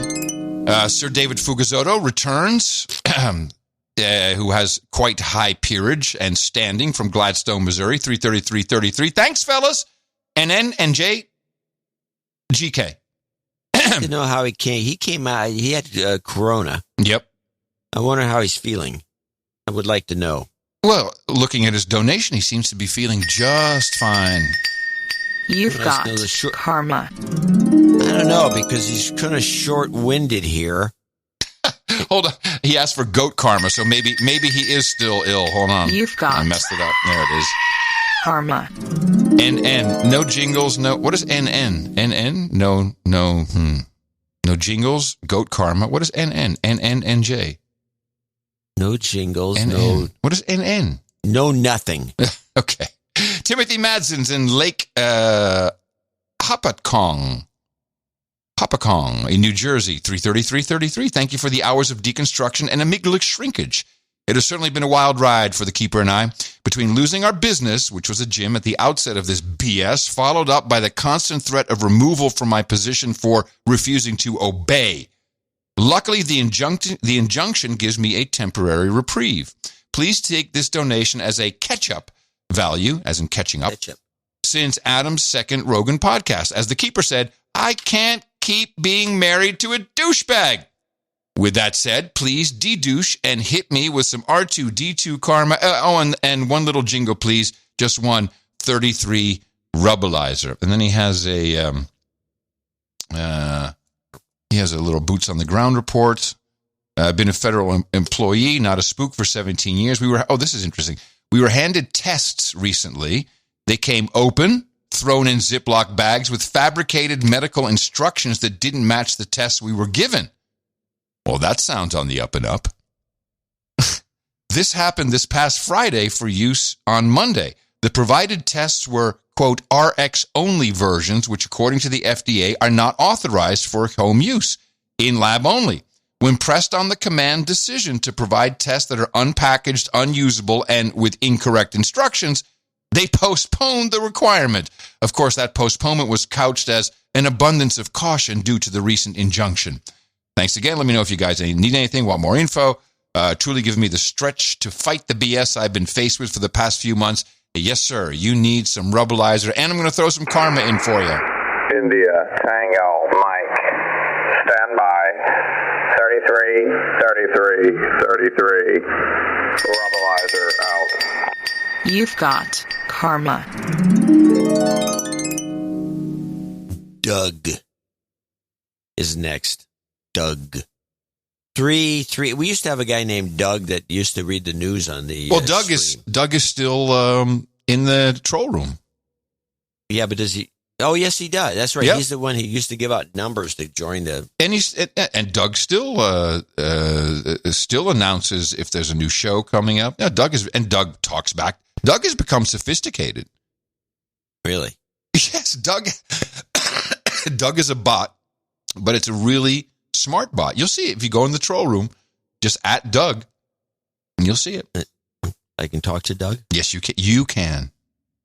Sir David Fugazotto returns, who has quite high peerage and standing from Gladstone, Missouri, 333.33. Thanks, fellas. NN and J. GK. I didn't know how he came. He came out. He had corona. Yep. I wonder how he's feeling. I would like to know. Well, looking at his donation, he seems to be feeling just fine. You've got karma. I don't know, because he's kind of short-winded here. Hold on. He asked for goat karma, so maybe he is still ill. Hold on. You've got I messed it up. There it is. Karma. NN. No jingles. No. What is NN? NN? No. No jingles. Goat karma. What is NN? NN. No jingles. NN. No. What is NN? No nothing. Okay. Timothy Madsen's in Lake Hopatcong in New Jersey, 333.33. Thank you for the hours of deconstruction and amygdalic shrinkage. It has certainly been a wild ride for the Keeper and I. Between losing our business, which was a gym at the outset of this BS, followed up by the constant threat of removal from my position for refusing to obey. Luckily, the injunction gives me a temporary reprieve. Please take this donation as a catch-up value, as in catching up, since Adam's second Rogan podcast. As the keeper said, I can't keep being married to a douchebag. With that said, please de-douche and hit me with some R2-D2 karma. And one little jingle, please. Just one 33 Rubbleizer. And then he has a little boots on the ground report. Been a federal employee, not a spook, for 17 years. This is interesting. We were handed tests recently. They came open, thrown in Ziploc bags with fabricated medical instructions that didn't match the tests we were given. Well, that sounds on the up and up. This happened this past Friday for use on Monday. The provided tests were, quote, RX-only versions, which according to the FDA are not authorized for home use, in lab only. When pressed on the command decision to provide tests that are unpackaged, unusable, and with incorrect instructions, they postponed the requirement. Of course, that postponement was couched as an abundance of caution due to the recent injunction. Thanks again. Let me know if you guys need anything, want more info. Truly giving me the stretch to fight the BS I've been faced with for the past few months. Yes, sir. You need some Rubbleizer, and I'm going to throw some karma in for you. India, Tango, Mike, stand by. 33, 33, 33. Rubbleizer out. You've got karma. Doug is next. Doug. 3. We used to have a guy named Doug that used to read the news on the. Well, Doug is still in the troll room. Yeah, but does he? Oh, yes, he does. That's right. Yep. He's the one who used to give out numbers to join the. And Doug still announces if there's a new show coming up. Yeah, Doug talks back. Doug has become sophisticated. Really? Yes, Doug is a bot, but it's a really smart bot. You'll see it if you go in the troll room, just at Doug, and you'll see it. I can talk to Doug? Yes, you can. You can.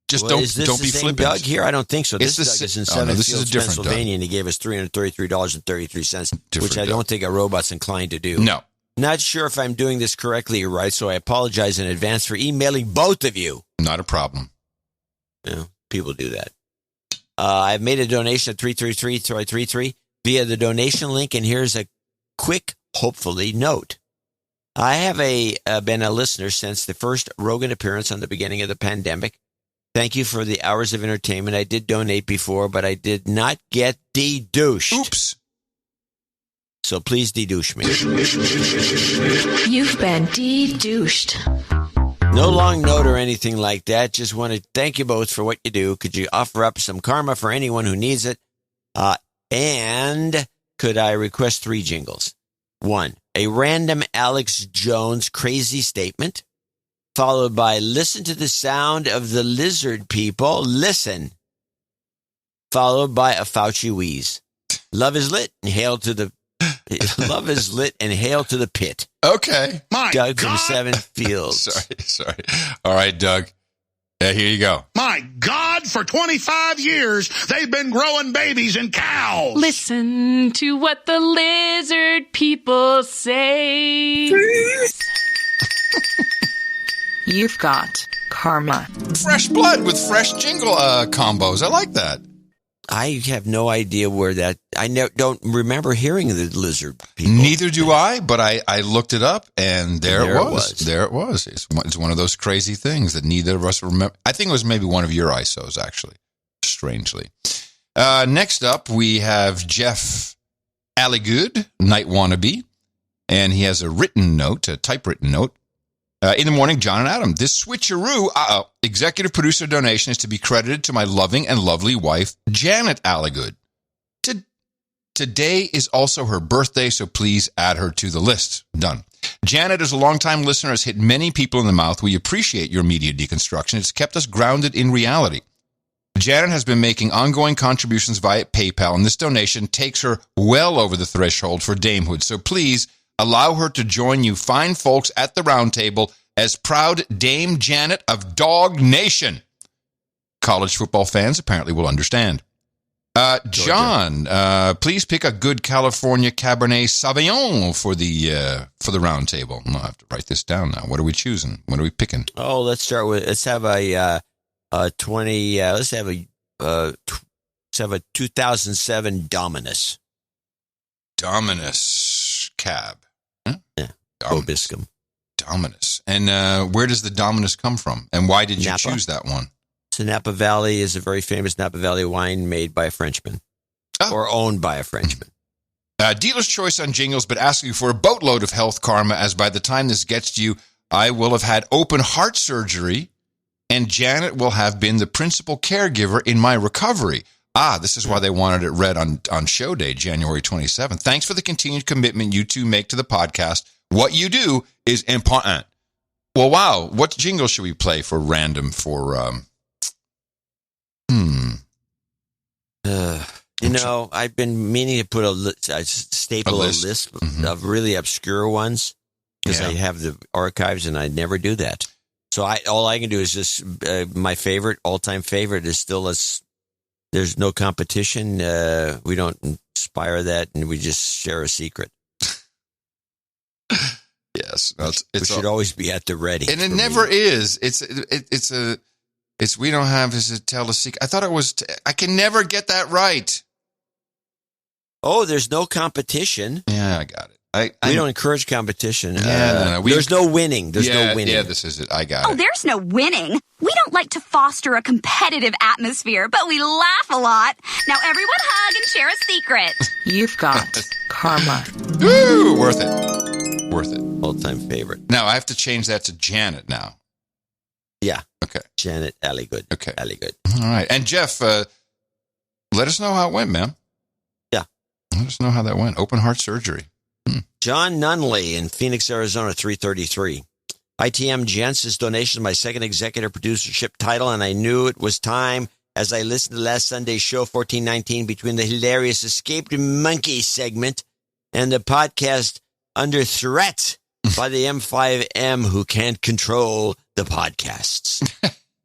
Just don't be flippant. Doug here? I don't think so. This Doug is in Seven this is a different Pennsylvania, Doug. and he gave us $333.33, which I don't think a robot's inclined to do. No. Not sure if I'm doing this correctly or right, so I apologize in advance for emailing both of you. Not a problem. Yeah, people do that. I've made a donation at 333 via the donation link, and here's a quick, hopefully, note. I have been a listener since the first Rogan appearance on the beginning of the pandemic. Thank you for the hours of entertainment. I did donate before, but I did not get de-douched. Oops. So please de-douche me. You've been de-douched. No long note or anything like that. Just want to thank you both for what you do. Could you offer up some karma for anyone who needs it? And could I request 3 jingles? 1, a random Alex Jones crazy statement, followed by listen to the sound of the lizard people. Listen. Followed by a Fauci wheeze. Love is lit and hail to the pit. Okay. My Doug God. from Seven Fields. Sorry. All right, Doug. Here you go. My God, for 25 years, they've been growing babies in cows. Listen to what the lizard people say. You've got karma. Fresh blood with fresh jingle combos. I like that. I have no idea where that. I don't remember hearing the lizard people. Neither do I, but I looked it up, and there it was. There it was. It's one of those crazy things that neither of us remember. I think it was maybe one of your ISOs, actually, strangely. Next up, we have Jeff Alligood, Night Wannabe, and he has a typewritten note. In the morning, John and Adam, this switcheroo, executive producer donation is to be credited to my loving and lovely wife, Janet Alligood. Today is also her birthday, so please add her to the list. Done. Janet is a longtime listener, has hit many people in the mouth. We appreciate your media deconstruction. It's kept us grounded in reality. Janet has been making ongoing contributions via PayPal, and this donation takes her well over the threshold for damehood. So please allow her to join you fine folks at the round table as proud Dame Janet of Dog Nation. College football fans apparently will understand. John, please pick a good California Cabernet Sauvignon for the round table. I'll have to write this down now. What are we choosing? What are we picking? Oh, let's have a Let's have a 2007 Dominus. Dominus cab. Huh? Yeah. Dominus. Obiscum. Dominus. And where does the Dominus come from? And why did you Napa. choose that one? So Napa Valley is a very famous Napa Valley wine made by a Frenchman. Or owned by a Frenchman. Dealer's choice on jingles, but asking for a boatload of health karma, as by the time this gets to you, I will have had open heart surgery, and Janet will have been the principal caregiver in my recovery. This is why they wanted it read on show day, January 27th. Thanks for the continued commitment you two make to the podcast. What you do is important. Well, wow. What jingle should we play for random for, I've been meaning to put a list of really obscure ones because I have the archives and I never do that. So all I can do is just my all-time favorite is still there's no competition. We don't inspire that, and we just share a secret. Yes, it should always be at the ready, and it never is. It's we don't have to tell a secret. I thought it was. I can never get that right. Oh, there's no competition. Yeah, I got it. We don't encourage competition. No. There's no winning. There's no winning. Yeah, this is it. I got it. There's no winning. We don't like to foster a competitive atmosphere, but we laugh a lot. Now everyone hug and share a secret. You've got karma. Ooh, worth it. Worth it. All-time favorite. Now, I have to change that to Janet now. Yeah. Okay. Janet Alligood. Okay. Alligood. All right. And Jeff, let us know how it went, man. Yeah. Let us know how that went. Open heart surgery. John Nunley in Phoenix, Arizona, 333. ITM Jensen's donation, my second executive producership title, and I knew it was time as I listened to last Sunday's show, 1419, between the hilarious Escaped Monkey segment and the podcast Under Threat by the M5M who can't control the podcasts.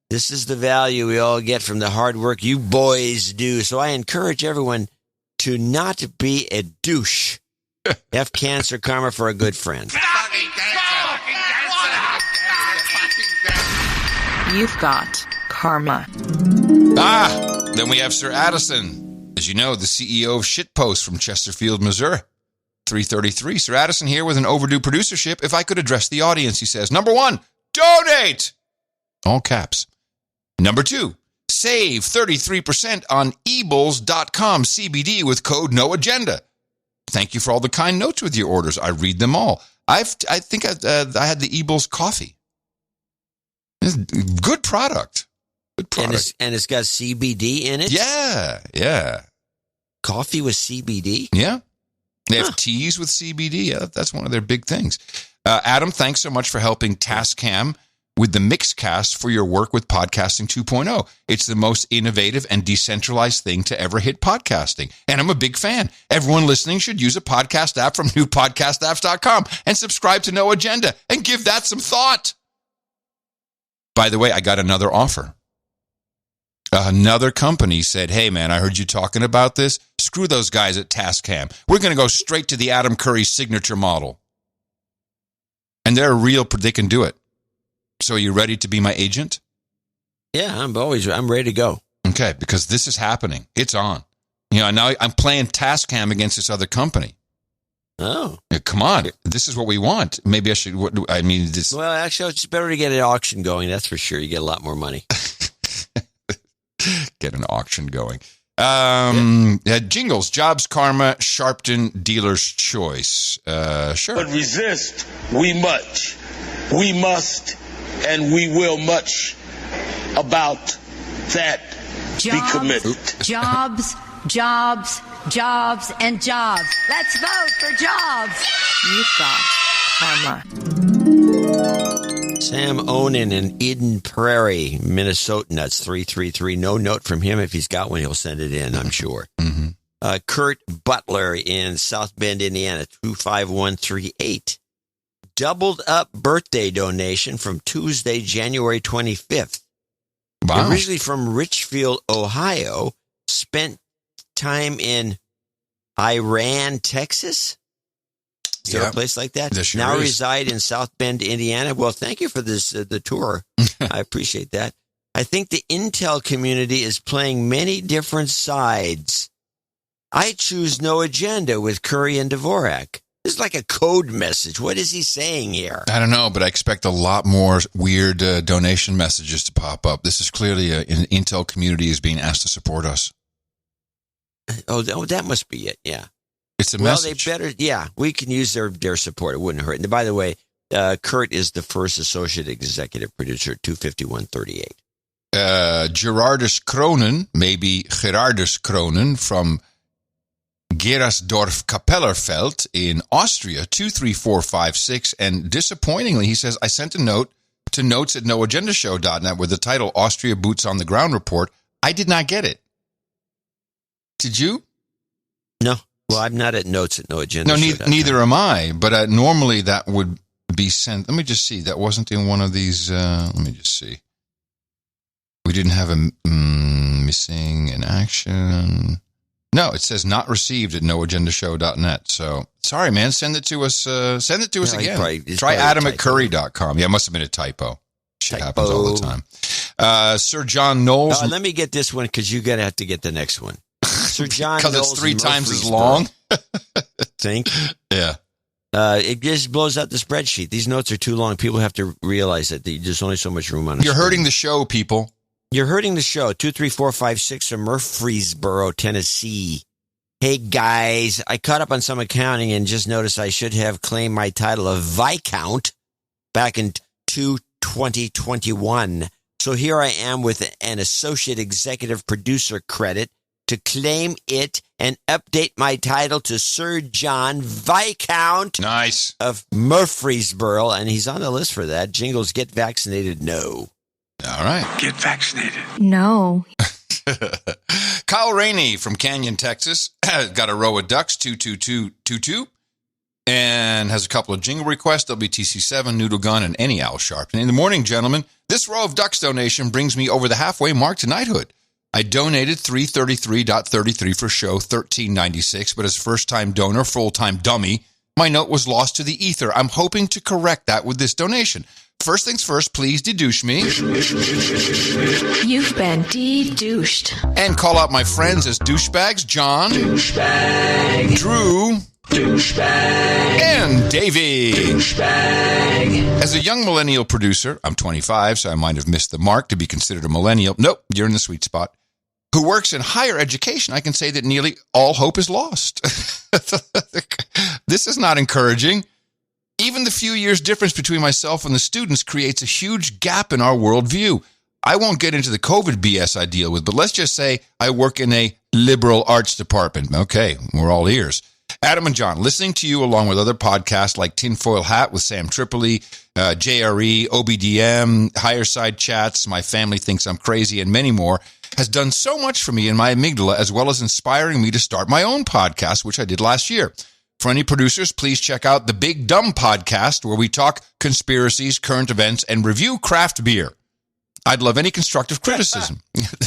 This is the value we all get from the hard work you boys do. So I encourage everyone to not be a douche. F cancer karma for a good friend. You've got karma. Then we have Sir Addison. As you know, the CEO of Shitpost from Chesterfield, Missouri. 333. Sir Addison here with an overdue producership. If I could address the audience, he says. Number 1, donate. All caps. Number 2, save 33% on ebles.com CBD with code no agenda. Thank you for all the kind notes with your orders. I read them all. I think I had the Ebles coffee. It's good product. Good product. And it's got CBD in it? Yeah. Coffee with CBD? Yeah. They have teas with CBD. Yeah, that's one of their big things. Adam, thanks so much for helping Tascam with the Mixcast for your work with Podcasting 2.0. It's the most innovative and decentralized thing to ever hit podcasting. And I'm a big fan. Everyone listening should use a podcast app from newpodcastapps.com and subscribe to No Agenda and give that some thought. By the way, I got another offer. Another company said, hey, man, I heard you talking about this. Screw those guys at Tascam. We're going to go straight to the Adam Curry signature model. And they're real, they can do it. So are you ready to be my agent? Yeah, I'm ready to go. Okay, because this is happening. It's on. Now I'm playing Tascam against this other company. Oh. Yeah, come on. This is what we want. Maybe I should, Well, actually, it's better to get an auction going. That's for sure. You get a lot more money. Get an auction going. Jingles, jobs, karma, Sharpton, dealer's choice. Sure. But resist, we much. We must, and we will much about that be committed. Jobs, and jobs. Let's vote for jobs. You've got karma. Sam Onan in Eden Prairie, Minnesota. That's 333. No note from him. If he's got one, he'll send it in, I'm sure. Mm-hmm. Kurt Butler in South Bend, Indiana, 25138. Doubled up birthday donation from Tuesday, January 25th. Wow. Originally from Richfield, Ohio, spent time in Iran, Texas. Is there a place like that? Sure now is. Reside in South Bend, Indiana. Well, thank you for this the tour. I appreciate that. I think the intel community is playing many different sides. I choose no agenda with Curry and Dvorak. This is like a code message. What is he saying here? I don't know, but I expect a lot more weird donation messages to pop up. This is clearly an intel community is being asked to support us. Oh, that must be it. Yeah. It's a message. They better, yeah, we can use their support. It wouldn't hurt. And by the way, Kurt is the first associate executive producer at 251.38. Gerardus Kronen, maybe Gerardus Kronen from Gerersdorf Kapellerfeld in Austria, 23456. And disappointingly, he says, I sent a note to notes@noagendashow.net with the title Austria Boots on the Ground Report. I did not get it. Did you? No. Well, I'm not at notes@noagenda. No, neither am I. But normally that would be sent. Let me just see. That wasn't in one of these. Let me just see. We didn't have a missing in action. No, it says not received at noagendashow.net. So sorry, man. Send it to us. Send it to us again. Try adam@curry.com. Yeah, it must have been a typo. Shit happens all the time. Sir John Knowles. Let me get this one because you're going to have to get the next one. Sir John Knowles. Because it's 3 times as long. Think? Yeah. It just blows out the spreadsheet. These notes are too long. People have to realize that there's only so much room on it. You're hurting the show, people. You're hurting the show. 23456 from Murfreesboro, Tennessee. Hey, guys. I caught up on some accounting and just noticed I should have claimed my title of Viscount back in 2021. So here I am with an associate executive producer credit to claim it and update my title to Sir John Viscount. Nice. Of Murfreesboro, and he's on the list for that. Jingles, get vaccinated? No. All right. Get vaccinated. No. Kyle Rainey from Canyon, Texas, got a row of ducks, 22222, and has a couple of jingle requests, WTC7, Noodle Gun, and any Al Sharpton. In the morning, gentlemen, this row of ducks donation brings me over the halfway mark to knighthood. I donated $333.33 for show 1396, but as first-time donor, full-time dummy, my note was lost to the ether. I'm hoping to correct that with this donation. First things first, please de-douche me. You've been de-douched. And call out my friends as douchebags, John, douchebag, Drew, douchebag, and Davey, douchebag. As a young millennial producer, I'm 25, so I might have missed the mark to be considered a millennial. Nope, you're in the sweet spot. Who works in higher education, I can say that nearly all hope is lost. This is not encouraging. Even the few years difference between myself and the students creates a huge gap in our worldview. I won't get into the COVID BS I deal with, but let's just say I work in a liberal arts department. Okay, we're all ears. Adam and John, listening to you along with other podcasts like Tinfoil Hat with Sam Tripoli, JRE, OBDM, Higher Side Chats, My Family Thinks I'm Crazy, and many more, has done so much for me in my amygdala, as well as inspiring me to start my own podcast, which I did last year. For any producers, please check out the Big Dumb Podcast, where we talk conspiracies, current events, and review craft beer. I'd love any constructive criticism.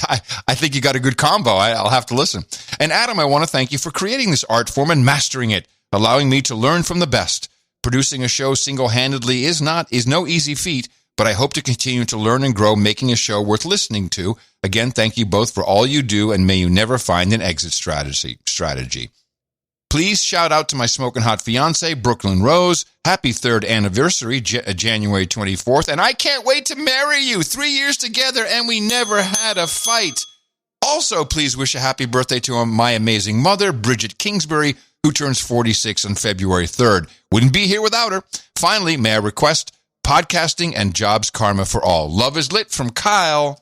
I think you got a good combo. I'll have to listen. And Adam, I want to thank you for creating this art form and mastering it, allowing me to learn from the best. Producing a show single-handedly is no easy feat, but I hope to continue to learn and grow, making a show worth listening to. Again, thank you both for all you do, and may you never find an exit strategy. Please shout out to my smoking hot fiance, Brooklyn Rose. Happy 3rd anniversary, January 24th. And I can't wait to marry you. 3 years together, and we never had a fight. Also, please wish a happy birthday to my amazing mother, Bridget Kingsbury, who turns 46 on February 3rd. Wouldn't be here without her. Finally, may I request podcasting and jobs karma for all. Love is lit from Kyle.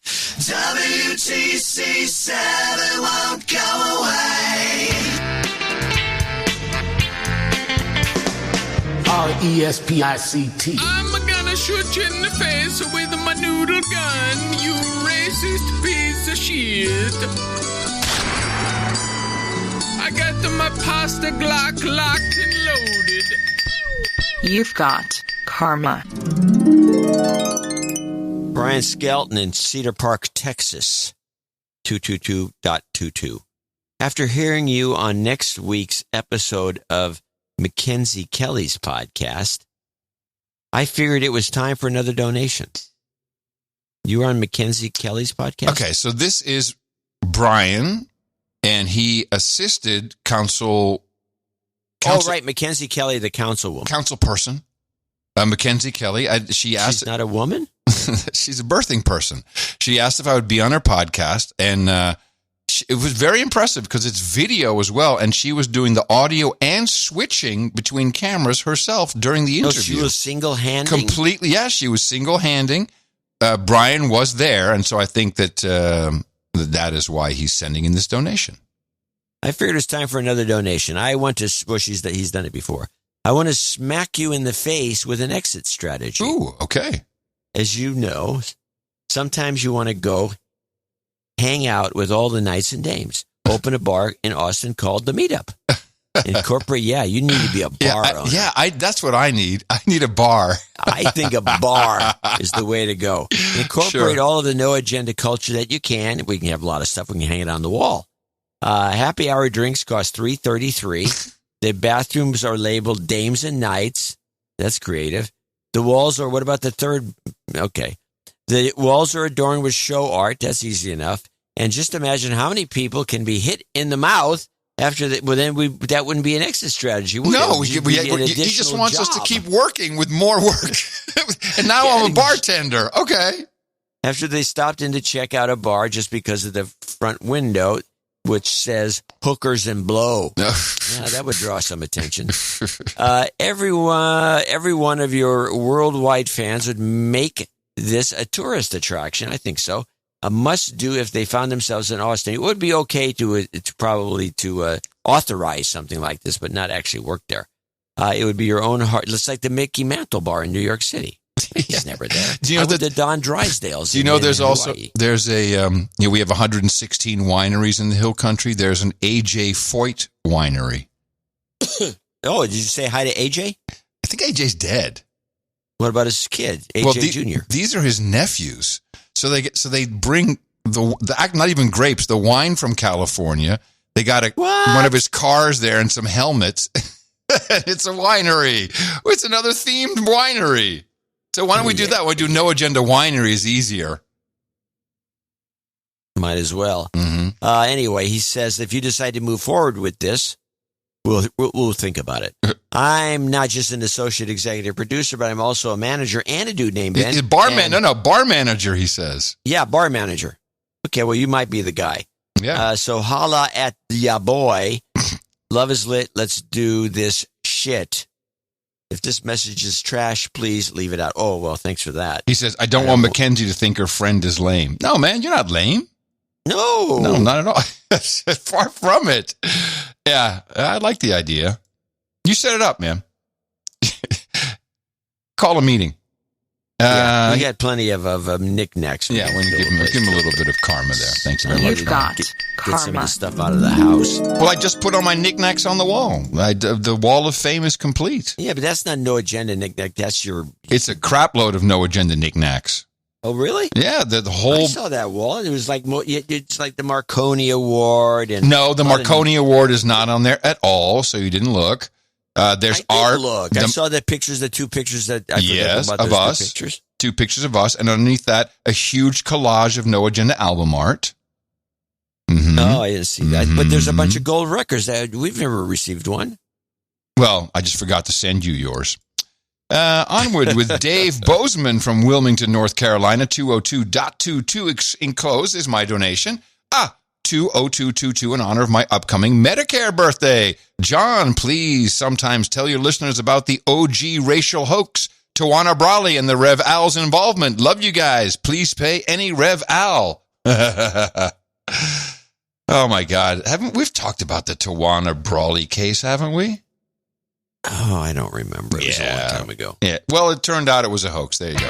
WTC7 won't go away. RESPICT. I'm gonna shoot you in the face with my noodle gun, you racist piece of shit. I got my pasta Glock locked and loaded. You've got karma. Brian Skelton in Cedar Park, Texas, 222.22. After hearing you on next week's episode of Mackenzie Kelly's podcast, I figured it was time for another donation. You were on Mackenzie Kelly's podcast? Okay, so this is Brian, and he assisted council. Oh, right, Mackenzie Kelly, the councilwoman. Council person. Mackenzie Kelly. She asked. She's not a woman? She's a birthing person. She asked if I would be on her podcast, and it was very impressive because it's video as well, and she was doing the audio and switching between cameras herself during the interview. She was single-handing? Completely, yeah, she was single-handing. Brian was there, and so I think that that is why he's sending in this donation. I figured it's time for another donation. I want to, well, he's done it before. I want to smack you in the face with an exit strategy. Ooh, okay. As you know, sometimes you want to go hang out with all the knights and dames. Open a bar in Austin called The Meetup. Incorporate, you need to be a bar owner. That's what I need. I need a bar. I think a bar is the way to go. Incorporate all of the no agenda culture that you can. We can have a lot of stuff. We can hang it on the wall. Happy hour drinks cost $3.33. The bathrooms are labeled dames and knights. That's creative. The walls are, what about the third? Okay. The walls are adorned with show art. That's easy enough. And just imagine how many people can be hit in the mouth after that. Well, then that wouldn't be an exit strategy. No, he just wants us to keep working with more work. And now I'm a bartender. Okay. After they stopped in to check out a bar just because of the front window, which says hookers and blow. That would draw some attention. Every one of your worldwide fans would make this a tourist attraction. I think so. A must-do if they found themselves in Austin. It would be okay to authorize something like this, but not actually work there. It would be your own heart. It's like the Mickey Mantle Bar in New York City. He's never there. Do you know the Don Drysdale's? Do you know there's a we have 116 wineries in the Hill Country. There's an A.J. Foyt winery. Oh, did you say hi to A.J.? I think A.J.'s dead. What about his kid, A.J. Jr.? These are his nephews. So they bring the not even grapes, the wine from California. They got one of his cars there and some helmets. It's a winery. It's another themed winery. So why don't we do that? We'll do no agenda wineries easier. Might as well. Mm-hmm. Anyway, he says if you decide to move forward with this, we'll think about it. I'm not just an associate executive producer, but I'm also a manager and a dude named Ben. Bar manager, he says. Yeah, bar manager. Okay, well, you might be the guy. Yeah. So holla at ya boy. Love is lit. Let's do this shit. If this message is trash, please leave it out. Oh, well, thanks for that. He says, I don't want Mackenzie to think her friend is lame. No, man, you're not lame. No, not at all. Far from it. Yeah, I like the idea. You set it up, man. Call a meeting. We got plenty of knickknacks. Yeah, we'll give him a little bit of karma there. Thanks very much. You've got get some of the stuff out of the house. Well, I just put all my knickknacks on the wall. The wall of fame is complete. Yeah, but that's not no agenda knickknack. That's your... It's a crap load of no agenda knickknacks. Oh, really? Yeah, the whole... I saw that wall. It was like it's like the Marconi Award. And no, the Marconi Award is not on there at all, so you didn't look. There's art. Look, I saw the pictures, the two pictures that I forgot about. Of us. Pictures. Two pictures of us, and underneath that, a huge collage of No Agenda album art. Mm-hmm. Oh, I didn't see that. But there's a bunch of gold records that we've never received one. Well, I just forgot to send you yours. Onward with Dave Bozeman from Wilmington, North Carolina. 202.22 enclosed is my donation. 20222 in honor of my upcoming Medicare birthday. John, please sometimes tell your listeners about the OG racial hoax, Tawana Brawley and the Rev Al's involvement. Love you guys. Please pay any Rev Al. Oh my God. We've talked about the Tawana Brawley case, haven't we? Oh, I don't remember. It was a long time ago. Yeah. Well, it turned out it was a hoax. There you go.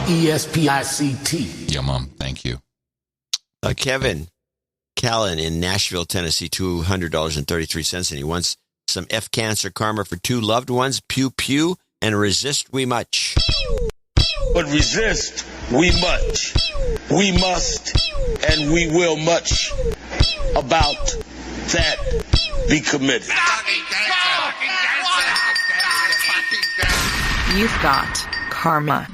RESPICT. Yeah, Mom. Thank you. Kevin Callan in Nashville, Tennessee, $200.33, and he wants some F cancer karma for 2 loved ones. Pew pew and resist we much. But resist we much. We must and we will much about that be committed. You've got karma.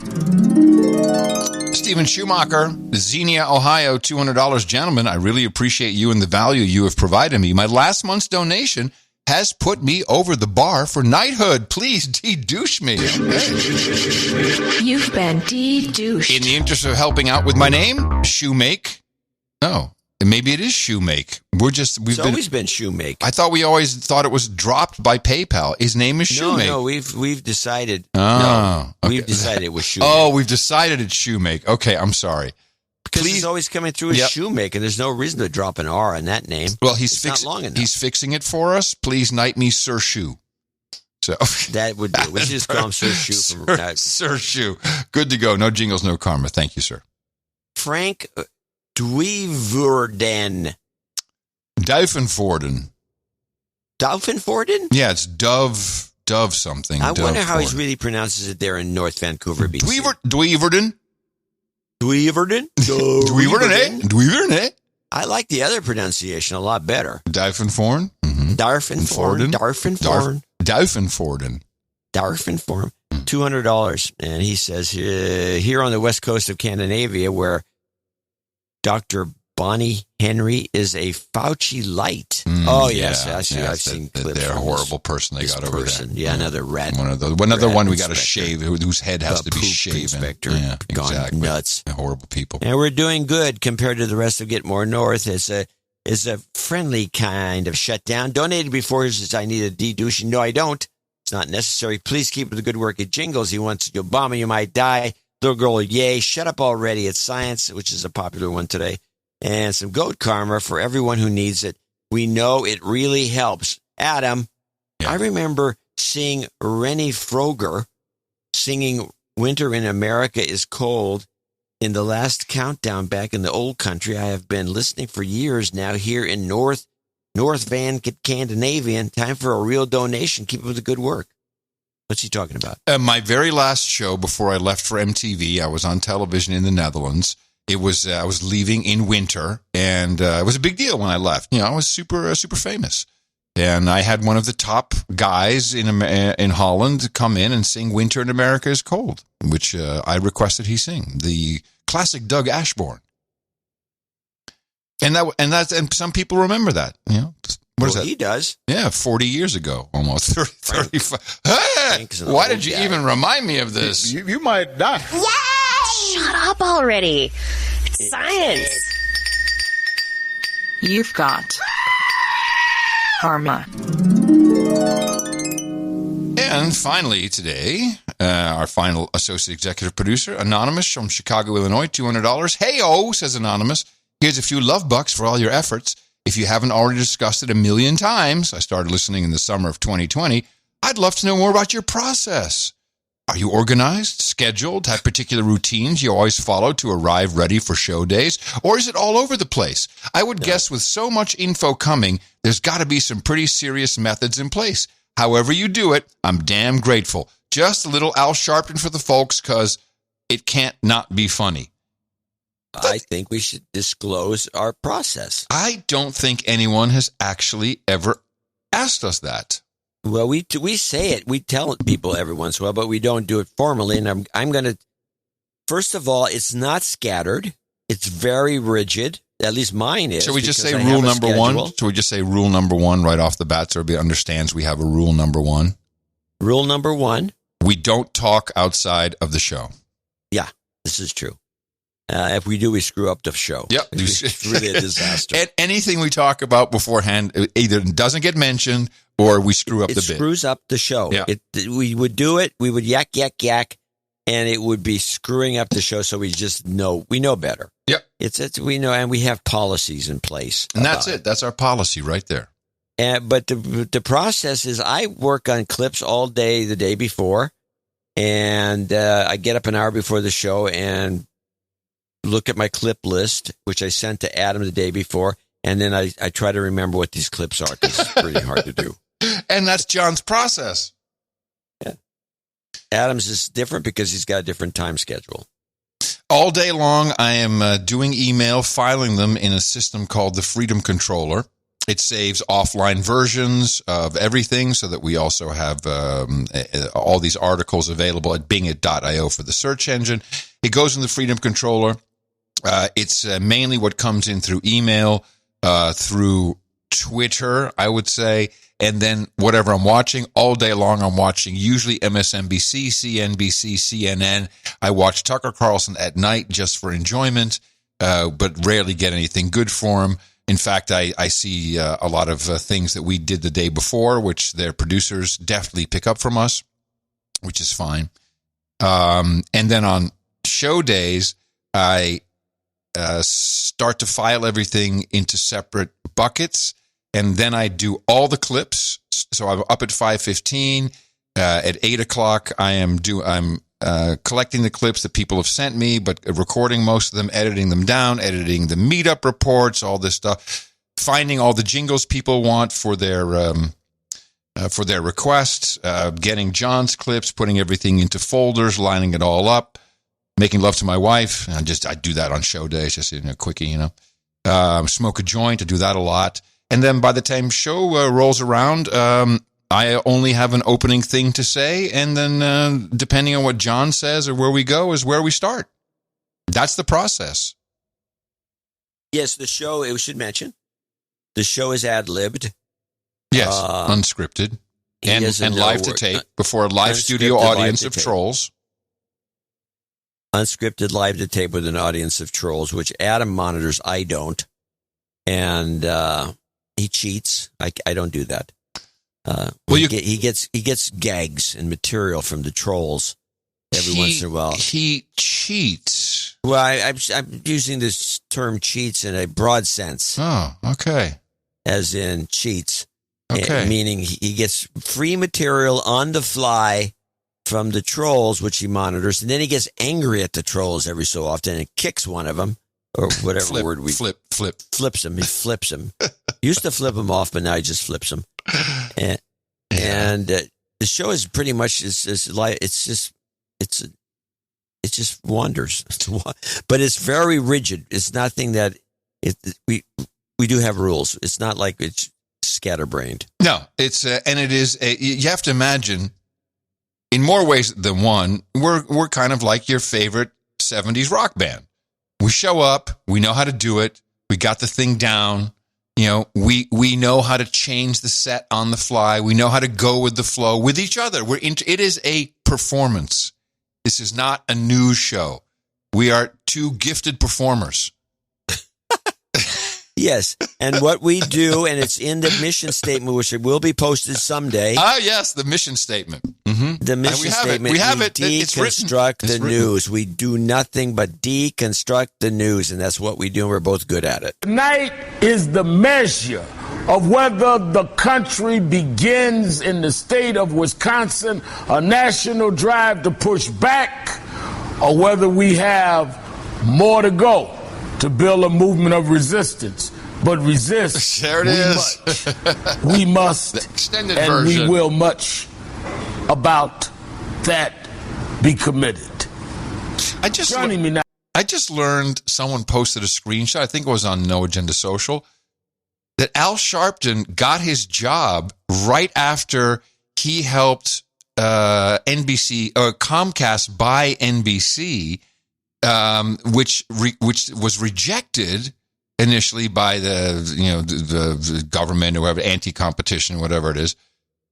Stephen Schumacher, Xenia, Ohio, $200. Gentlemen, I really appreciate you and the value you have provided me. My last month's donation has put me over the bar for knighthood. Please de-douche me. You've been de-douched. In the interest of helping out with my name, Shoemake. No, maybe it is Shoemake. It's always been Shoemake. I thought we always thought it was dropped by PayPal. His name is Shoemake. No, we've decided. Okay. We've decided it was Shoemake. Oh, we've decided it's Shoemake. Okay, I'm sorry. Because he's always coming through as Shoemake, and there's no reason to drop an R in that name. Well, not long enough. He's fixing it for us. Please knight me Sir Shoe. So that would do. We should just call him Sir Shoe. Sir Shoe. Good to go. No jingles, no karma. Thank you, sir. Frank Duiverden. Duivenvoorden. Duivenvoorden? Yeah, it's Dove something. I wonder how he really pronounces it there in North Vancouver, BC. Duiverden. Duiverden? Duiverden, eh? I like the other pronunciation a lot better. Duivenvoorden? Duivenvoorden. Duivenvoorden. $200. And he says, here on the west coast of Scandinavia, where Dr. Bonnie Henry is a Fauci light. Yes. I've seen clips. They're a horrible person they got over there. Yeah, another rat. Another one we got to shave, whose head has to be shaven. Inspector. Yeah, gone nuts. Horrible people. And we're doing good compared to the rest of Get More North. It's a friendly kind of shutdown. Donated before he says, I need a de-douching. No, I don't. It's not necessary. Please keep up the good work at Jingles. He wants Obama, you might die. Little girl, yay. Shut up already. It's science, which is a popular one today. And some goat karma for everyone who needs it. We know it really helps. Adam, I remember seeing Rennie Froger singing Winter in America is Cold in the last countdown back in the old country. I have been listening for years now here in North Van Scandinavian. Time for a real donation. Keep up with the good work. What's he talking about? My very last show before I left for MTV, I was on television in the Netherlands. It was I was leaving in winter, and it was a big deal when I left. I was super famous, and I had one of the top guys in Holland come in and sing "Winter in America is Cold," which I requested he sing, the classic Doug Ashbourne. And some people remember that. What is that? He does. Yeah, 40 years ago, almost 35. Hey, why did you even remind me of this? You might die. Yay! Shut up already. It's science. You've got karma. And finally today, our final associate executive producer, Anonymous from Chicago, Illinois, $200. Hey-oh, says Anonymous. Here's a few love bucks for all your efforts. If you haven't already discussed it a million times, I started listening in the summer of 2020, I'd love to know more about your process. Are you organized, scheduled, have particular routines you always follow to arrive ready for show days? Or is it all over the place? I would guess with so much info coming, there's got to be some pretty serious methods in place. However you do it, I'm damn grateful. Just a little Al Sharpton for the folks, because it can't not be funny. I think we should disclose our process. I don't think anyone has actually ever asked us that. Well, we say it. We tell people every once in a while, but we don't do it formally. And I'm going to, first of all, it's not scattered. It's very rigid. At least mine is. Should we just say rule number one? Should we just say rule number one right off the bat so everybody understands we have a rule number one? Rule number one. We don't talk outside of the show. Yeah, this is true. If we do, we screw up the show. Yep. It's really a disaster. And anything we talk about beforehand either doesn't get mentioned or we screw up the bit. It screws up the show. Yeah. We would do it. We would yak, and it would be screwing up the show. So we just know. We know better. Yep. We know, and we have policies in place. And that's it. That's our policy right there. But the process is I work on clips all day the day before, and I get up an hour before the show and look at my clip list, which I sent to Adam the day before, and then I try to remember what these clips are because it's pretty hard to do. And that's John's process. Yeah. Adam's is different because he's got a different time schedule. All day long, I am doing email, filing them in a system called the Freedom Controller. It saves offline versions of everything so that we also have all these articles available at bingit.io for the search engine. It goes in the Freedom Controller. It's mainly what comes in through email, through Twitter, I would say, and then whatever I'm watching. All day long, I'm watching usually MSNBC, CNBC, CNN. I watch Tucker Carlson at night just for enjoyment, but rarely get anything good for him. In fact, I see a lot of things that we did the day before, which their producers definitely pick up from us, which is fine. And then on show days, I start to file everything into separate buckets, and then I do all the clips. So I'm up at 5:15. At 8 o'clock, I'm collecting the clips that people have sent me, but recording most of them, editing them down, editing the meetup reports, all this stuff, finding all the jingles people want for their requests, getting John's clips, putting everything into folders, lining it all up, making love to my wife. I do that on show days, just a quickie, smoke a joint. I do that a lot. And then by the time show rolls around, I only have an opening thing to say, and then depending on what John says or where we go is where we start. That's the process. Yes, the show, we should mention, the show is ad-libbed. Yes, unscripted. And live to tape before a live studio audience of trolls. Unscripted live to tape with an audience of trolls, which Adam monitors, I don't. And he cheats. I don't do that. He gets gags and material from the trolls every once in a while. He cheats. Well, I'm using this term cheats in a broad sense. Oh, okay. As in cheats. Okay. Meaning he gets free material on the fly from the trolls, which he monitors, and then he gets angry at the trolls every so often and kicks one of them, or whatever word we flips him. He flips him. Used to flip him off, but now he just flips him. And the show is pretty much it just wanders, but it's very rigid. It's nothing that we do have rules. It's not like it's scatterbrained. No, it's and it is. You have to imagine, in more ways than one, we're kind of like your favorite 70s rock band. We show up, we know how to do it, we got the thing down. We know how to change the set on the fly. We know how to go with the flow with each other. It is a performance. This is not a news show. We are two gifted performers. Yes, and what we do, and it's in the mission statement, which it will be posted someday. Ah, yes, the mission statement. Mm-hmm. The mission statement. We have it. Deconstruct the news. We do nothing but deconstruct the news, and that's what we do, and we're both good at it. Tonight is the measure of whether the country begins in the state of Wisconsin a national drive to push back, or whether we have more to go to build a movement of resistance. But resist, there it is. We must, the extended and version. We will much about that be committed. I just learned, someone posted a screenshot, I think it was on No Agenda Social, that Al Sharpton got his job right after he helped NBC or Comcast buy NBC, which was rejected initially by the government or whatever, anti-competition, whatever it is.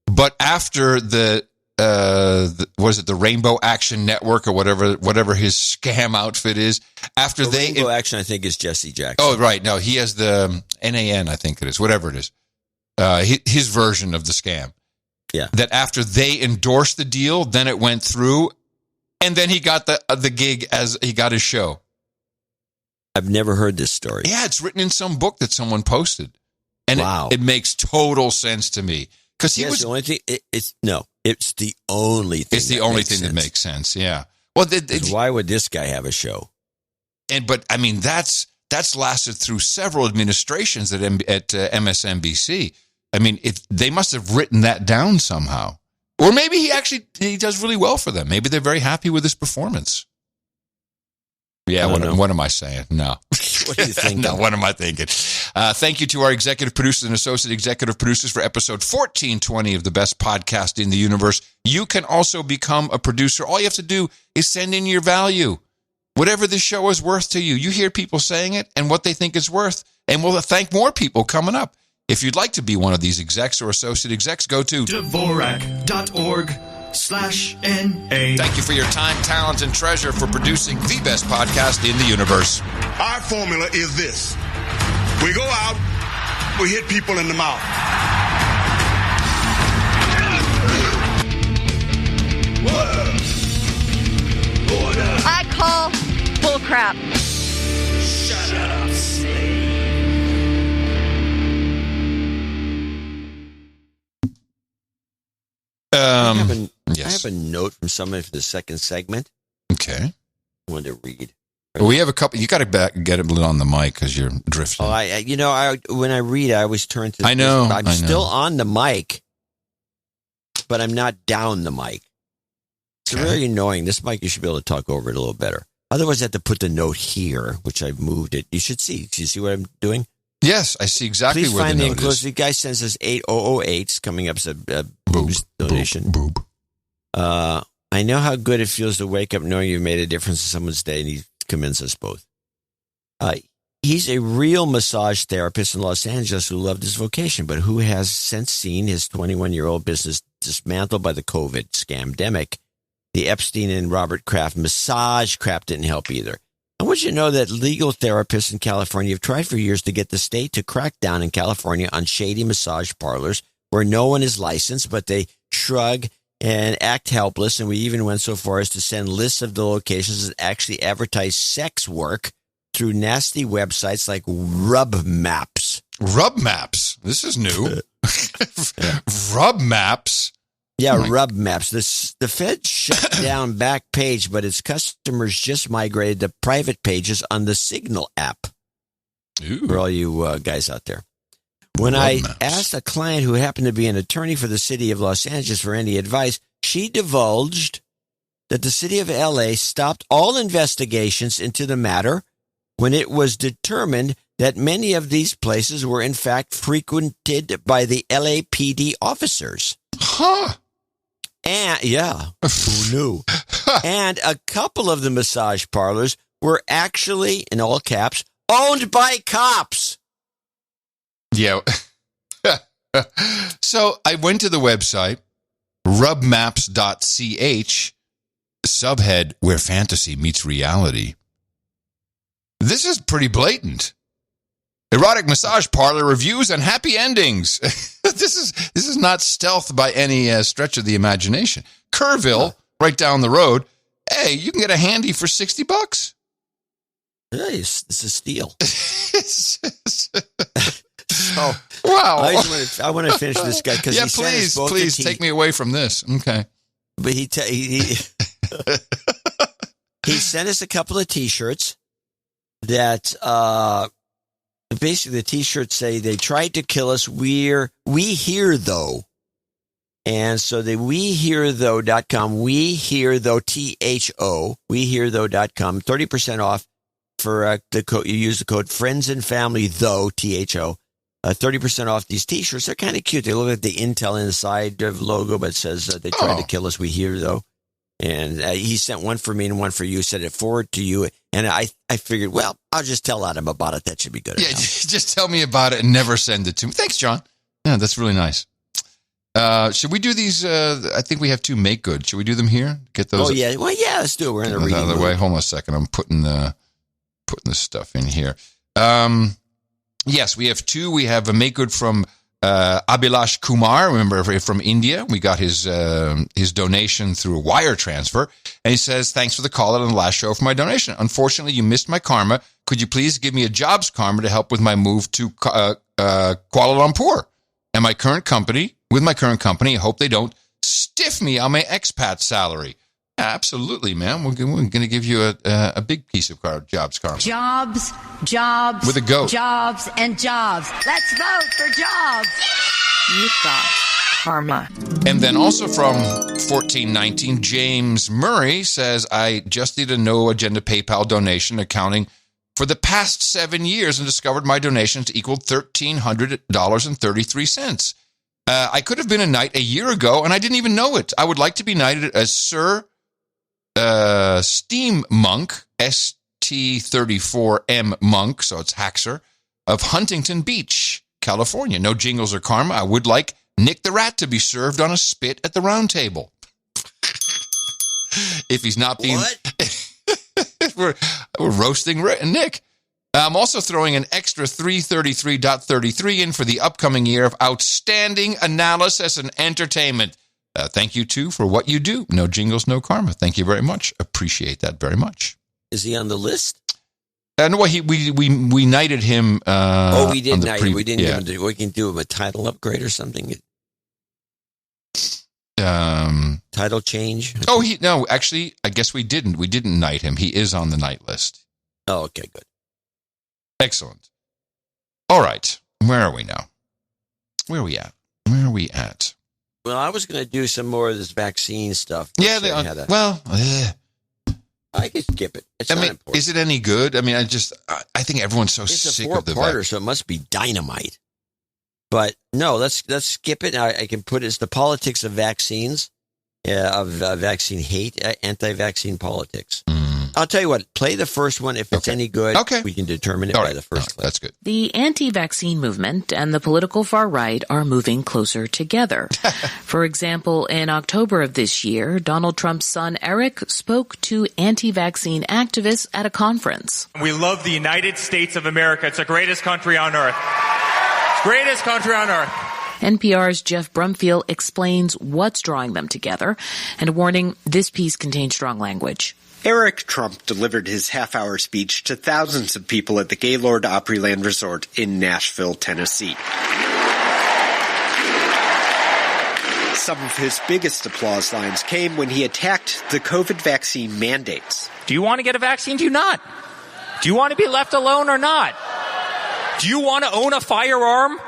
But after the Rainbow Action Network or whatever his scam outfit is, after Rainbow Action, I think, is Jesse Jackson. Oh, right. No, he has the NAN, I think it is, whatever it is. His version of the scam. Yeah. That after they endorsed the deal, then it went through, and then he got the gig as he got his show. I've never heard this story. Yeah, it's written in some book that someone posted, and wow. It makes total sense to me because he was the only thing. It's the only thing. It's the only thing that makes sense. Yeah. Well, why would this guy have a show? But I mean, that's lasted through several administrations at MSNBC. I mean, they must have written that down somehow, or maybe he does really well for them. Maybe they're very happy with his performance. Yeah, what am I saying? No. What are you thinking? No, what am I thinking? Thank you to our executive producers and associate executive producers for episode 1420 of the best podcast in the universe. You can also become a producer. All you have to do is send in your value. Whatever the show is worth to you. You hear people saying it and what they think it's worth. And we'll thank more people coming up. If you'd like to be one of these execs or associate execs, go to Dvorak.org/NA. Thank you for your time, talent, and treasure for producing the best podcast in the universe. Our formula is this. We go out, we hit people in the mouth. I call bullcrap. Shut up, slave. I have a note from somebody for the second segment. Okay. I wanted to read. Well, we have a couple. You got to get it on the mic because you're drifting. Oh, when I read, I always turn to. I know. I'm still on the mic, but I'm not down the mic. It's really annoying. This mic, you should be able to talk over it a little better. Otherwise, I have to put the note here, which I've moved it. You should see. Do you see what I'm doing? Yes, I see exactly Please where find the the note enclosed. is. The guy sends us 8008 coming up as a boobs donation. Boob. I know how good it feels to wake up knowing you've made a difference in someone's day, and he commends us both. He's a real massage therapist in Los Angeles who loved his vocation, but who has since seen his 21-year-old business dismantled by the COVID scamdemic. The Epstein and Robert Kraft massage crap didn't help either. I want you to know that legal therapists in California have tried for years to get the state to crack down in California on shady massage parlors where no one is licensed, but they shrug and act helpless. And we even went so far as to send lists of the locations that actually advertise sex work through nasty websites like Rub Maps. Rub Maps? This is new. Rub Maps? Yeah, Rub Maps. The Fed shut down Backpage, but its customers just migrated to private pages on the Signal app. Ooh. For all you guys out there. When I asked a client who happened to be an attorney for the city of Los Angeles for any advice, she divulged that the city of LA stopped all investigations into the matter when it was determined that many of these places were in fact frequented by the LAPD officers. Huh. And who knew? And a couple of the massage parlors were actually, in all caps, owned by cops. Yeah. So I went to the website, rubmaps.ch, subhead, where fantasy meets reality. This is pretty blatant. Erotic massage parlor reviews and happy endings. This is not stealth by any stretch of the imagination. Kerrville, right down the road. Hey, you can get a handy for $60. Nice. This is steal. Oh, wow. I want to finish this guy because he sent us both please take me away from this. Okay. But he sent us a couple of T-shirts that basically the T-shirts say they tried to kill us. We hear though. And so the wehearthough.com, we hear though, THO, wehearthough.com, 30% off for the code. You use the code friends and family though, THO. 30% off these T-shirts. They're kind of cute. They look like the Intel inside of logo, but it says they tried to kill us. We hear though. And he sent one for me and one for you. Sent it forward to you. And I figured, well, I'll just tell Adam about it. That should be good. Yeah, just tell me about it and never send it to me. Thanks, John. Yeah, that's really nice. Should we do these? I think we have two make good. Should we do them here? Get those. Oh yeah. Well, yeah. Let's do it. We're in the reading out of the way. Hold on a second. I'm putting the stuff in here. Yes, we have two. We have a make good from Abhilash Kumar. Remember, from India. We got his donation through a wire transfer, and he says, "Thanks for the call out on the last show for my donation. Unfortunately, you missed my karma. Could you please give me a jobs karma to help with my move to Kuala Lumpur and my current company? With my current company, I hope they don't stiff me on my expat salary." Absolutely, man. We're going to give you a big piece of jobs karma. Jobs, with a goat. Jobs, and jobs. Let's vote for jobs. You've got karma. And then also from 1419, James Murray says, I just did a no agenda PayPal donation accounting for the past 7 years and discovered my donations equaled $1,300.33. I could have been a knight a year ago, and I didn't even know it. I would like to be knighted as Sir Steam Monk, ST34M Monk, so it's Haxer, of Huntington Beach, California. No jingles or karma. I would like Nick the Rat to be served on a spit at the round table. If he's not being... we're roasting Nick. I'm also throwing an extra 333.33 in for the upcoming year of outstanding analysis and entertainment. Thank you, too, for what you do. No jingles, no karma. Thank you very much. Appreciate that very much. Is he on the list? No, we knighted him. We did knight him. We didn't give him. We can do him a title upgrade or something. Title change. No, actually, I guess we didn't. We didn't knight him. He is on the knight list. Oh, okay, good. Excellent. All right. Where are we now? Where are we at? Well, I was going to do some more of this vaccine stuff. Yeah, I could skip it. It's not important. Is it any good? I mean, I think everyone's so sick of the vaccine. So it must be dynamite. But no, let's skip it. I can put it's the politics of vaccines, of vaccine hate, anti-vaccine politics. I'll tell you what, play the first one. If it's any good, we can determine it by the first clip. That's good. The anti-vaccine movement and the political far right are moving closer together. For example, in October of this year, Donald Trump's son Eric spoke to anti-vaccine activists at a conference. We love the United States of America. It's the greatest country on earth. It's the greatest country on earth. NPR's Jeff Brumfield explains what's drawing them together, and a warning, this piece contains strong language. Eric Trump delivered his half-hour speech to thousands of people at the Gaylord Opryland Resort in Nashville, Tennessee. Some of his biggest applause lines came when he attacked the COVID vaccine mandates. Do you want to get a vaccine? Do you not? Do you want to be left alone or not? Do you want to own a firearm?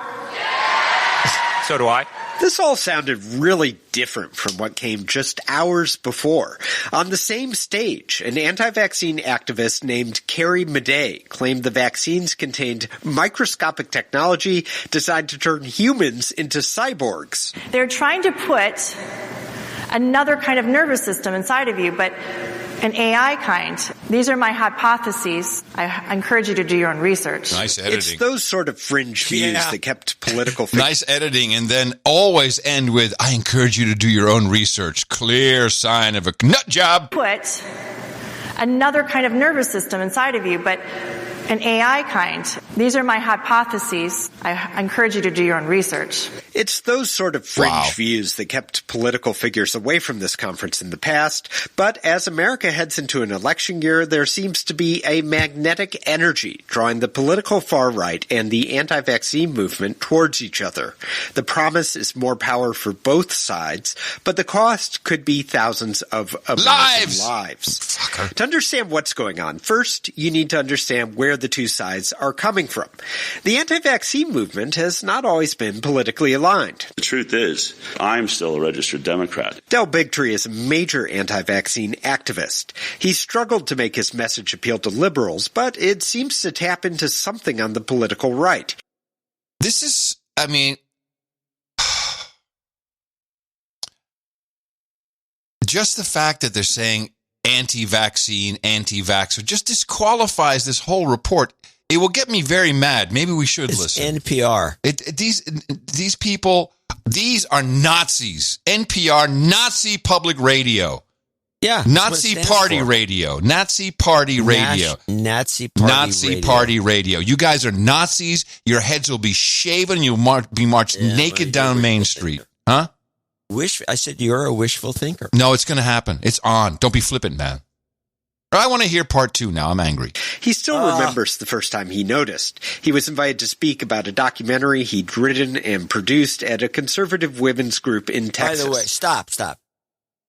So do I. This all sounded really different from what came just hours before. On the same stage, an anti-vaccine activist named Carrie Madej claimed the vaccines contained microscopic technology designed to turn humans into cyborgs. They're trying to put another kind of nervous system inside of you, but an AI kind. These are my hypotheses. I encourage you to do your own research. Nice editing. It's those sort of fringe views that kept political... Nice editing, and then always end with, I encourage you to do your own research. Clear sign of a nut job. Put another kind of nervous system inside of you, but an AI kind. These are my hypotheses. I encourage you to do your own research. It's those sort of fringe views that kept political figures away from this conference in the past. But as America heads into an election year, there seems to be a magnetic energy drawing the political far right and the anti-vaccine movement towards each other. The promise is more power for both sides, but the cost could be thousands of American lives. To understand what's going on, first, you need to understand where the two sides are coming from. The anti-vaccine movement has not always been politically aligned. The truth is, I'm still a registered Democrat. Del Bigtree is a major anti-vaccine activist. He struggled to make his message appeal to liberals, but it seems to tap into something on the political right. This is, I mean, just the fact that they're saying anti-vaccine, anti-vaxxer just disqualifies this whole report. It will get me very mad. Maybe we should listen. NPR. These people, these are Nazis. NPR, Nazi public radio. Yeah. Nazi party radio. Nazi party radio. Nazi party radio. You guys are Nazis. Your heads will be shaven. You'll be marched naked down Main Street. Huh? I said you're a wishful thinker. No, it's going to happen. It's on. Don't be flippant, man. I want to hear part 2 now. I'm angry. He still remembers the first time he noticed. He was invited to speak about a documentary he'd written and produced at a conservative women's group in Texas. By the way, stop.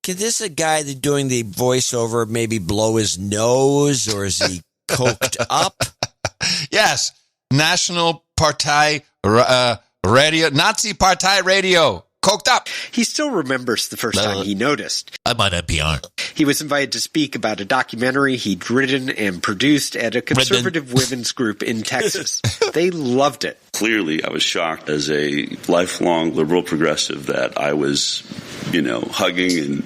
Can this a guy that doing the voiceover maybe blow his nose, or is he coked up? Yes. National Party Radio. Nazi Party Radio. coked up. He still remembers the first time he noticed. I'm on NPR. He was invited to speak about a documentary he'd written and produced at a conservative women's group in Texas. They loved it. Clearly, I was shocked as a lifelong liberal progressive that I was, hugging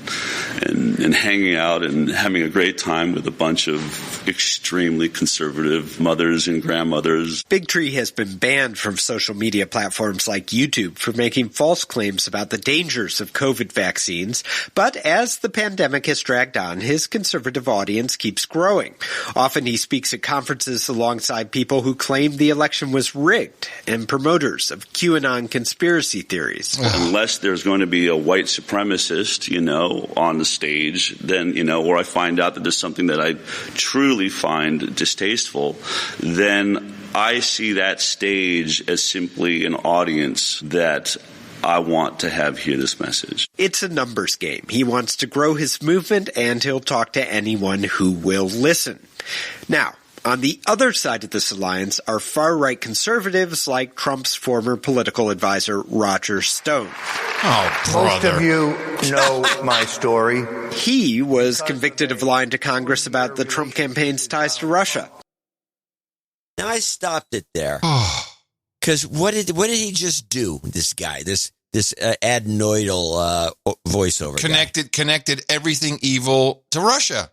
and hanging out and having a great time with a bunch of extremely conservative mothers and grandmothers. Bigtree has been banned from social media platforms like YouTube for making false claims about the dangers of COVID vaccines. But as the pandemic has dragged on, his conservative audience keeps growing. Often he speaks at conferences alongside people who claim the election was rigged and promoters of QAnon conspiracy theories. Unless there's going to be a white supremacist, on the stage, then, or I find out that there's something that I truly find distasteful, then I see that stage as simply an audience that I want to have hear this message. It's a numbers game. He wants to grow his movement, and he'll talk to anyone who will listen. Now, on the other side of this alliance are far-right conservatives like Trump's former political advisor, Roger Stone. Oh, brother. Most of you know my story. He was convicted of lying to Congress about the Trump campaign's ties to Russia. Now, I stopped it there. Because what did he just do, this guy, this adenoidal voiceover Connected everything evil to Russia.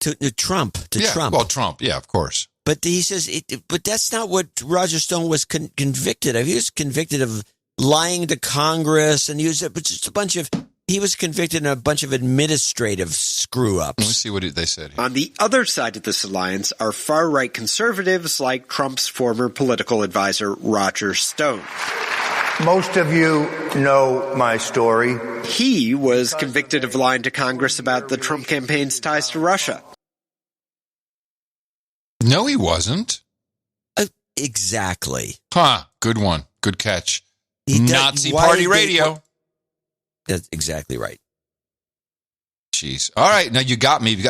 To Trump. Trump. Well, Trump, yeah, of course. But he says, but that's not what Roger Stone was convicted of. He was convicted of lying to Congress, and he was convicted of a bunch of administrative screw-ups. Let's see what they said here. On the other side of this alliance are far-right conservatives like Trump's former political advisor, Roger Stone. Most of you know my story. He was convicted of lying to Congress about the Trump campaign's ties to Russia. No, he wasn't. Exactly. Good one. Good catch. Nazi Party Radio. That's exactly right. Jeez. All right. Now you got me.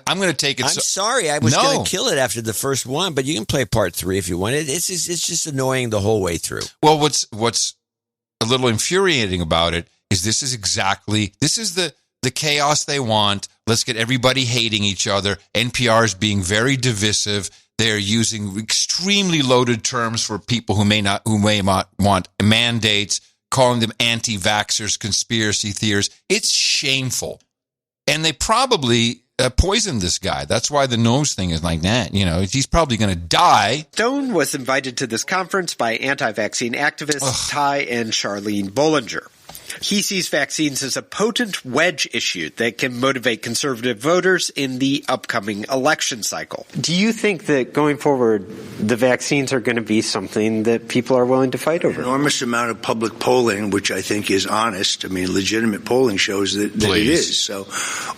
I'm going to take it. I'm sorry. I was going to kill it after the first one, but you can play part 3 if you want. It's just annoying the whole way through. Well, what's a little infuriating about it is this is the chaos they want. Let's get everybody hating each other. NPR is being very divisive. They're using extremely loaded terms for people who may not want mandates, calling them anti-vaxxers, conspiracy theorists. It's shameful. And they probably poisoned this guy. That's why the nose thing is like that. He's probably going to die. Stone was invited to this conference by anti-vaccine activists Ty and Charlene Bollinger. He sees vaccines as a potent wedge issue that can motivate conservative voters in the upcoming election cycle. Do you think that going forward, the vaccines are going to be something that people are willing to fight over? An enormous amount of public polling, which I think is honest. I mean, legitimate polling shows that it is. So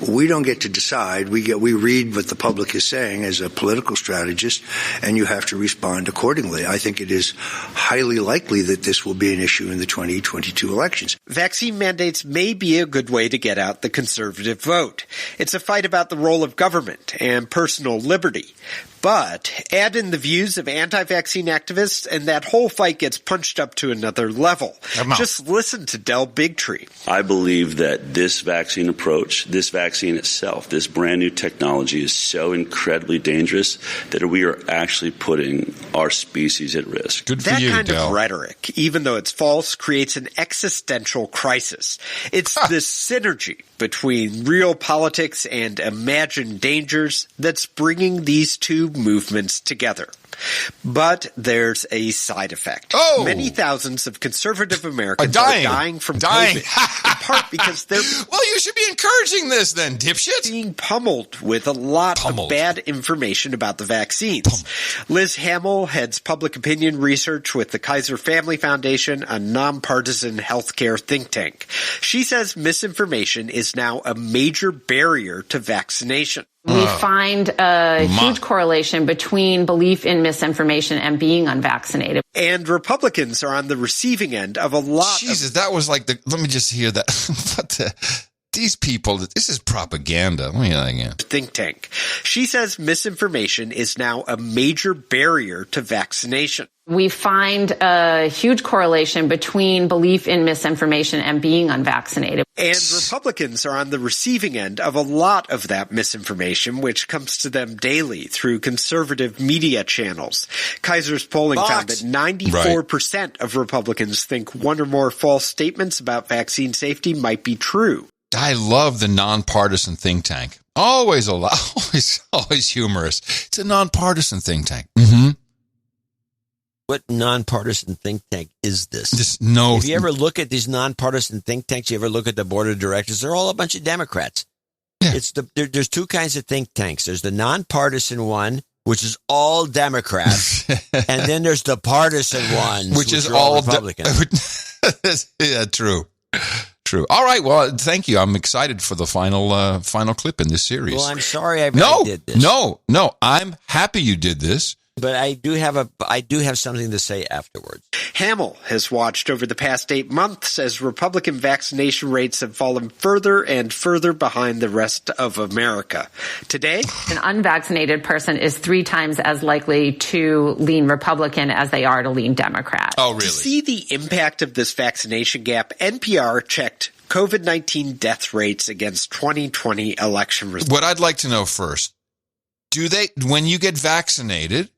we don't get to decide. We read what the public is saying as a political strategist, and you have to respond accordingly. I think it is highly likely that this will be an issue in the 2022 elections. Vaccine mandates may be a good way to get out the conservative vote. It's a fight about the role of government and personal liberty. But add in the views of anti-vaccine activists, and that whole fight gets punched up to another level. Just listen to Del Bigtree. I believe that this vaccine approach, this vaccine itself, this brand new technology is so incredibly dangerous that we are actually putting our species at risk. Good for that you, kind Del. of rhetoric, even though it's false, creates an existential crisis. It's this synergy between real politics and imagined dangers that's bringing these two movements together. But there's a side effect. Many thousands of conservative Americans are dying from COVID, in part because they're... Well, you should be encouraging this then, dipshit. Being pummeled with a lot of bad information about the vaccines. Liz Hamill heads public opinion research with the Kaiser Family Foundation, a nonpartisan healthcare think tank. She says misinformation is now a major barrier to vaccination. We find a huge correlation between belief in misinformation and being unvaccinated. And Republicans are on the receiving end of a lot Jesus, that was like let me just hear that. these people, this is propaganda. Let me hear that again. Think tank. She says misinformation is now a major barrier to vaccination. We find a huge correlation between belief in misinformation and being unvaccinated. And Republicans are on the receiving end of a lot of that misinformation, which comes to them daily through conservative media channels. Kaiser's polling found that 94% of Republicans think one or more false statements about vaccine safety might be true. I love the nonpartisan think tank. Always humorous. It's a nonpartisan think tank. Mm-hmm. What nonpartisan think tank is this? If you ever look at these nonpartisan think tanks, you ever look at the board of directors, they're all a bunch of Democrats. Yeah. There's two kinds of think tanks. There's the nonpartisan one, which is all Democrats, and then there's the partisan ones, which is all Republicans. Yeah, true. All right. Well, thank you. I'm excited for the final clip in this series. Well, I'm sorry I did this. No. I'm happy you did this. But I do have something to say afterwards. Hamill has watched over the past 8 months as Republican vaccination rates have fallen further and further behind the rest of America. Today, an unvaccinated person is 3 times as likely to lean Republican as they are to lean Democrat. Oh, really? To see the impact of this vaccination gap, NPR checked COVID-19 death rates against 2020 election results. What I'd like to know first, when you get vaccinated,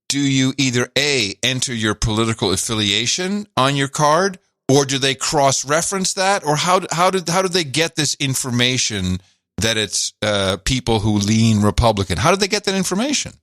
do you either A, enter your political affiliation on your card, or do they cross-reference that? Or how do they get this information that it's people who lean Republican? How do they get that information?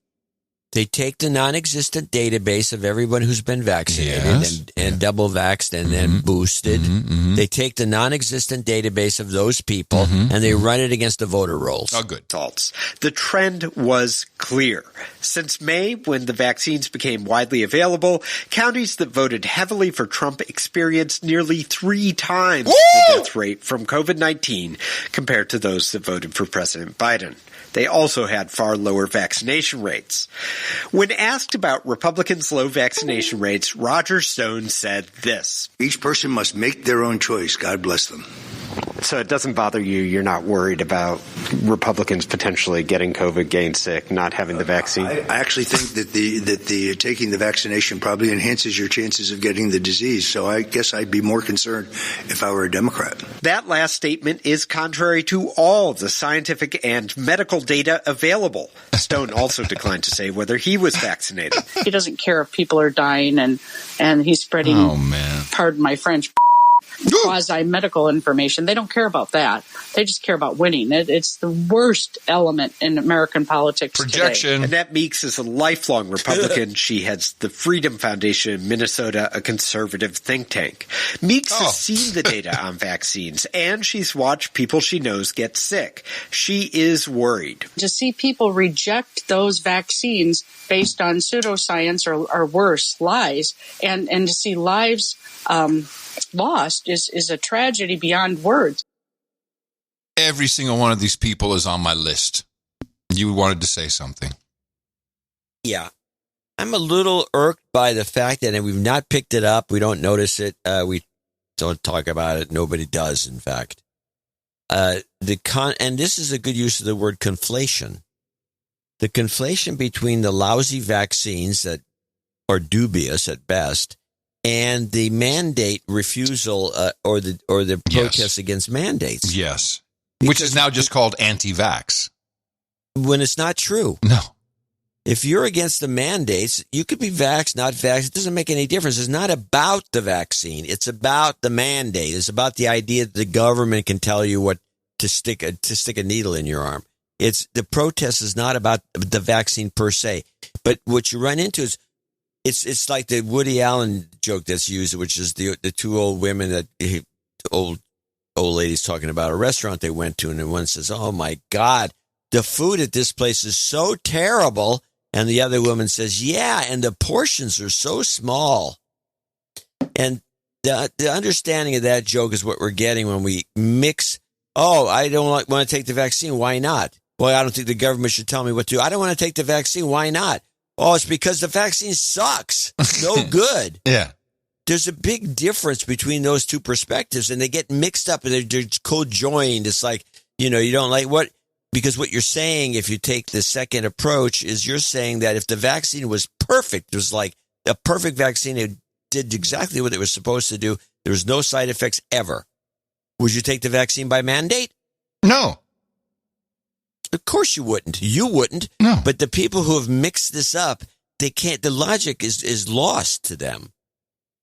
They take the non-existent database of everyone who's been vaccinated and double vaxxed and then boosted. Mm-hmm. They take the non-existent database of those people and they run it against the voter rolls. Oh, good. The trend was clear. Since May, when the vaccines became widely available, counties that voted heavily for Trump experienced nearly 3 times the death rate from COVID-19 compared to those that voted for President Biden. They also had far lower vaccination rates. When asked about Republicans' low vaccination rates, Roger Stone said this. Each person must make their own choice. God bless them. So it doesn't bother you? You're not worried about Republicans potentially getting COVID, getting sick, not having the vaccine? I actually think that the taking the vaccination probably enhances your chances of getting the disease. So I guess I'd be more concerned if I were a Democrat. That last statement is contrary to all the scientific and medical data available. Stone also declined to say whether he was vaccinated. He doesn't care if people are dying and he's spreading, pardon my French, quasi-medical information. They don't care about that. They just care about winning. It's the worst element in American politics Projection. Today. Annette Meeks is a lifelong Republican. She heads the Freedom Foundation in Minnesota, a conservative think tank. Meeks has seen the data on vaccines, and she's watched people she knows get sick. She is worried. To see people reject those vaccines based on pseudoscience or worse, lies, and to see lives lost is a tragedy beyond words. Every single one of these people is on my list. You wanted to say something. Yeah. I'm a little irked by the fact that we've not picked it up. We don't notice it. We don't talk about it. Nobody does, in fact. And this is a good use of the word conflation. The conflation between the lousy vaccines that are dubious at best and the mandate refusal or the protests against mandates. Yes. Which is now just called anti-vax. When it's not true. No. If you're against the mandates, you could be vaxxed, not vaxxed. It doesn't make any difference. It's not about the vaccine. It's about the mandate. It's about the idea that the government can tell you what to stick a needle in your arm. The protest is not about the vaccine per se. But what you run into is it's like the Woody Allen joke that's used, which is the 2 old women that old ladies talking about a restaurant they went to, and then one says, "Oh my God, the food at this place is so terrible," and the other woman says, "Yeah, and the portions are so small." And the understanding of that joke is what we're getting when we mix. Oh, I don't want to take the vaccine. Why not? Well, I don't think the government should tell me what to do. I don't want to take the vaccine. Why not? Oh, it's because the vaccine sucks. No good. Yeah. there's a big difference between those two perspectives, and they get mixed up and they're co-joined. It's like, you don't like what, because what you're saying, if you take the second approach, is you're saying that if the vaccine was perfect, it was like a perfect vaccine, it did exactly what it was supposed to do, there was no side effects ever, would you take the vaccine by mandate? No. Of course you wouldn't. You wouldn't. No. But the people who have mixed this up, they can't, the logic is lost to them.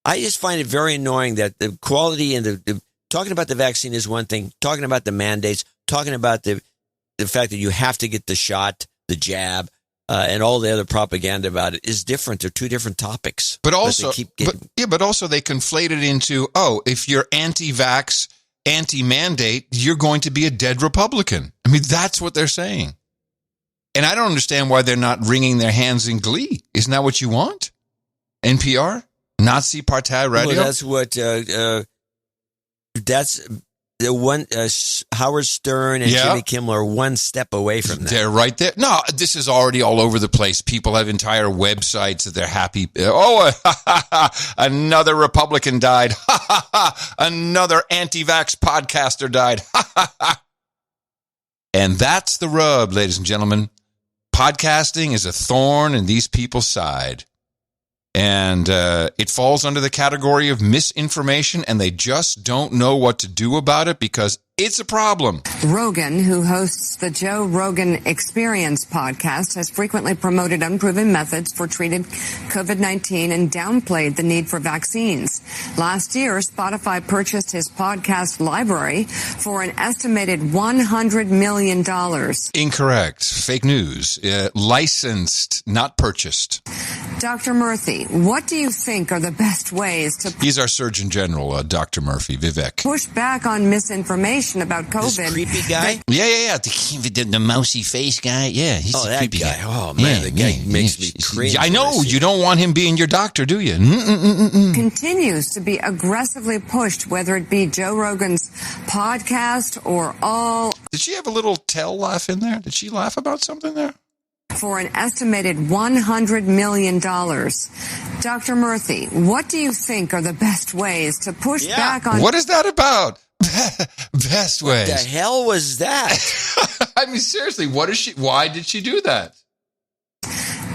I just find it very annoying that the quality and the talking about the vaccine is one thing, talking about the mandates, talking about the fact that you have to get the shot, the jab, and all the other propaganda about it is different. They're two different topics. But also, but also they conflate it into, if you're anti-vax, anti-mandate, you're going to be a dead Republican. I mean, that's what they're saying. And I don't understand why they're not wringing their hands in glee. Isn't that what you want? NPR? Nazi Partei Radio? Well, that's what, that's the one, Howard Stern and Jimmy Kimmel are one step away from that. They're right there. No, this is already all over the place. People have entire websites that they're happy. Another Republican died. Another anti-vax podcaster died. And that's the rub, ladies and gentlemen. Podcasting is a thorn in these people's side. And it falls under the category of misinformation, and they just don't know what to do about it because it's a problem. Rogan, who hosts the Joe Rogan Experience podcast, has frequently promoted unproven methods for treating COVID-19 and downplayed the need for vaccines. Last year, Spotify purchased his podcast library for an estimated $100 million. Incorrect. Fake news. Licensed, not purchased. Dr. Murthy, what do you think are the best ways to... He's our Surgeon General, Dr. Murphy, Vivek. ...push back on misinformation about COVID? This creepy guy? Yeah. The mousy face guy. Yeah, he's a creepy guy. Oh, man, the guy makes me cringe. I know. You don't want him being your doctor, do you? Continues to be aggressively pushed, whether it be Joe Rogan's podcast or all... Did she have a little tail laugh in there? Did she laugh about something there? For an estimated $100 million. Dr. Murthy, what do you think are the best ways to push back on... What is that about? Best ways. What the hell was that? I mean, seriously, why did she do that?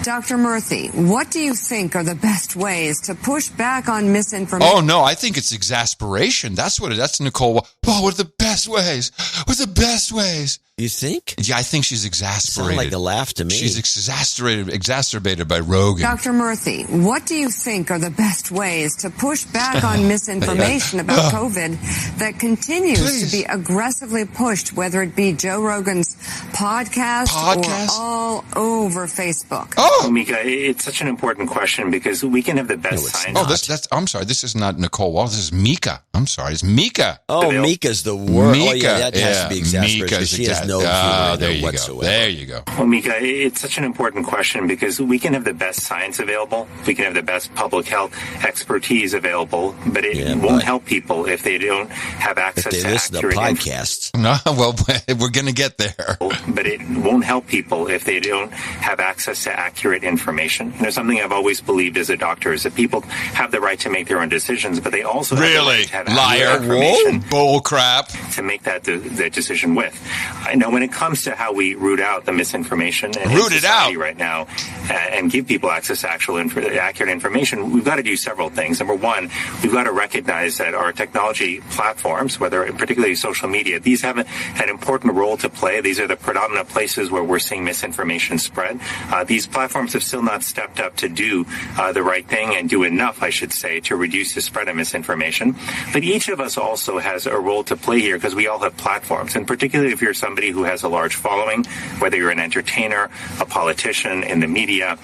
Dr. Murthy, what do you think are the best ways to push back on misinformation? Oh, no, I think it's exasperation. That's Nicole. Oh, what are the best ways? What's the best ways? You think? Yeah, I think she's exasperated. Sounds like a laugh to me. She's exacerbated by Rogan. Dr. Murthy, what do you think are the best ways to push back on misinformation about COVID that continues to be aggressively pushed, whether it be Joe Rogan's podcast? Or all over Facebook? Oh, Mika, it's such an important question because we can have the best science. I'm sorry, this is not Nicole Wall. This is Mika. I'm sorry, it's Mika. Oh, Mika's the worst. Mika, oh, yeah, that has to be exasperated. She has no humor whatsoever. There you go. Well, Mika, it's such an important question because we can have the best science available. We can have the best public health expertise available, but it won't help people if they don't have access to accurate podcasts. No, well, we're going to get there. But it won't help people if they don't have access to accurate information. There's something I've always believed as a doctor is that people have the right to make their own decisions, but they also have the right to have accurate information. Bull crap. To make that decision with. I know when it comes to how we root out the misinformation in society right now and give people access to actual accurate information, we've got to do several things. Number one, we've got to recognize that our technology platforms, whether particularly social media, these have an important role to play. These are the predominant places where we're seeing misinformation spread. These platforms have still not stepped up to do the right thing and do enough, I should say, to reduce the spread of misinformation. But each of us also has a role to play here because we all have platforms, and particularly if you're somebody who has a large following, whether you're an entertainer, a politician, in the media,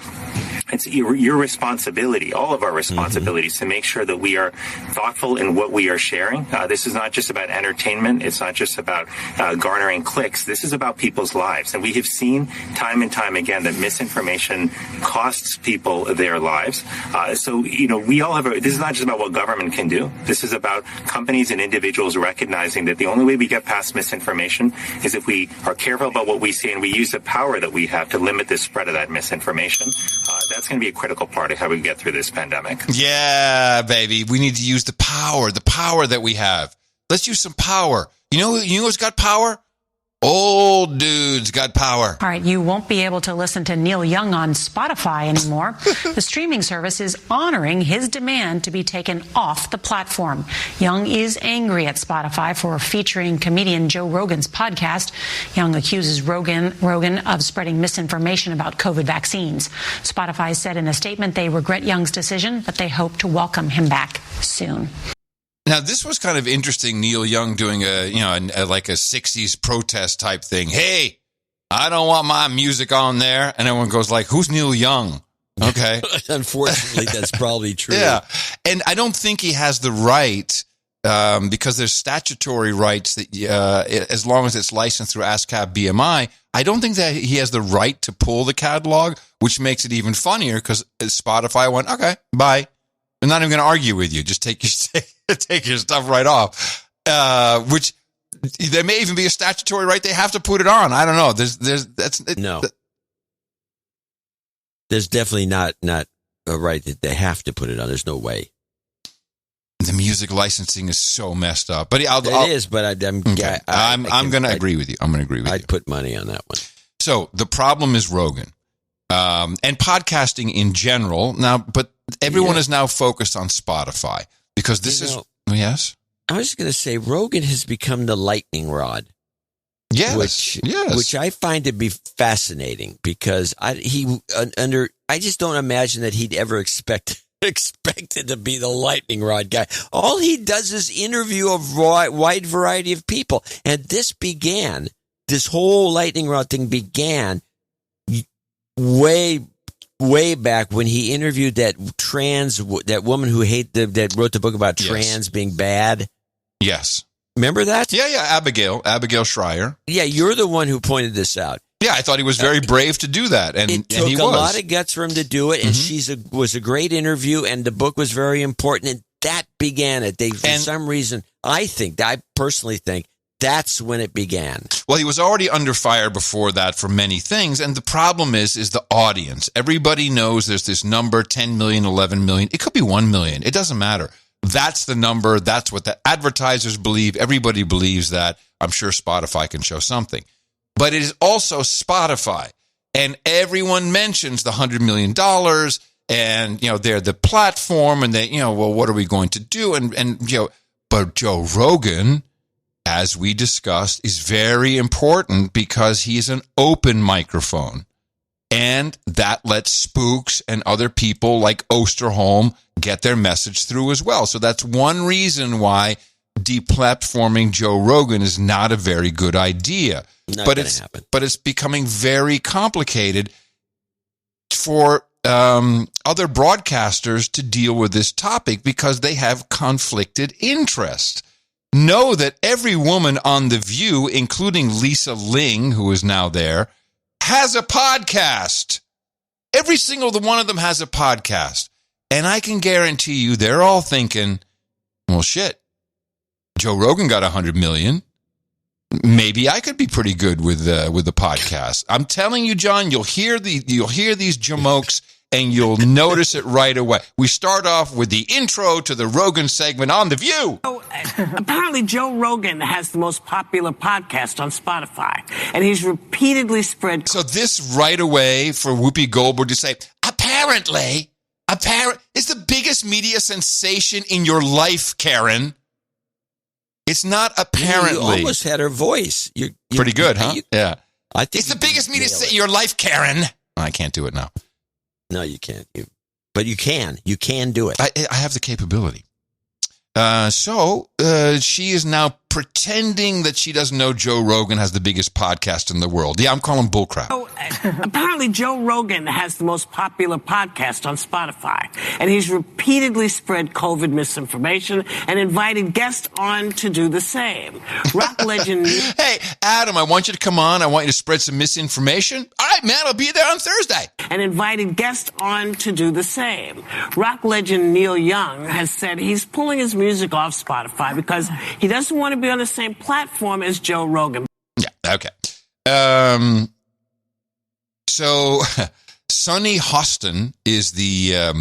it's your responsibility, all of our responsibilities, to make sure that we are thoughtful in what we are sharing. This is not just about entertainment. It's not just about garnering clicks. This is about people's lives. And we have seen time and time again that misinformation costs people their lives. So, we all have this is not just about what government can do. This is about companies and individuals recognizing that the only way we get past misinformation is if we are careful about what we say and we use the power that we have to limit the spread of that misinformation. That's going to be a critical part of how we get through this pandemic. Yeah, baby. We need to use the power that we have. Let's use some power. You know who's got power? Old dudes got power. All right, you won't be able to listen to Neil Young on Spotify anymore. The streaming service is honoring his demand to be taken off the platform. Young is angry at Spotify for featuring comedian Joe Rogan's podcast. Young accuses Rogan of spreading misinformation about COVID vaccines. Spotify said in a statement they regret Young's decision, but they hope to welcome him back soon. Now, this was kind of interesting, Neil Young doing like a 60s protest type thing. Hey, I don't want my music on there. And everyone goes like, who's Neil Young? Okay. Unfortunately, that's probably true. Yeah. And I don't think he has the right, because there's statutory rights that as long as it's licensed through ASCAP BMI, I don't think that he has the right to pull the catalog, which makes it even funnier because Spotify went, okay, bye. I'm not even going to argue with you. Just take your stuff right off. Which there may even be a statutory right. They have to put it on. I don't know. There's definitely not a right that they have to put it on. There's no way. The music licensing is so messed up. But I'm going to agree with you. I'm going to agree with you. I'd put money on that one. So the problem is Rogan. And podcasting in general now, but everyone is now focused on Spotify because this is, yes. I was going to say Rogan has become the lightning rod. Yes. Which I find to be fascinating because I just don't imagine that he'd ever expected to be the lightning rod guy. All he does is interview a wide variety of people. And this whole lightning rod thing began way back when he interviewed that woman who that wrote the book about trans being bad. Yes. Remember that? Yeah. Abigail Schreier. Yeah, you're the one who pointed this out. Yeah, I thought he was very brave to do that, and it took he a lot of guts for him to do it. And was a great interview, and the book was very important, and that began it. For some reason, I personally think that's when it began. Well, he was already under fire before that for many things, and the problem is the audience. Everybody knows there's this number, 10 million, 11 million. It could be 1 million. It doesn't matter. That's the number. That's what the advertisers believe. Everybody believes that. I'm sure Spotify can show something. But it is also Spotify. And everyone mentions the $100 million and, they're the platform and they, well, what are we going to do? But Joe Rogan, as we discussed, is very important because he's an open microphone. And that lets spooks and other people like Osterholm get their message through as well. So that's one reason why deplatforming Joe Rogan is not a very good idea. But it's becoming very complicated for other broadcasters to deal with this topic because they have conflicted interest. Know that every woman on The View, including Lisa Ling, who is now there, has a podcast. Every single one of them has a podcast. And I can guarantee you they're all thinking, well, shit, Joe Rogan got 100 million. Maybe I could be pretty good with the podcast. I'm telling you, John, you'll hear these jamokes and you'll notice it right away. We start off with the intro to the Rogan segment on The View. Apparently, Joe Rogan has the most popular podcast on Spotify, and he's repeatedly spread. So this right away for Whoopi Goldberg to say, apparently, it's the biggest media sensation in your life, Karen. It's not apparently. You almost had her voice. You're pretty good, huh? Yeah. I think it's the biggest media sensation in your life, Karen. I can't do it now. No, you can't. But you can. You can do it. I have the capability. So she is now pretending that she doesn't know Joe Rogan has the biggest podcast in the world. Yeah, I'm calling bullcrap. Apparently, Joe Rogan has the most popular podcast on Spotify, and he's repeatedly spread COVID misinformation and invited guests on to do the same. Rock legend. Hey, Adam, I want you to come on. I want you to spread some misinformation. All right, man, I'll be there on Thursday. And invited guests on to do the same. Rock legend Neil Young has said he's pulling his music off Spotify because he doesn't want to be on the same platform as Joe Rogan. Yeah, okay. Sunny Hostin is the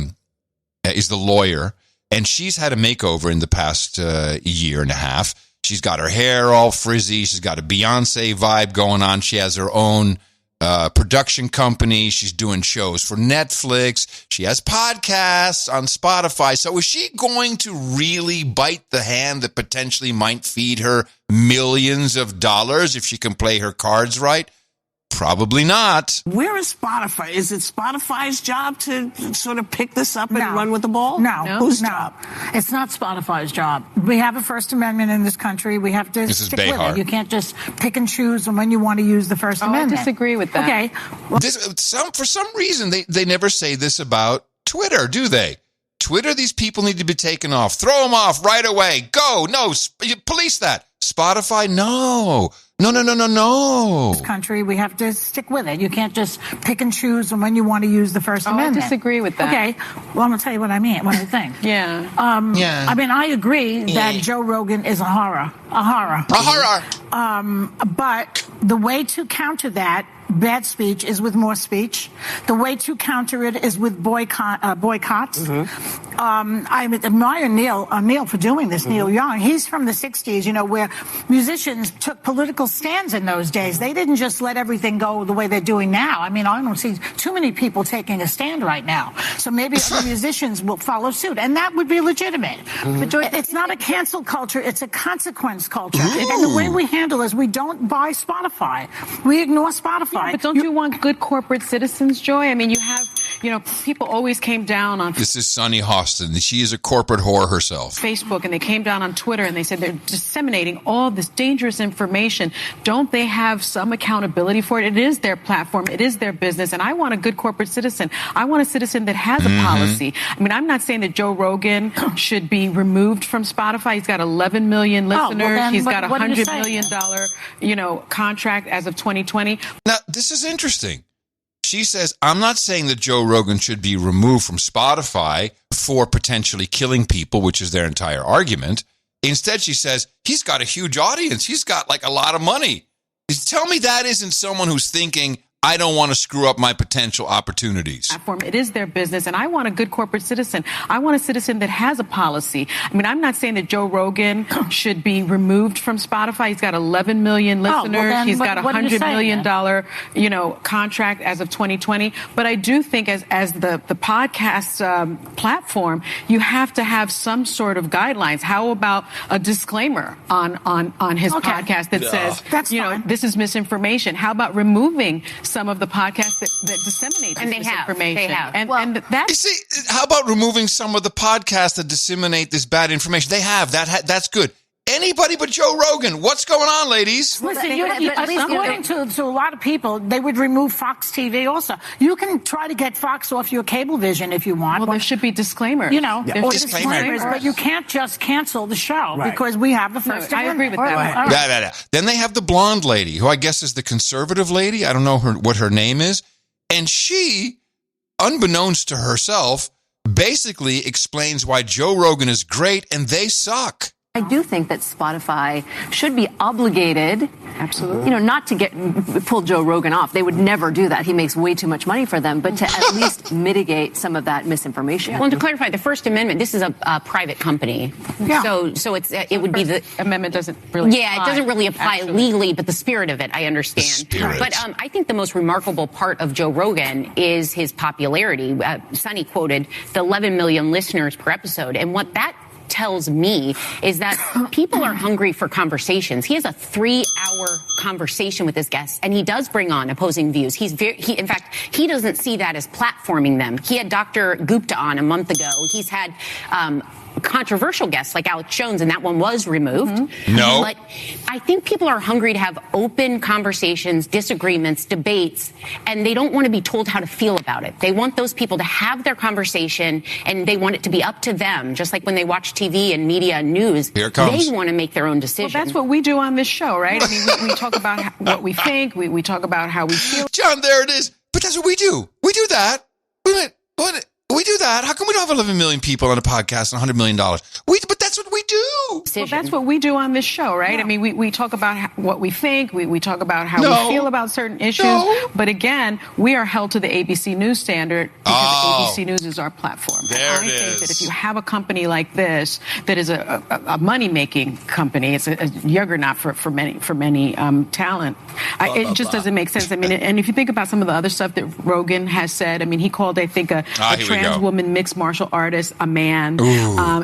lawyer, and she's had a makeover in the past year and a half. She's got her hair all frizzy. She's got a Beyonce vibe going on. She has her own production company. She's doing shows for Netflix. She has podcasts on Spotify. So is she going to really bite the hand that potentially might feed her millions of dollars if she can play her cards right? Probably not. Where is Spotify? Is it Spotify's job to sort of pick this up and run with the ball? No. Whose job? It's not Spotify's job. We have a First Amendment in this country. We have to stick with it. You can't just pick and choose when you want to use the First Amendment. I disagree with that. Okay. For some reason, they never say this about Twitter, do they? Twitter, these people need to be taken off. Throw them off right away. Go. No, police that. Spotify, no. No. This country, we have to stick with it. You can't just pick and choose when you want to use the First Amendment. I disagree with that. Okay. Well, I'm going to tell you what I mean, what I think. Yeah. I mean, I agree that Joe Rogan is a horror. But the way to counter that bad speech is with more speech. The way to counter it is with boycotts. I admire Neil for doing this, Neil Young. He's from the 60s, where musicians took political stands in those days. They didn't just let everything go the way they're doing now. I mean, I don't see too many people taking a stand right now. So maybe other musicians will follow suit, and that would be legitimate. But it's not a cancel culture. It's a consequence culture. And the way we handle is we don't buy Spotify. We ignore Spotify. Yeah, but don't you want good corporate citizens, Joy? I mean, you have, people always came down on This is Sunny Hostin. She is a corporate whore herself. Facebook, and they came down on Twitter, and they said they're disseminating all this dangerous information. Don't they have some accountability for it? It is their platform. It is their business. And I want a good corporate citizen. I want a citizen that has a policy. I mean, I'm not saying that Joe Rogan should be removed from Spotify. He's got 11 million listeners. He's got $100 million, contract as of 2020. Now, this is interesting. She says, I'm not saying that Joe Rogan should be removed from Spotify for potentially killing people, which is their entire argument. Instead, she says, he's got a huge audience. He's got a lot of money. Tell me that isn't someone who's thinking, I don't want to screw up my potential opportunities. It is their business, and I want a good corporate citizen. I want a citizen that has a policy. I mean, I'm not saying that Joe Rogan should be removed from Spotify. He's got 11 million listeners. He's got $100 million, contract as of 2020. But I do think as the podcast platform, you have to have some sort of guidelines. How about a disclaimer on his podcast that says, this is misinformation? How about removing some of the podcasts that disseminate this misinformation? They have. And that. You see, how about removing some of the podcasts that disseminate this bad information? They have. That's good. Anybody but Joe Rogan. What's going on, ladies? Listen, according to a lot of people, they would remove Fox TV also. You can try to get Fox off your Cablevision if you want. Well, there should be disclaimers. Or disclaimers, but you can't just cancel the show because we have the First Amendment. I agree with that. Then they have the blonde lady, who I guess is the conservative lady. I don't know what her name is. And she, unbeknownst to herself, basically explains why Joe Rogan is great and they suck. I do think that Spotify should be obligated, absolutely, not to pull Joe Rogan off. They would never do that. He makes way too much money for them, but to at least mitigate some of that misinformation. Well, and to clarify, the First Amendment, this is a private company. Yeah. So it would be the amendment doesn't really apply. It doesn't really apply legally, but the spirit of it, I understand. But I think the most remarkable part of Joe Rogan is his popularity. Sonny quoted the 11 million listeners per episode, and what that tells me is that people are hungry for conversations. He has a 3-hour conversation with his guests, and he does bring on opposing views. In fact, he doesn't see that as platforming them. He had Dr. Gupta on a month ago. He's had controversial guests like Alex Jones, and that one was removed. No. But I think people are hungry to have open conversations, disagreements, debates, and they don't want to be told how to feel about it. They want those people to have their conversation, and they want it to be up to them, just like when they watch TV and media and news. Here it comes. They want to make their own decision. Well, that's what we do on this show, right? I mean, we talk about what we think. We talk about how we feel. John, there it is. But that's what we do. We do that. We do that. How come we don't have 11 million people on a podcast and $100 million? But that's what we do. Well, that's what we do on this show, right? Yeah. I mean, we talk about what we think. We talk about how we feel about certain issues. But again, we are held to the ABC News standard because ABC News is our platform. There I think that if you have a company like this that is a money-making company, it's a juggernaut for many talent. It just doesn't make sense. I mean, and if you think about some of the other stuff that Rogan has said, I mean, he called, I think, a trans woman mixed martial artist a man.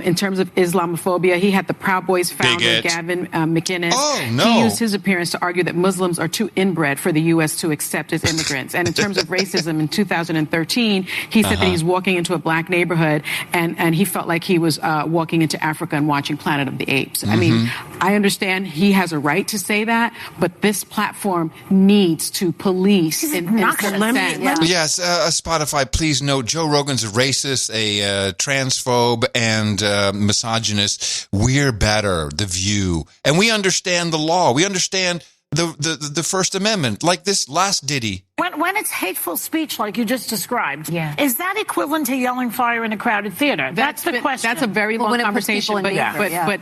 In terms of Islamophobia, he had the Proud Boys founder, Gavin McInnes. He used his appearance to argue that Muslims are too inbred for the U.S. to accept as immigrants. And in terms of racism, in 2013, he said that he's walking into a black neighborhood and he felt like he was walking into Africa and watching Planet of the Apes. I mean, I understand he has a right to say that, but this platform needs to police Yes, Spotify, please note, Joe Rogan's a racist, a transphobe, and misogynist. We're better, The View. And we understand the law. We understand the First Amendment, like this last ditty. When it's hateful speech like you just described, is that equivalent to yelling fire in a crowded theater? That's the question. That's a very long conversation, but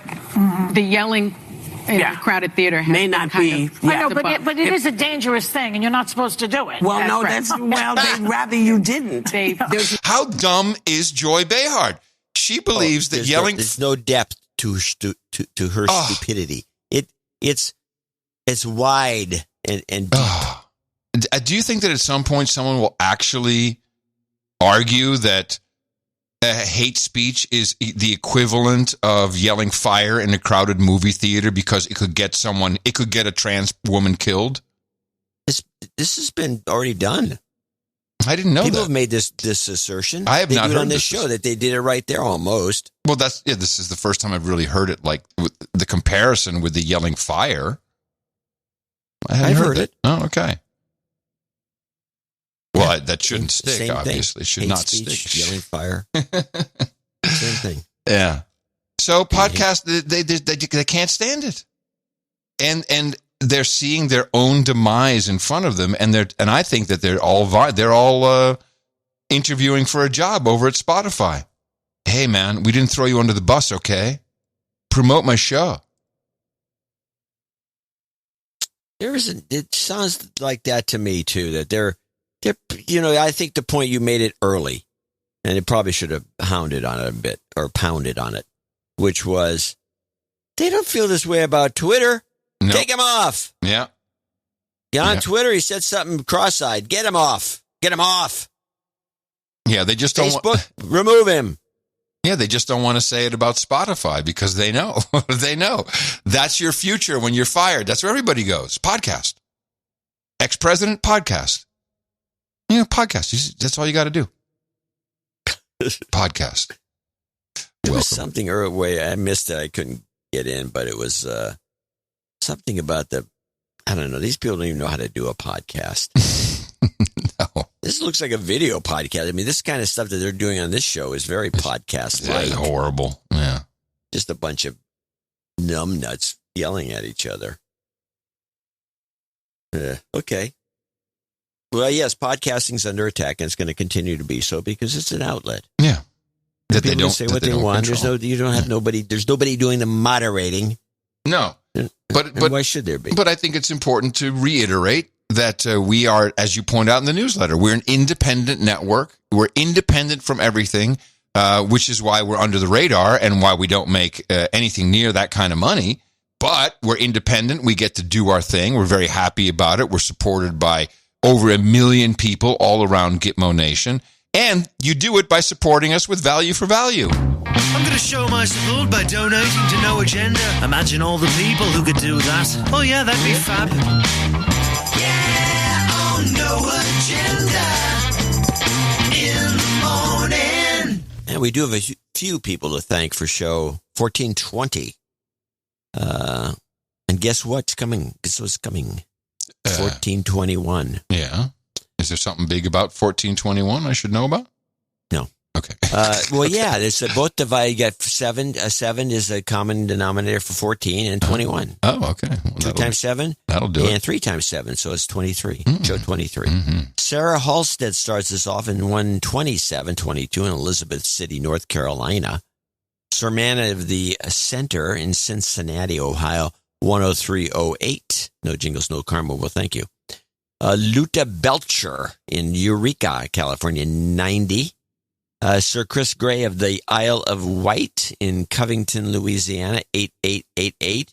the yelling in a crowded theater may not be. I know, but it is a dangerous thing, and you're not supposed to do it. Well, they'd rather you didn't. How dumb is Joy Behar? She believes that yelling. There's no depth to her stupidity. It's wide and deep. Do you think that at some point someone will actually argue that hate speech is the equivalent of yelling fire in a crowded movie theater because it could get a trans woman killed? This has been already done. I didn't know People have made this assertion. I have not heard on this show that they did it right there almost. Well, this is the first time I've really heard it, like the comparison with the yelling fire. I've heard it. Oh, okay. Well, that shouldn't stick, Same obviously. Thing. Should Hate not speech, stick. Yelling fire. Same thing. Yeah. So podcasts, they can't stand it. And they're seeing their own demise in front of them, and I think that they're all interviewing for a job over at Spotify. Hey, man, we didn't throw you under the bus, okay? Promote my show. It sounds like that to me too. That they're I think the point you made it early, and it probably should have hounded on it a bit or pounded on it, which was they don't feel this way about Twitter. Nope. Take him off. Yeah. On Twitter, he said something cross-eyed. Get him off. Get him off. Yeah, they just don't. Facebook, remove him. Yeah, they just don't want to say it about Spotify because they know. They know. That's your future when you're fired. That's where everybody goes. Podcast. Ex-president, podcast. Podcast. That's all you got to do. Podcast. There was something earlier. I missed it. I couldn't get in, but it was something about I don't know. These people don't even know how to do a podcast. No. This looks like a video podcast. I mean, this kind of stuff that they're doing on this show is very podcast-like. It's horrible. Yeah. Just a bunch of numbnuts yelling at each other. Okay. Well, yes, podcasting's under attack, and it's going to continue to be so because it's an outlet. Yeah. That people don't say what they want. There's nobody doing the moderating. No. But why should there be? But I think it's important to reiterate that we are, as you point out in the newsletter, we're an independent network. We're independent from everything, which is why we're under the radar and why we don't make anything near that kind of money. But we're independent. We get to do our thing. We're very happy about it. We're supported by over 1 million people all around Gitmo Nation. And you do it by supporting us with value for value. I'm going to show my support by donating to No Agenda. Imagine all the people who could do that. Oh, yeah, that'd be fab. Yeah, on No Agenda in the morning. And we do have a few people to thank for show 1420. And guess what's coming? Guess what's coming? 1421. Yeah. Is there something big about 1421 I should know about? No. Okay. Well, yeah, there's both divided. You got 7. 7 is a common denominator for 14 and 21. Oh, okay. Well, 2 times 7. That'll do it. And 3 times 7, so it's 23. Show 23. Mm-hmm. Sarah Halstead starts us off in 12722 in Elizabeth City, North Carolina. Sermon of the Center in Cincinnati, Ohio, 10308. No jingles, no karma. Well, thank you. Luta Belcher in Eureka, California, 90. Sir Chris Gray of the Isle of Wight in Covington, Louisiana, 8888.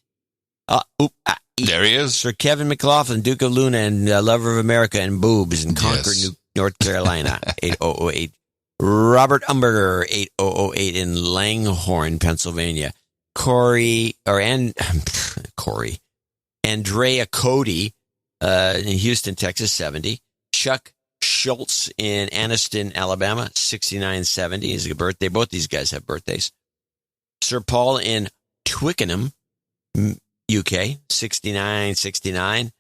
There he is. Sir Kevin McLaughlin, Duke of Luna and Lover of America and Boobs in Concord, North Carolina, 8008. Robert Umberger, 8008 in Langhorne, Pennsylvania. Andrea Cody in Houston, Texas, 70. Chuck Schultz in Anniston, Alabama, 6970 is a birthday. Both these guys have birthdays. Sir Paul in Twickenham, UK, 6969.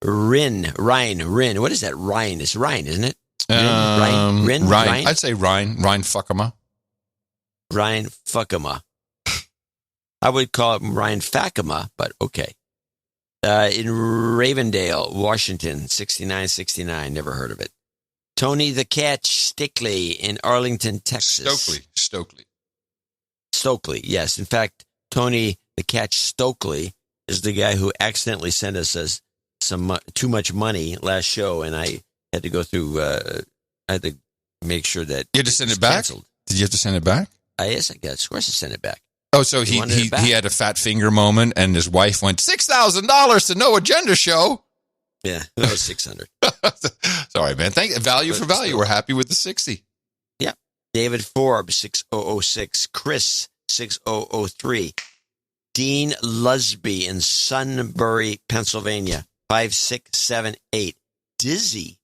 Ryan. What is that? Ryan. It's Ryan, isn't it? Ryan. I'd say Ryan Fuckema. Ryan Fuckema. I would call him Ryan Fackema, but okay. In Ravendale, Washington, 6969. Never heard of it. Tony the Catch Stickley in Arlington, Texas. Stokely, yes. In fact, Tony the Catch Stokely is the guy who accidentally sent us some too much money last show, and I had to go through. I had to make sure that you had to send it back. Canceled. Did you have to send it back? Yes, I guess. Of course, I sent it back. Oh, so he had a fat finger moment, and his wife went $6,000 to No Agenda Show. Yeah, that was 600. Sorry, man. Value for value. We're happy with the 60. Yeah. David Forbes, 6006. Chris, 6003. Dean Lusby in Sunbury, Pennsylvania, 5678. Dizzy.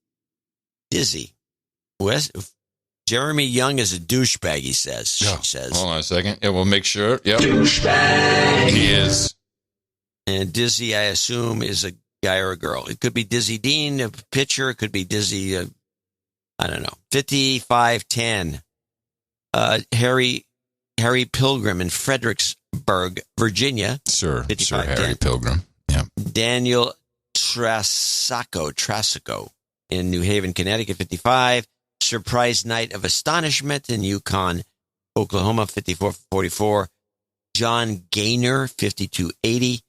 Jeremy Young is a douchebag, he says. She says. Hold on a second. Yeah, we'll make sure. Yep. Douchebag. He is. And Dizzy, I assume, is a guy or a girl. It could be Dizzy Dean, a pitcher. It could be Dizzy, I don't know. 5510. Harry Pilgrim in Fredericksburg, Virginia. Sir Harry Pilgrim. Yeah. Daniel Trassico in New Haven, Connecticut, 55. Surprise Night of Astonishment in Yukon, Oklahoma, 5444. John Gaynor, 5280.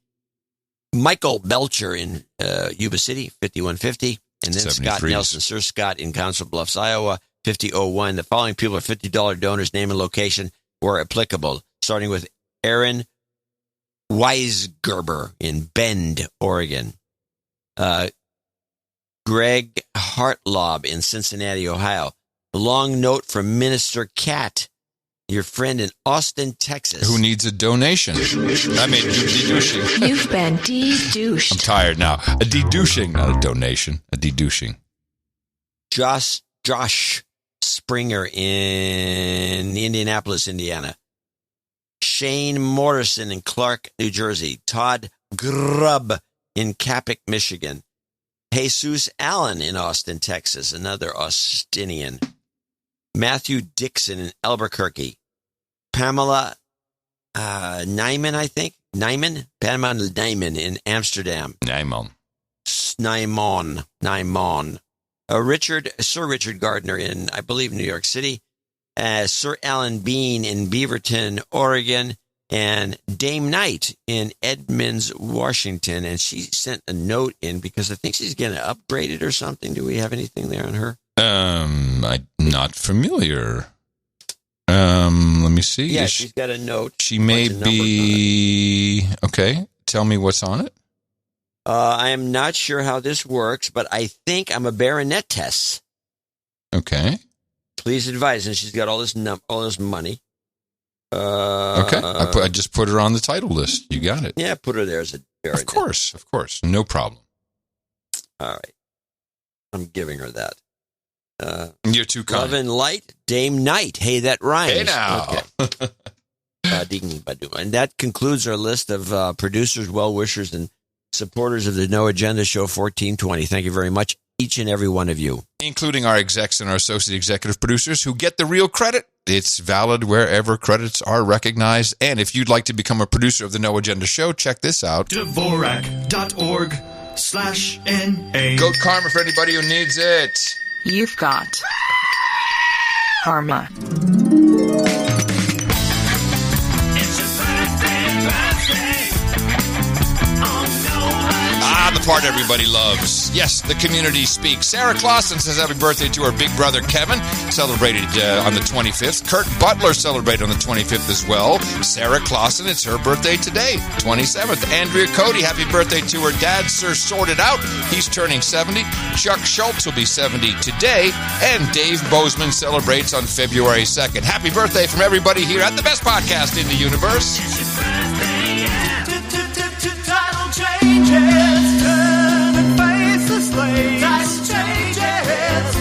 Michael Belcher in Yuba City, 5150. And then Scott Nelson, Sir Scott in Council Bluffs, Iowa, 5001. The following people are $50 donors, name and location where applicable, starting with Aaron Weisgerber in Bend, Oregon. Greg Hartlob in Cincinnati, Ohio. A long note from Minister Cat, your friend in Austin, Texas. Who needs a donation? De-douching. You've been de-douched. I'm tired now. A de-douching, not a donation. A de-douching. Josh Springer in Indianapolis, Indiana. Shane Morrison in Clark, New Jersey. Todd Grubb in Capic, Michigan. Jesus Allen in Austin, Texas, another Austinian. Matthew Dixon in Albuquerque. Pamela Nyman, I think. Pamela Nyman in Amsterdam. Nymon. Sir Richard Gardner in, I believe, New York City. Sir Alan Bean in Beaverton, Oregon. And Dame Knight in Edmonds, Washington. And she sent a note in because I think she's getting upgraded or something. Do we have anything there on her? I'm not familiar. Let me see. Yeah, she's got a note. She may be... Okay, tell me what's on it. I am not sure how this works, but I think I'm a baronetess. Okay. Please advise. And she's got all this money. Okay, I just put her on the title list. You got it. Yeah, put her there as a baronet. Of course. No problem. All right. I'm giving her that. You're too kind. Love and Light, Dame Knight. Hey, that rhymes. Hey, now. Okay. And that concludes our list of producers, well-wishers, and supporters of the No Agenda Show 1420. Thank you very much, each and every one of you. Including our execs and our associate executive producers who get the real credit. It's valid wherever credits are recognized. And if you'd like to become a producer of the No Agenda Show, check this out. Dvorak.org/NA. Go Karma for anybody who needs it. You've got Karma. the part everybody loves. Yes, the community speaks. Sarah Clausen says happy birthday to her big brother Kevin, celebrated on the 25th. Kurt Butler celebrated on the 25th as well. Sarah Clausen, it's her birthday today, 27th. Andrea Cody, happy birthday to her dad, Sir Sorted Out. He's turning 70. Chuck Schultz will be 70 today. And Dave Bozeman celebrates on February 2nd. Happy birthday from everybody here at the best podcast in the universe. Title changes, turn and face the slaves. Title changes,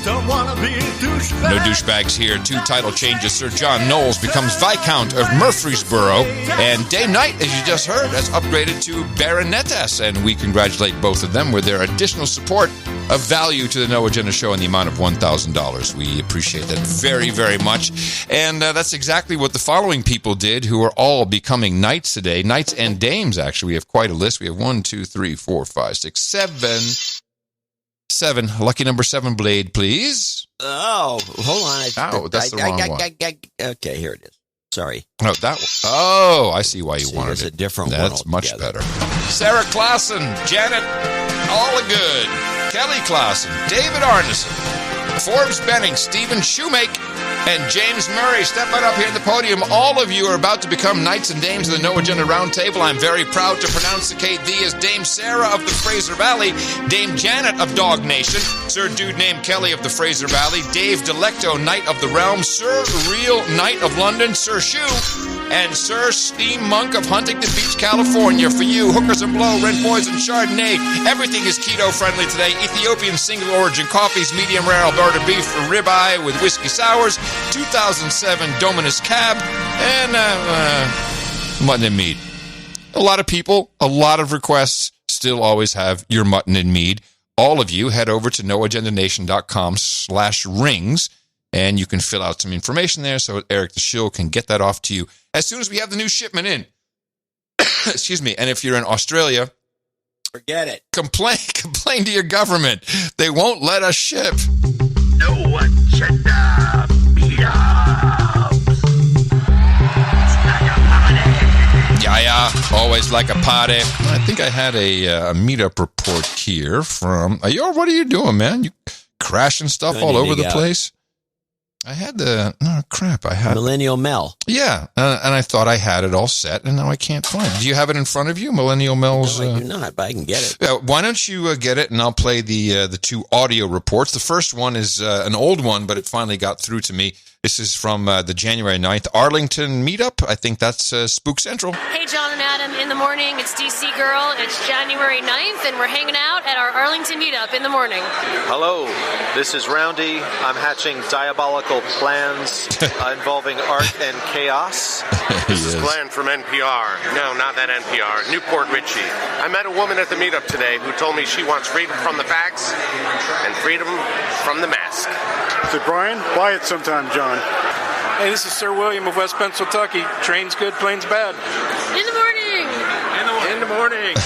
don't wanna be a douchebag. No douchebags here. 2 title changes. Sir John Knowles becomes Viscount of Murfreesboro. And Dame Knight, as you just heard, has upgraded to Baronetess. And we congratulate both of them with their additional support of value to the No Agenda Show in the amount of $1,000. We appreciate that very, very much. And that's exactly what the following people did, who are all becoming knights today. Knights and dames, actually. We have quite a list. We have 1, 2, 3, 4, 5, 6, 7. 7. Lucky number 7, Blade, please. Oh, hold on. That's the wrong one. Okay, here it is. Sorry. No, that one. Oh, I see why you wanted it. It's a different one. That's much better. Sarah Clausen, Janet Allagood, Kelly Clausen, David Arneson, Forbes Benning, Stephen Shoemake, and James Murray stepping up here at the podium. All of you are about to become knights and dames of the No Agenda Roundtable. I'm very proud to pronouncicate thee as Dame Sarah of the Fraser Valley, Dame Janet of Dog Nation, Sir Dude named Kelly of the Fraser Valley, Dave Delecto, Knight of the Realm, Sir Real Knight of London, Sir Shoe, and Sir Steam Monk of Huntington Beach, California. For you, hookers and blow, red poison, Chardonnay. Everything is keto-friendly today. Ethiopian single-origin coffees, medium rare Alberta beef, ribeye with whiskey sours, 2007 Dominus Cab, and mutton and mead. A lot of people, a lot of requests, still always have your mutton and mead. All of you, head over to noagendanation.com/rings, and you can fill out some information there so Eric the Shill can get that off to you as soon as we have the new shipment in. Excuse me. And if you're in Australia, forget it. Complain to your government. They won't let us ship. No agenda meetups. Yeah, always like a party. I think I had a meetup report here from. What are you doing, man? You crashing stuff all over the place? I had I had Millennial Mel. Yeah, and I thought I had it all set, and now I can't find it. Do you have it in front of you, Millennial Mel's? No, I do not, but I can get it. Why don't you get it, and I'll play the 2 audio reports. The first one is an old one, but it finally got through to me. This is from the January 9th Arlington meetup. I think that's Spook Central. Hey, John and Adam, in the morning. It's DC Girl. It's January 9th, and we're hanging out at our Arlington meetup in the morning. Hello, this is Roundy. I'm hatching diabolical plans involving art and chaos. This is Glenn from NPR. No, not that NPR. Newport Richie. I met a woman at the meetup today who told me she wants freedom from the facts and freedom from the mask. Is it Brian? Buy it sometime, John. Hey, this is Sir William of West Pennsylvania. Train's good, plane's bad. In the morning. In the morning.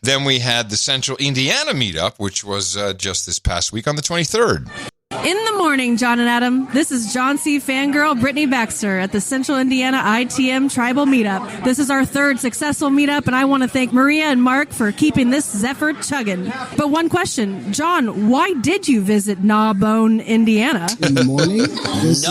Then we had the Central Indiana meetup, which was just this past week on the 23rd. In the morning, John and Adam. This is John C. Fangirl Brittany Baxter at the Central Indiana ITM Tribal Meetup. This is our 3rd successful meetup, and I want to thank Maria and Mark for keeping this Zephyr chugging. But one question, John, why did you visit Gnawbone, Indiana? In the morning, this is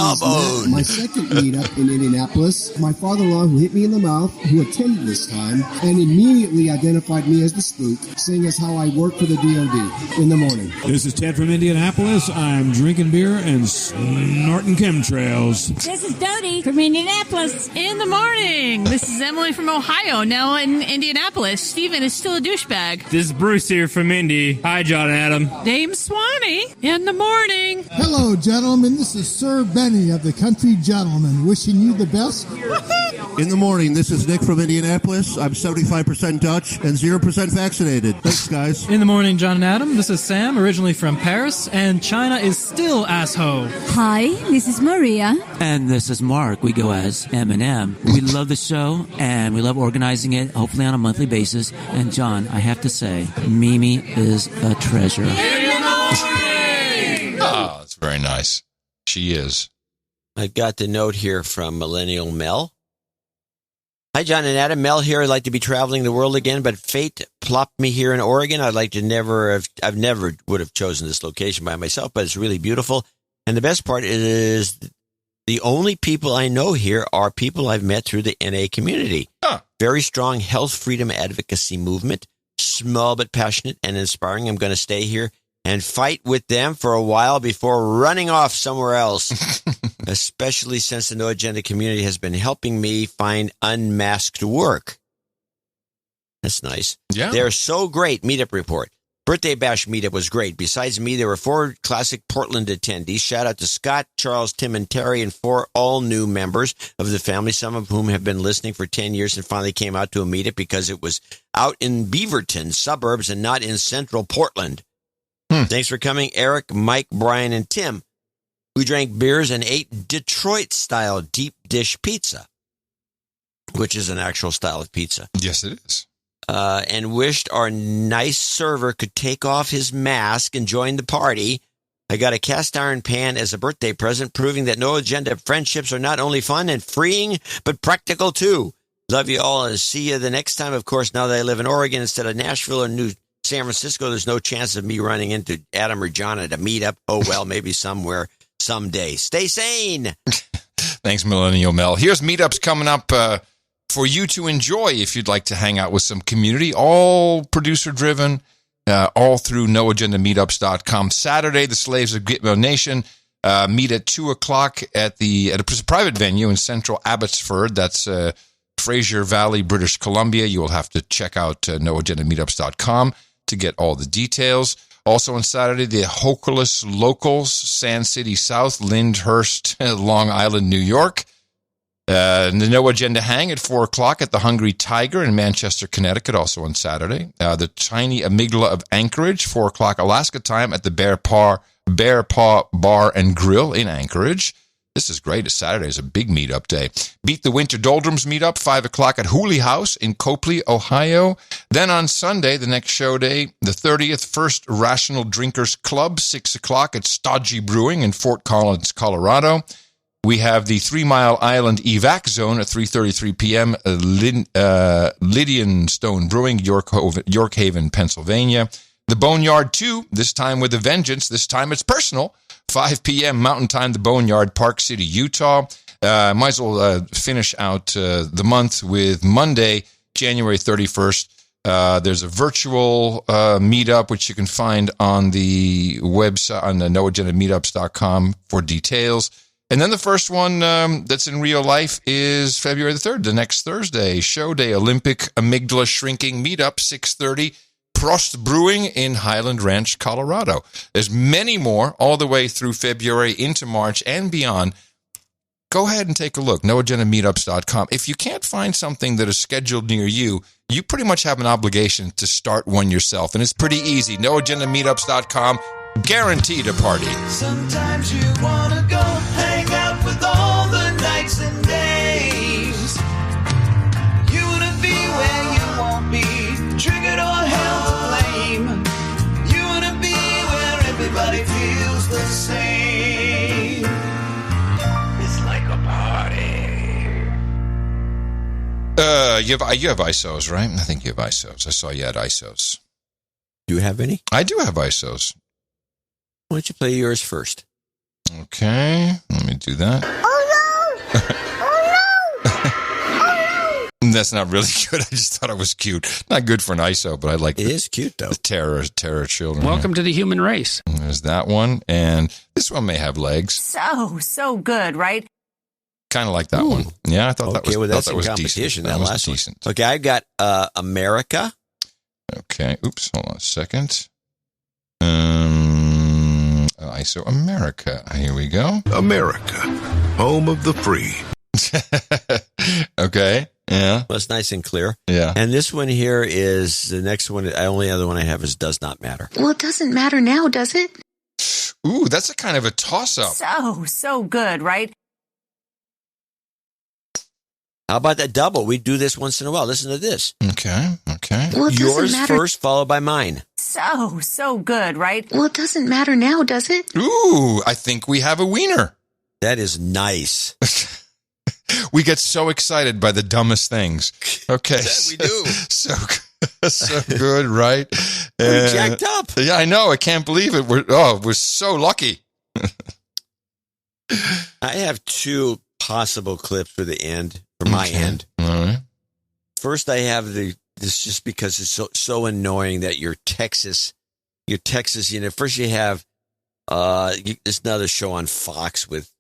my 2nd meetup in Indianapolis. My father-in-law, who hit me in the mouth, who attended this time, and immediately identified me as the spook, saying as how I work for the DOD. In the morning. This is Ted from Indianapolis. I'm drinking beer and snorting chemtrails. This is Dodie from Indianapolis. In the morning. This is Emily from Ohio, now in Indianapolis. Steven is still a douchebag. This is Bruce here from Indy. Hi, John and Adam. Dame Swanee. In the morning. Hello, gentlemen. This is Sir Benny of the Country Gentlemen, wishing you the best. In the morning, this is Nick from Indianapolis. I'm 75% Dutch and 0% vaccinated. Thanks, guys. In the morning, John and Adam. This is Sam, originally from Paris, and China is still asshole. Hi, this is Maria. And this is Mark. We go as M&M. We love the show, and we love organizing it, hopefully on a monthly basis. And John, I have to say, Mimi is a treasure. Oh, that's very nice. She is. I've got the note here from Millennial Mel. Hi, John and Adam. Mel here. I'd like to be traveling the world again, but fate plopped me here in Oregon. I've never would have chosen this location by myself, but it's really beautiful. And the best part is the only people I know here are people I've met through the NA community. Huh. Very strong health freedom advocacy movement, small but passionate and inspiring. I'm going to stay here and fight with them for a while before running off somewhere else, especially since the No Agenda community has been helping me find unmasked work. That's nice. Yeah. They're so great. Meetup report. Birthday Bash meetup was great. Besides me, there were 4 classic Portland attendees. Shout out to Scott, Charles, Tim, and Terry, and 4 all-new members of the family, some of whom have been listening for 10 years and finally came out to a meetup because it was out in Beaverton suburbs and not in central Portland. Thanks for coming, Eric, Mike, Brian, and Tim. We drank beers and ate Detroit-style deep dish pizza, which is an actual style of pizza. Yes, it is. And wished our nice server could take off his mask and join the party. I got a cast iron pan as a birthday present, proving that No Agenda friendships are not only fun and freeing, but practical too. Love you all and see you the next time. Of course, now that I live in Oregon instead of Nashville or New San Francisco, there's no chance of me running into Adam or John at a meetup. Oh, well, maybe somewhere, someday. Stay sane. Thanks, Millennial Mel. Here's meetups coming up for you to enjoy if you'd like to hang out with some community, all producer-driven, all through noagendameetups.com. Saturday, the Slaves of Gitmo Nation meet at 2 o'clock at a private venue in central Abbotsford. That's Fraser Valley, British Columbia. You will have to check out noagendameetups.com to get all the details. Also on Saturday, the Hoculus Locals, Sand City South, Lyndhurst, Long Island, New York. The No Agenda Hang at 4 o'clock at the Hungry Tiger in Manchester, Connecticut, also on Saturday. The Tiny Amygdala of Anchorage, 4 o'clock Alaska time at the Bear Paw Bar and Grill in Anchorage. This is great. Saturday is a big meetup day. Beat the Winter Doldrums meetup, 5 o'clock at Hooley House in Copley, Ohio. Then on Sunday, the next show day, the 30th First Rational Drinkers Club, 6 o'clock at Stodgy Brewing in Fort Collins, Colorado. We have the 3 Mile Island Evac Zone at 3:33 p.m. Lydian Stone Brewing, York Haven, Pennsylvania. The Boneyard 2, this time with a vengeance. This time it's personal. 5 p.m. Mountain Time, the Boneyard, Park City, Utah. Might as well finish out the month with Monday, January 31st. There's a virtual meetup, which you can find on the website, on the noagendameetups.com for details. And then the first one that's in real life is February the 3rd, the next Thursday, show day, Olympic Amygdala Shrinking Meetup, 6:30, Prost Brewing in Highland Ranch, Colorado. There's many more all the way through February into March and beyond. Go ahead and take a look, noagendameetups.com. If you can't find something that is scheduled near you, you pretty much have an obligation to start one yourself. And it's pretty easy, noagendameetups.com. Guaranteed a party. Sometimes you wanna go hang out with all the nights and days. You wanna be where you won't be triggered or held to blame. You wanna be where everybody feels the same. It's like a party. You have ISOs, right? I think you have ISOs. I saw you had ISOs. Do you have any? I do have ISOs. Why don't you play yours first? Okay, let me do that. Oh no! Oh no! That's not really good. I just thought it was cute. Not good for an ISO, but I like it. It is cute, though. The terror children. Welcome to the human race. There's that one, and this one may have legs. So good, right? Kind of like that one. Yeah, I thought that was, well, that's in was competition. decent. That was last decent. One. Okay, I've got America. Okay, oops, hold on a second. ISO America. Here we go. America, home of the free. Okay, yeah. Well, it's nice and clear. Yeah. And this one here is the next one. The only other one I have is Does Not Matter. Well, it doesn't matter now, does it? Ooh, that's a kind of a toss-up. So good, right? How about that double? We do this once in a while. Listen to this. Okay. Well, it Yours doesn't matter. first, followed by mine. So good, right? Well, it doesn't matter now, does it? Ooh, I think we have a wiener. That is nice. We get so excited by the dumbest things. Okay. Yeah, we do. So good, right? We're jacked up. Yeah, I know. I can't believe it. We're so lucky. I have two possible clips for the end, for my end. All right. First, I have this just because it's so annoying that your Texas, first you have there's another show on Fox with,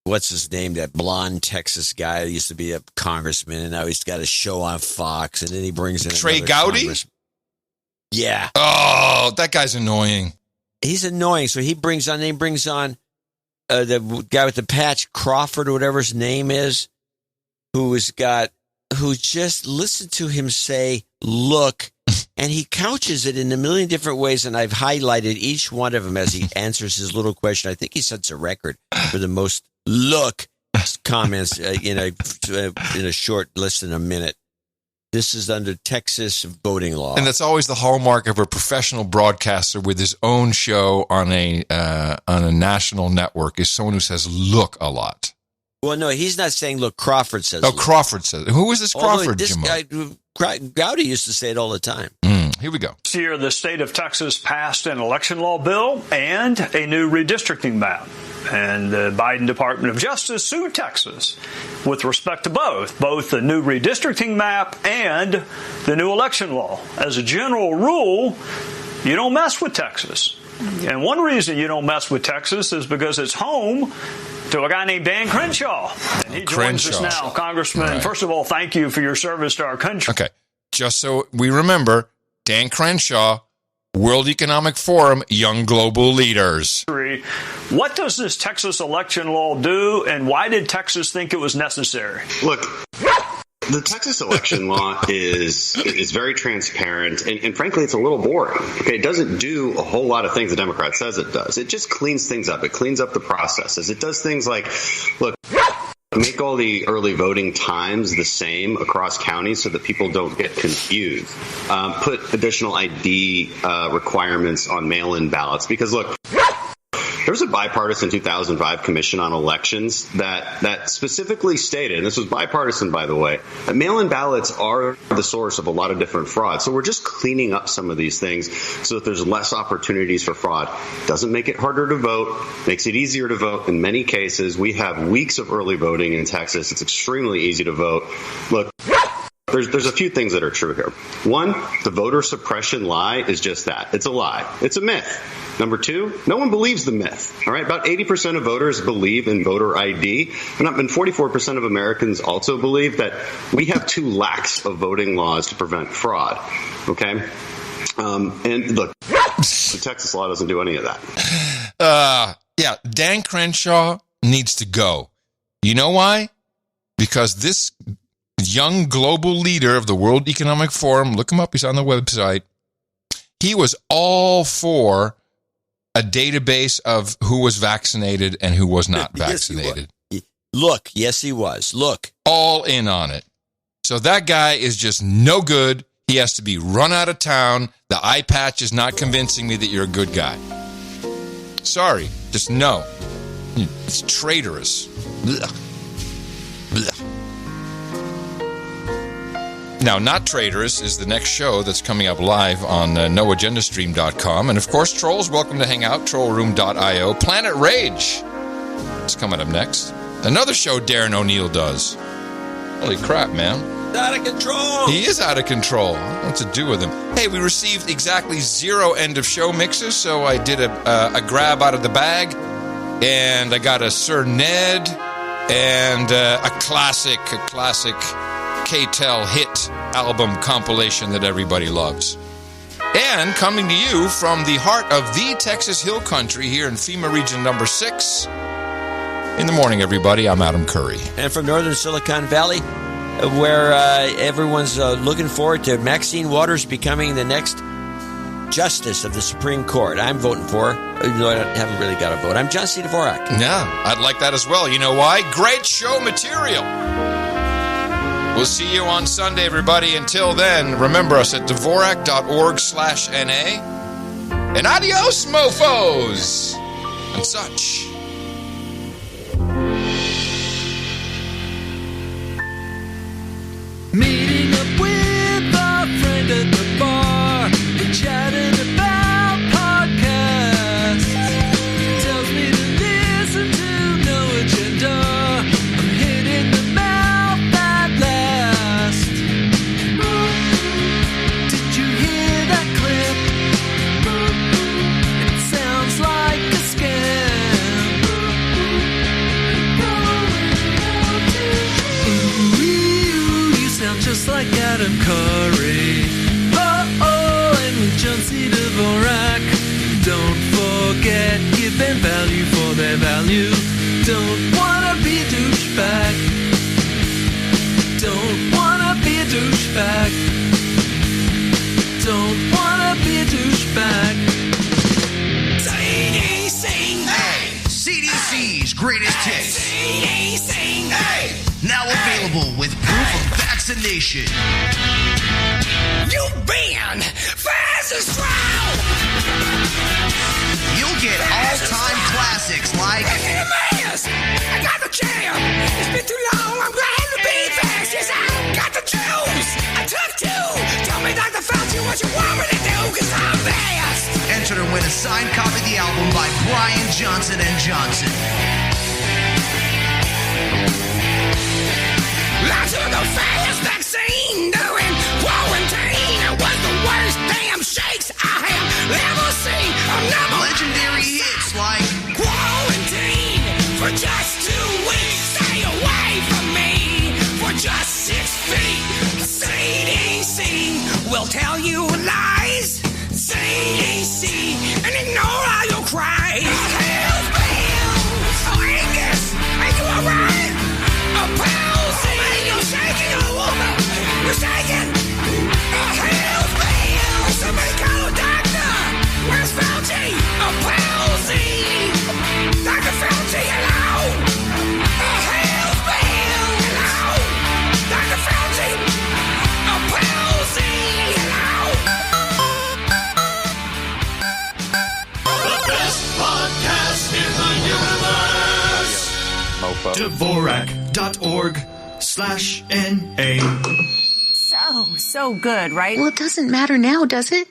what's his name, that blonde Texas guy that used to be a congressman, and now he's got a show on Fox, and then he brings in Trey Gowdy? Yeah. Oh, that guy's annoying. He's annoying. So he brings on the guy with the patch, Crawford or whatever his name is, who just listen to him say, look, and he couches it in a million different ways, and I've highlighted each one of them as he answers his little question. I think he sets a record for the most look comments in a short, less than a minute. This is under Texas voting law. And that's always the hallmark of a professional broadcaster with his own show on a national network, is someone who says look a lot. Well, no, he's not saying look. Crawford says look. Crawford says. Who is this Crawford, this guy, Gowdy used to say it all the time. Here we go. This year, the state of Texas passed an election law bill and a new redistricting map. And the Biden Department of Justice sued Texas with respect to both the new redistricting map and the new election law. As a general rule, you don't mess with Texas. And one reason you don't mess with Texas is because it's home to a guy named Dan Crenshaw. And he joins us now. Congressman, right. First of all, thank you for your service to our country. Okay. Just so we remember, Dan Crenshaw, World Economic Forum, Young Global Leaders. What does this Texas election law do, and why did Texas think it was necessary? Look, the Texas election law is very transparent, and frankly, it's a little boring. Okay, it doesn't do a whole lot of things the Democrat says it does. It just cleans things up. It cleans up the processes. It does things like, look, make all the early voting times the same across counties so that people don't get confused. Put additional ID requirements on mail-in ballots. Because, look, there was a bipartisan 2005 commission on elections that specifically stated, and this was bipartisan, by the way, that mail-in ballots are the source of a lot of different fraud. So we're just cleaning up some of these things so that there's less opportunities for fraud. Doesn't make it harder to vote, makes it easier to vote. In many cases, we have weeks of early voting in Texas. It's extremely easy to vote. Look, there's a few things that are true here. One, the voter suppression lie is just that. It's a lie. It's a myth. Number two, no one believes the myth. All right, about 80% of voters believe in voter ID, and 44% of Americans also believe that we have too lax of voting laws to prevent fraud. Okay, and look, the Texas law doesn't do any of that. Yeah, Dan Crenshaw needs to go. You know why? Because this young global leader of the World Economic Forum, look him up, he's on the website, he was all for a database of who was vaccinated and who was not vaccinated. Yes, he was. Look. All in on it. So that guy is just no good. He has to be run out of town. The eye patch is not convincing me that you're a good guy. Sorry, just no. It's traitorous. Blech. Blech. Now, Not Traitorous is the next show that's coming up live on noagendastream.com. And, of course, trolls, welcome to hang out, trollroom.io. Planet Rage is coming up next. Another show Darren O'Neill does. Holy crap, man. Out of control. He is out of control. What to do with him? Hey, we received exactly 0 end-of-show mixes, so I did a grab out of the bag, and I got a Sir Ned and a classic K-Tel hit album compilation that everybody loves. And coming to you from the heart of the Texas Hill Country here in FEMA Region number 6. In the morning, everybody, I'm Adam Curry. And from northern Silicon Valley, where everyone's looking forward to Maxine Waters becoming the next Justice of the Supreme Court. I'm voting for, even though I haven't really got a vote. I'm John C. Dvorak. Yeah, I'd like that as well. You know why? Great show material. We'll see you on Sunday, everybody. Until then, remember us at Dvorak.org/NA. And adios, mofos! And such. greatest hits. Hey! Now available with proof of vaccination. You've been fast and strong. You'll get all-time classics like I got the jam. It's been too long. I'm glad to be fast. Yes, I got the juice. I took two. Tell me, Dr. Fauci, what you want me to do, because I'm fast. Enter to win a signed copy of the album by Brian Johnson & Johnson. I took a fast vaccine during quarantine. It was the worst damn shakes I have ever seen. Legendary hits like Quarantine for just 2 weeks. Stay away from me for just 6 feet. CDC will tell you lies. CDC and ignore all your cries. Health bills. Oh, Angus, are you alright? A palsy. You're shaking all over. You're shaking. A health bill. Somebody call a doctor. Where's Fauci? A palsy. Dr. Fauci, hello. A health bill. Hello. Dr. Fauci. A palsy. Hello. The best podcast in the universe. Dvorak.org/NA. So good, right? Well, it doesn't matter now, does it?